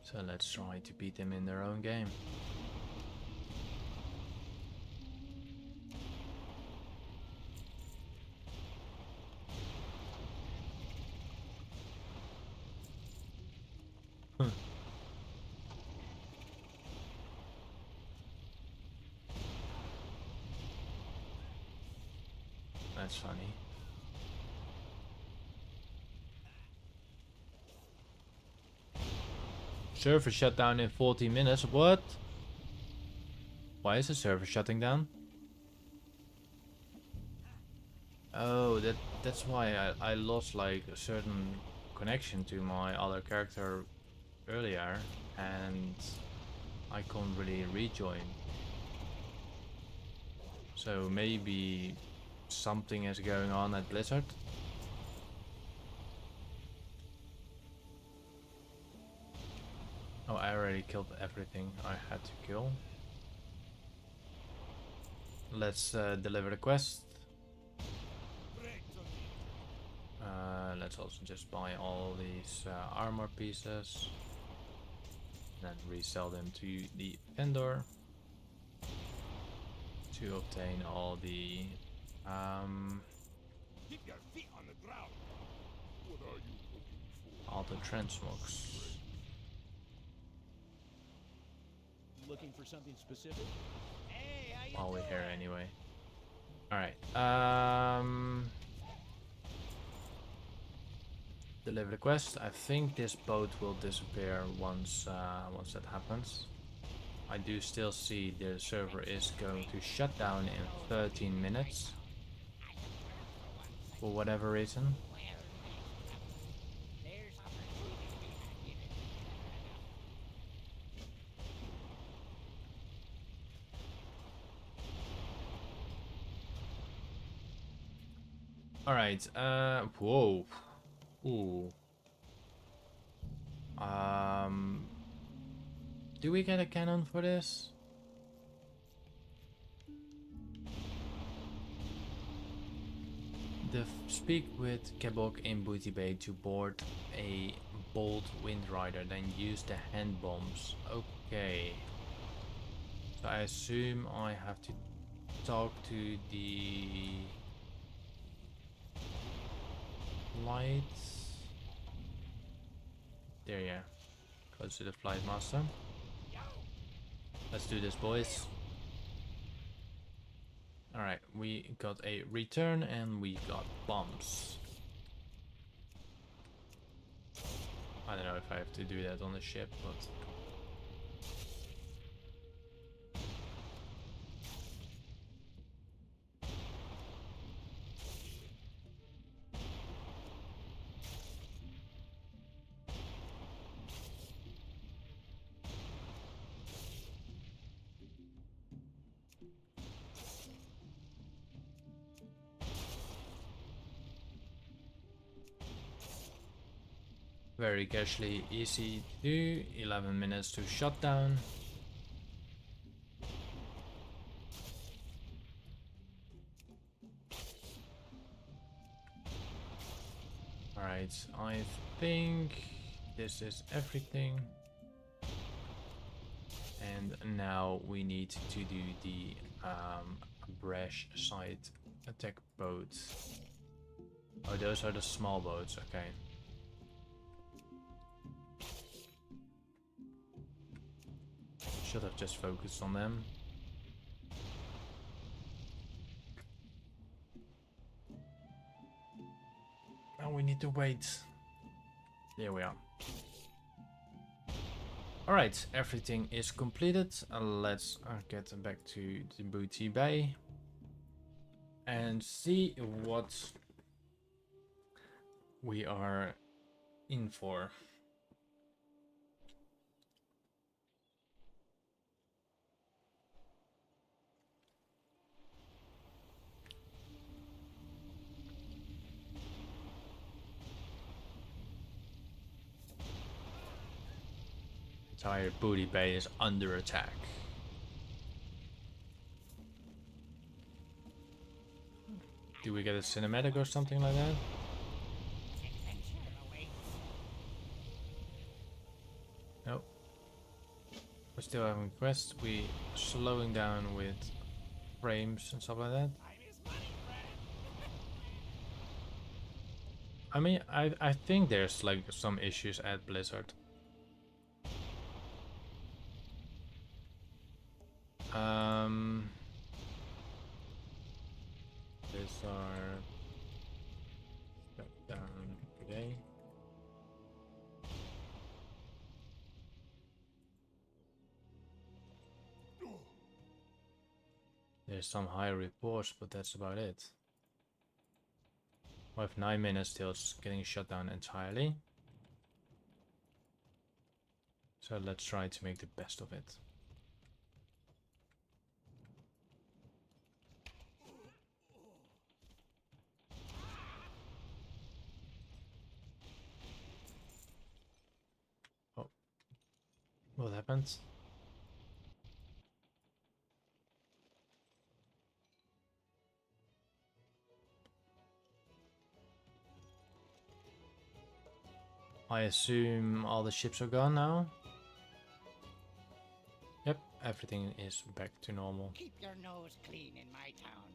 Speaker 1: So let's try to beat them in their own game. That's funny. Server shut down in 40 minutes. What? Why is the server shutting down? Oh, that's why I lost like a certain connection to my other character earlier, and I can't really rejoin. So maybe something is going on at Blizzard. Oh, I already killed everything I had to kill. Let's deliver the quest. Let's also just buy all these armor pieces. Then resell them to the vendor to obtain all the
Speaker 4: Keep your feet on the ground. What are you looking for?
Speaker 1: all the transmogs.
Speaker 8: Looking for something specific?
Speaker 2: Hey, how you
Speaker 1: While we're
Speaker 2: doing?
Speaker 1: here anyway. Alright. Deliver the quest. I think this boat will disappear once once that happens. I do still see the server is going to shut down in 13 minutes. For whatever reason.
Speaker 2: There's opportunity to be had. You didn't
Speaker 1: Alright, whoa. Ooh. Do we get a cannon for this? Speak with Kebok in Booty Bay to board a bold windrider, then use the hand bombs. Okay. So I assume I have to talk to the lights. There, yeah. Close to the flight master. Let's do this, boys. Alright, we got a return and we got bombs. I don't know if I have to do that on the ship, but... very casually easy to do. 11 minutes to shut down. Alright, I think this is everything. And now we need to do the brash side attack boats. Oh, those are the small boats, okay. Should have just focused on them. Now we need to wait. There we are. Alright, everything is completed. Let's get back to the Booty Bay and see what we are in for. Entire Booty Bay is under attack. Do we get a cinematic or something like that? Nope. We're still having quests. We slowing down with frames and stuff like that. I mean, I think there's like some issues at Blizzard. These are stuck down today. There's some high reports, but that's about it. We have 9 minutes till it's getting shut down entirely. So let's try to make the best of it. Oh, what happened? I assume all the ships are gone now? Yep, everything is back to normal.
Speaker 2: Keep your nose clean in my town.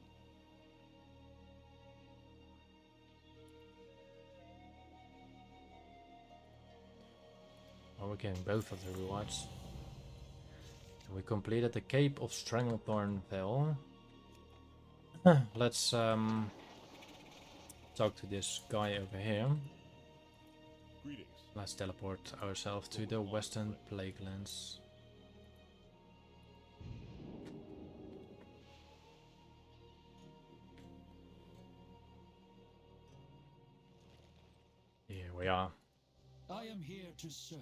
Speaker 1: Oh, we're getting both of the rewards. We completed the Cape of Stranglethorn Vale. Let's talk to this guy over here.
Speaker 3: Greetings.
Speaker 1: Let's teleport ourselves to the Western Plaguelands. Here we are.
Speaker 8: I am here to serve.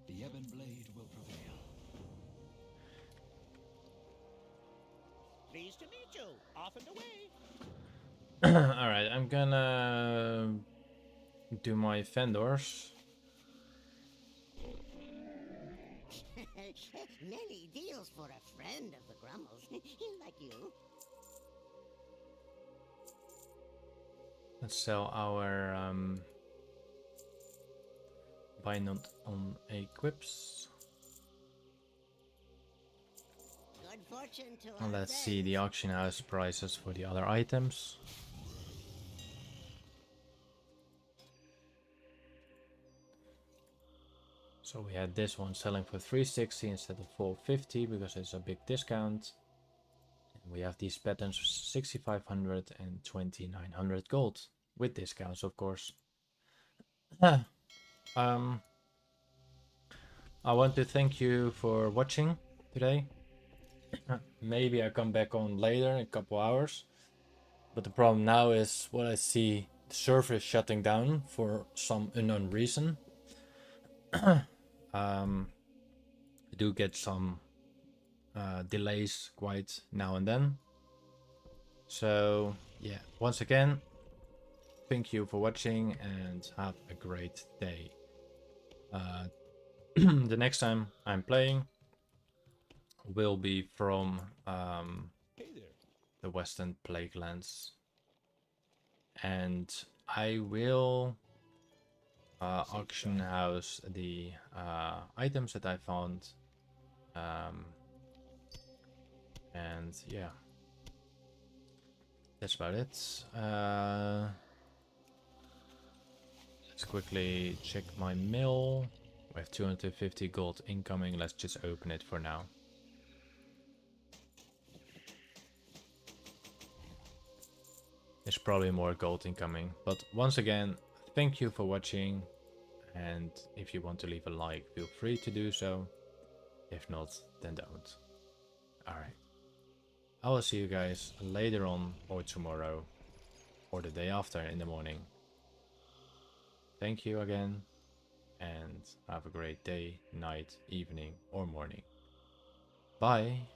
Speaker 8: The ebon blade will prevail.
Speaker 2: Pleased to meet you. Off and away.
Speaker 1: Alright, I'm gonna do my vendors.
Speaker 2: Many deals for a friend of the Grummles. Like you.
Speaker 1: Let's sell our buy not on equips.
Speaker 2: Good fortune to
Speaker 1: And
Speaker 2: our
Speaker 1: let's see the auction house prices for the other items. So we had this one selling for 360 instead of 450 because it's a big discount. And we have these patterns for 6,500 and 2,900 gold with discounts, of course. I want to thank you for watching today. Maybe I come back on later in a couple hours. But the problem now is what I see, the server is shutting down for some unknown reason. I do get some delays quite now and then. So yeah, once again, thank you for watching and have a great day. The next time I'm playing will be from
Speaker 3: Hey there.
Speaker 1: the Western Plaguelands, and I will auction house the items that I found, and yeah, that's about it. Let's quickly check my mail. We have 250 gold incoming. Let's just open it for now. There's probably more gold incoming, but once again, thank you for watching, and if you want to leave a like, feel free to do so. If not, then don't. Alright. I will see you guys later on, or tomorrow, or the day after in the morning. Thank you again, and have a great day, night, evening, or morning. Bye!